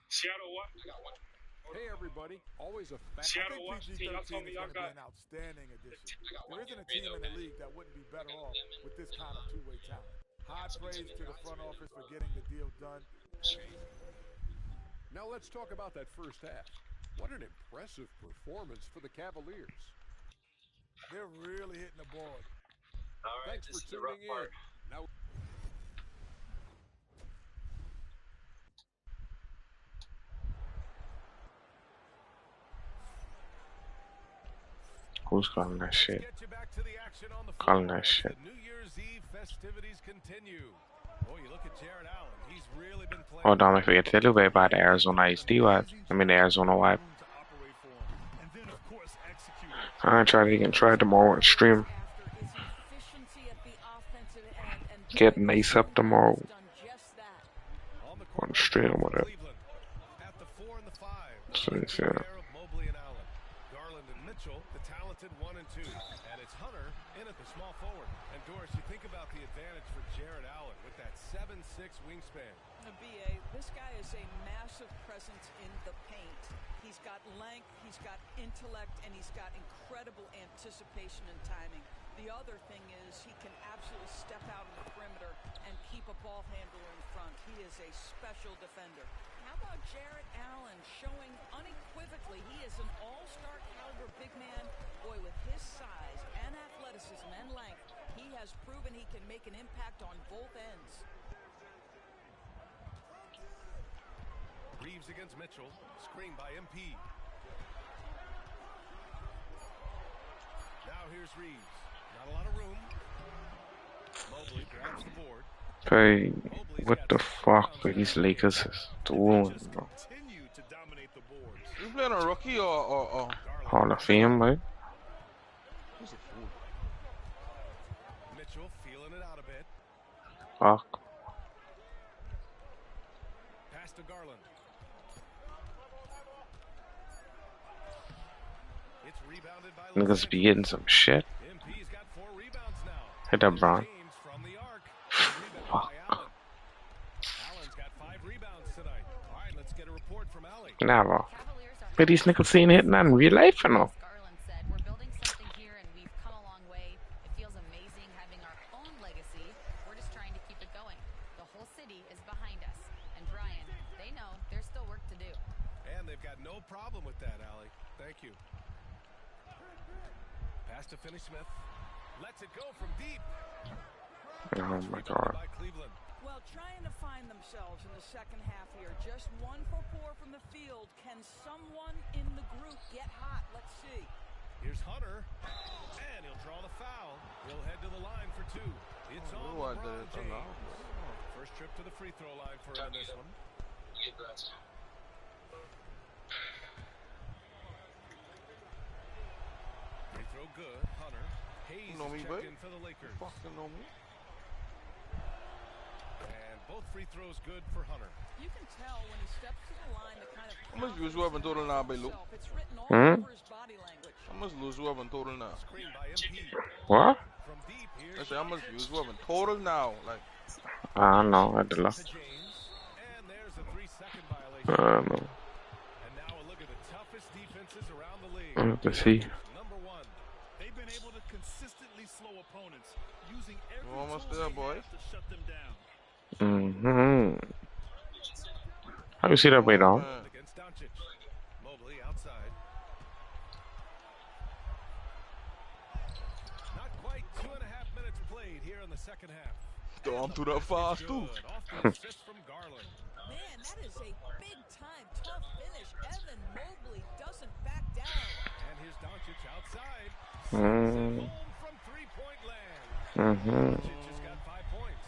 Seattle what? Hey everybody, always a Seattle what? PG-13 is going to be an outstanding addition. There isn't a team in the league that wouldn't be better off with this kind of two-way talent. High praise to the front office for getting the deal done. Now let's talk about that first half. What an impressive performance for the Cavaliers. They're really hitting the board. All right, thanks for tuning in. Now who's calling that shit? Get you back Calling that shit. Hold on, I forget to tell you about the Arizona HD wipe. I mean the Arizona wipe. I'm trying to try tomorrow and stream. Get nice up tomorrow on stream or whatever. So it's, yeah. Garland and Mitchell, the talented 1 and 2, and it's Hunter in at the small forward. And Doris, you think about the advantage for Jared Allen with that 7'6" wingspan. BA, this guy is a massive presence in the paint. He's got length, he's got intellect, and he's got incredible anticipation and timing. The other thing is he can absolutely step out on the perimeter and keep a ball handler in front. He is a special defender. How about Jared Allen showing unequivocally he is an all-star caliber big man? Boy, with his size and athleticism and length, he has proven he can make an impact on both ends. Reeves against Mitchell, screened by MP. Now here's Reeves. Not a lot of room. Mobley grabs the board. Hey, what the fuck are these Lakers doing, bro? You playing a rookie or Hall of Fame, right? He's a fool. Mitchell feeling it out a bit. Fuck. Pass to Garland. It's rebounded by Niggas be getting some shit. MP's got 4 rebounds now. Hit that, Bron. Fuck. Allen's got 5 rebounds tonight. All right, let's get a report from Allen. Nah, bro. But these niggas seen hitting that in real life, you know. Garland said, we're building something here and we've come a long way. It feels amazing having our own legacy. We're just trying to keep it going. The whole city is behind us. And Brian, they know there's still work to do. And they've got no problem with that, Allie. Thank you. Pass to Finney Smith. Lets it go from deep. Oh my god. Well, trying to find themselves in the second half here. Just 1 for 4 from the field. Can someone in the group get hot? Let's see. Here's Hunter. And he'll draw the foul. He'll head to the line for 2. It's on LeBron James. First trip to the free throw line for him in this one. Free throw good. Hunter. Hayes know me, checked babe? in for the Lakers. You fucking know me. And both free throws good for Hunter. You can tell when he steps to the line the kind of How much views you have in total now, Belu? it's written all Hmm? over his body language. How much views you have in total now? Screen by MP. What? From deep here. I say how much views you have in total now? Like, I don't know. I had to look. And there's a 3-second violation. I don't know. And now a look at the toughest defenses around the league. Let's see. Number 1. They've been able to consistently slow opponents using every you almost tool there, they boy. have to shut them down. How you see that way down? Against Doncic. Mobley outside. Not quite 2.5 minutes played here in the second half. Don't do that fast, too. Assist from Garland. Man, that is a big-time tough finish. Evan Mobley doesn't back down. And here's Doncic outside. Mm. Home from three-point land. Mm-hmm. Doncic has got 5 points.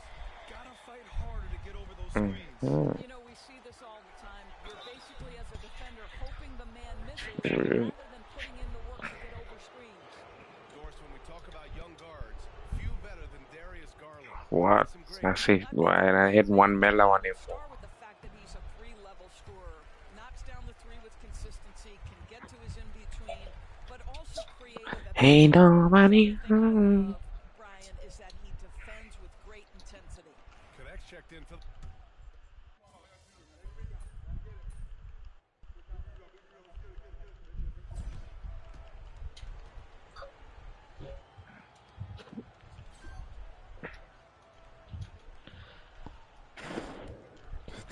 Gotta fight harder to get over those screens. Mm-hmm. You know, we see this all the time. You're basically, as a defender, hoping the man misses Mm. rather than putting in the work to get over screens. Doris, when we talk about young guards, few better than Darius Garland. What? I see. And I hit 1 mellow on it. Start with the fact that he's a 3-level scorer, knocks down the 3 with consistency, can get to his in-between, but also creative. Hey, nobody. Brian is that he defends with great intensity. Connects checked in for.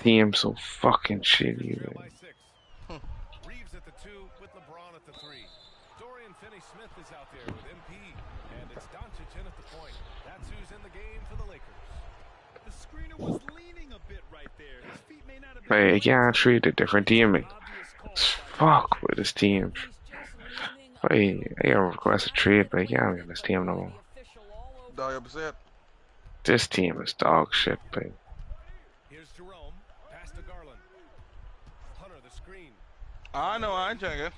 Team so fucking shitty, man. By 6. Reeves at the 2 with LeBron at the 3. Dorian Finney-Smith is out there with MP, and it's Doncic in at the point. That's who's in the game for the Lakers. The screener was leaning a bit right there. His feet may not have been. Like, I can't treat a different team. Fuck with this team. Wait, I gotta request a trade, but I can't get this team no more. This team is dog shit, babe. Here's Jerome. Pass to Garland. Hunter, the screen. I know, I ain't trying to get.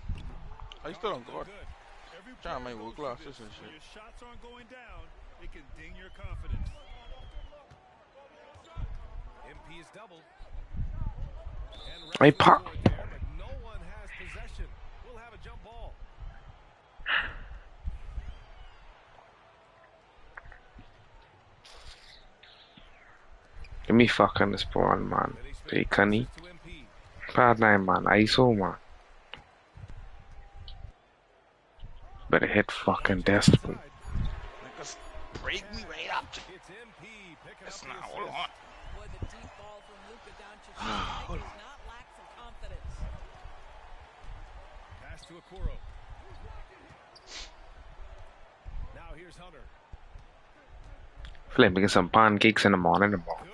I still don't go. Trying to make work glasses and shit. Your shots aren't going down, it can ding your confidence. MP is doubled. Hey, pop. No one has possession. We'll have a jump ball. Give me fucking this ball, man. Hey, Cunny. Bad nine, man. ISO, man. Better hit fucking desperate. Break me right up. That's not hold on. Hold on. Pass to Okoro. Now here's Hunter. Flip, making some pancakes in the morning tomorrow.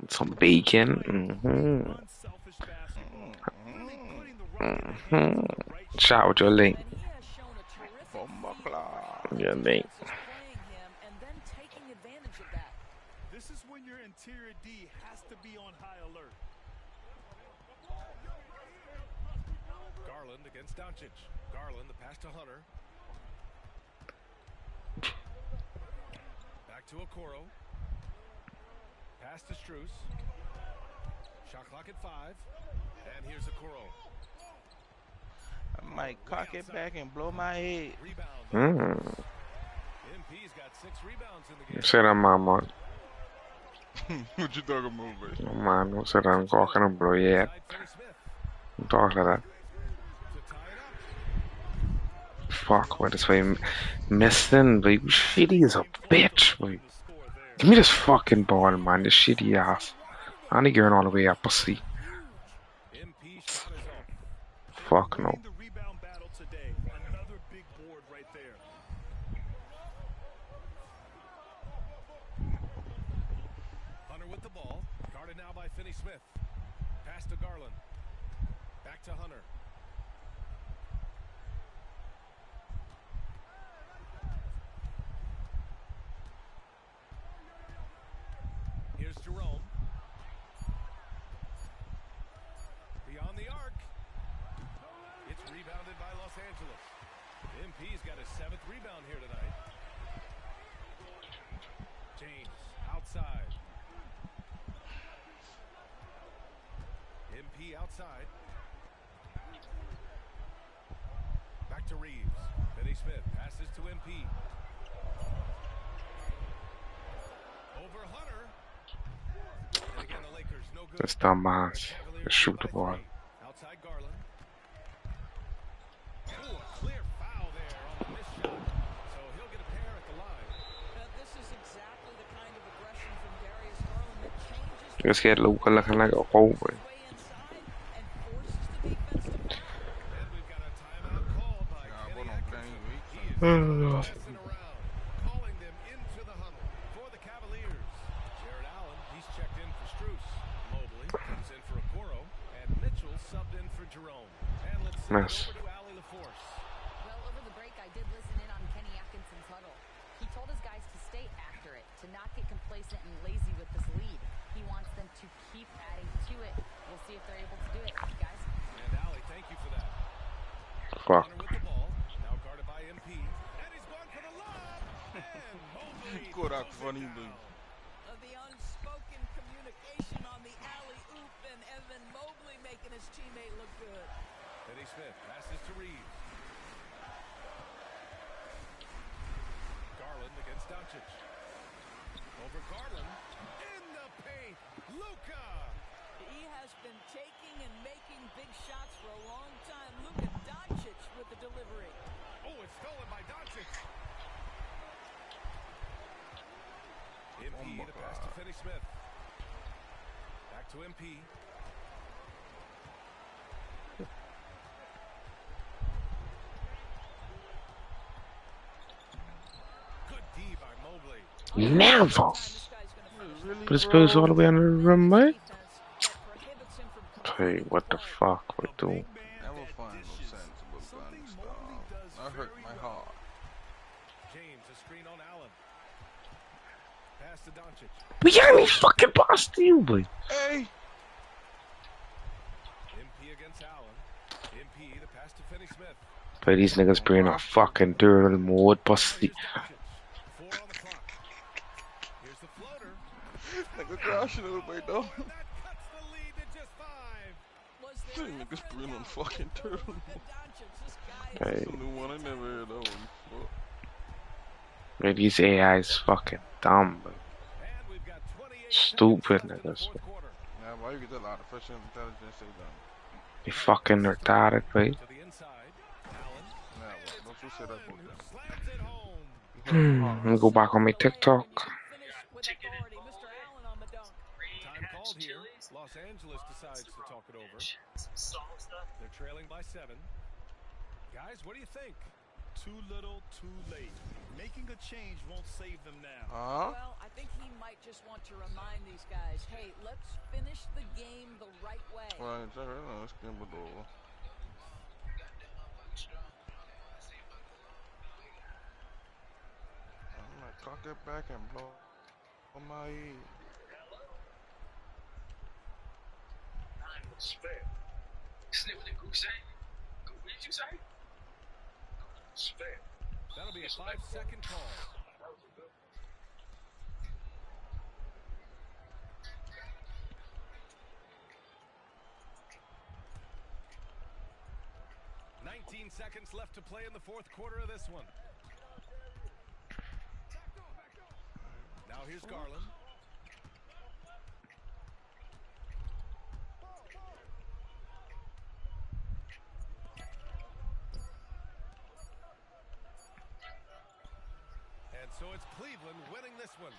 Some bacon. Shout out your link. Your link. This is when your interior D has to be on high alert. Garland against Doncic. Garland, the pass to Hunter. Back to Okoro. Pass to Strus. Shot clock at 5. And here's Okoro. I might cock it back and blow my head. MP's got 6 rebounds in the game. Say that, mama. What you talking about, No, man, don't say that. I'm talking to bro yet. Don't talk like that. Fuck, what this way missing, baby. Shitty is a bitch, baby. Give me this fucking ball, man. This shitty ass. I need going all the way up, pussy. Fuck no. Hunter with the ball. Guarded now by Finney-Smith. Pass to Garland. Back to Hunter. Here's Jerome. Beyond the arc. It's rebounded by Los Angeles. MP's got his 7th rebound here tonight. James outside. MP outside. Back to Reeves. Finney-Smith passes to MP. Over Hunter. And again, the Lakers no good. This dumbass. Just shoot the ball. Outside Garland. Ooh, a clear foul there on this shot. So he'll get a pair at the line. This is exactly the kind of aggression from Darius Garland that changes Just get Luka looking like a hole, boy. Nice. Well, over the break, I did listen in on Kenny Atkinson's huddle. He told his guys to stay after it, to not get complacent and lazy with this lead. He wants them to keep adding to it. We'll see if they're able to do it, guys. And Allie, thank you for that. Fuck. With the ball, now guarded by MP, and he's going for the lob. And Mobley. Good, that's funny, dude. The unspoken communication on the alley-oop, and Evan Mobley making his teammate look good. Finney-Smith passes to Reeves. Garland against Doncic. Over Garland. In the paint. Luka. He has been taking and making big shots for a long time. Luka Doncic with the delivery. Oh, it's stolen by Doncic. MP, the pass to Finney-Smith. Back to MP. Good D by Mobley. Never. But it goes all the way under the rim, mate. Hey, what the fuck we doing? Never fun. hurt my heart. James, a screen on Allen. Pass to Doncic. We can't even fucking pass to you, boy. Hey. MP against Allen. MP, the pass to Finney Smith. But these niggas bring a fucking turtle mode, pussy. 4 on the clock. Here's the floater. Nigga crashing a little bit though. Niggas bring on fucking turtle mode. Hey. That's a new one. I never heard that one before. Man, these AI's fucking dumb, bro. Stupid niggas. Yeah, why you get a lot of artificial intelligence say that? They fucking retarded, right? Let me go back on my TikTok. Time called here. Los Angeles decides to talk it over. They're trailing by 7. Guys, what do you think? Too little, too late. Making a change won't save them now. Well, I think he might just want to remind these guys, hey, let's finish the game the right way. Well, it's all right. Let's get it over. I'm gonna cock it back and blow on my ear. Sniff the goose say? What did you say? That'll be a 5-second call. Seconds left to play in the 4th quarter of this one. Now here's Garland. And so it's Cleveland winning this one.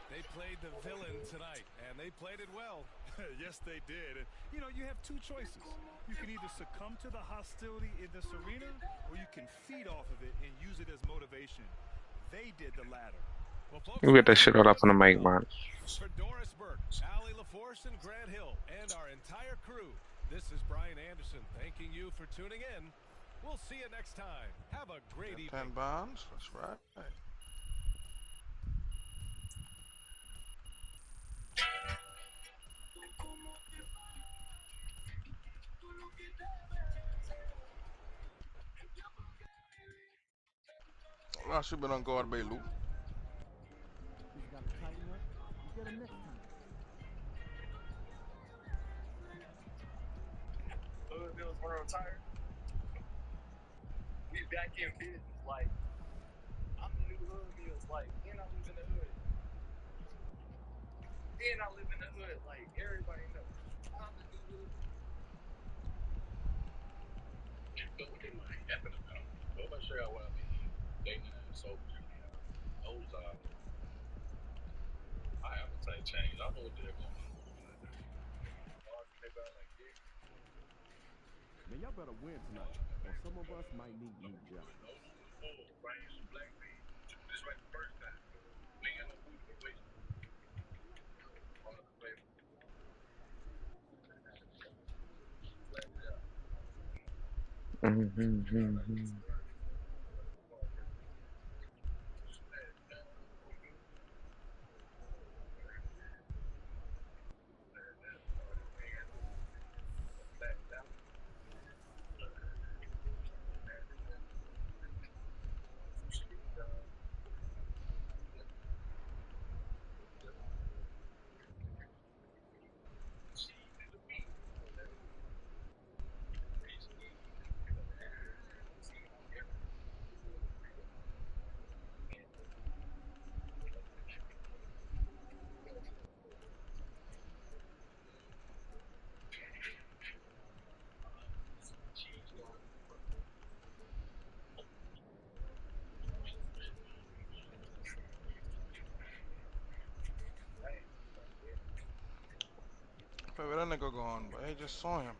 They played the villain tonight, and they played it well. Yes, they did. And, you know, you have two choices. You can either succumb to the hostility in this arena, or you can feed off of it and use it as motivation. They did the latter. Well, folks, You get that shit all up on the mic, man. For Doris Burke, Allie LaForce, and Grant Hill, and our entire crew, this is Brian Anderson thanking you for tuning in. We'll see you next time. Have a great evening. 10 bombs? That's right. I should have been on guard by Lou. He's got to tighten up and get him next time. Hood Mills World Tire. We back in business. Like, I'm the new Hood Mills. Like, and I live in the hood. And I live in the hood. Like, everybody knows. I'm the new Hood. But what am I yapping about? Go and show y'all what I mean. Dating and so those my appetite changed. I know what they're going on. Man, y'all better win tonight, or some of us might need new jobs. This right the first time. We ain't got no food to waste. Where that nigga gone? But I just saw him.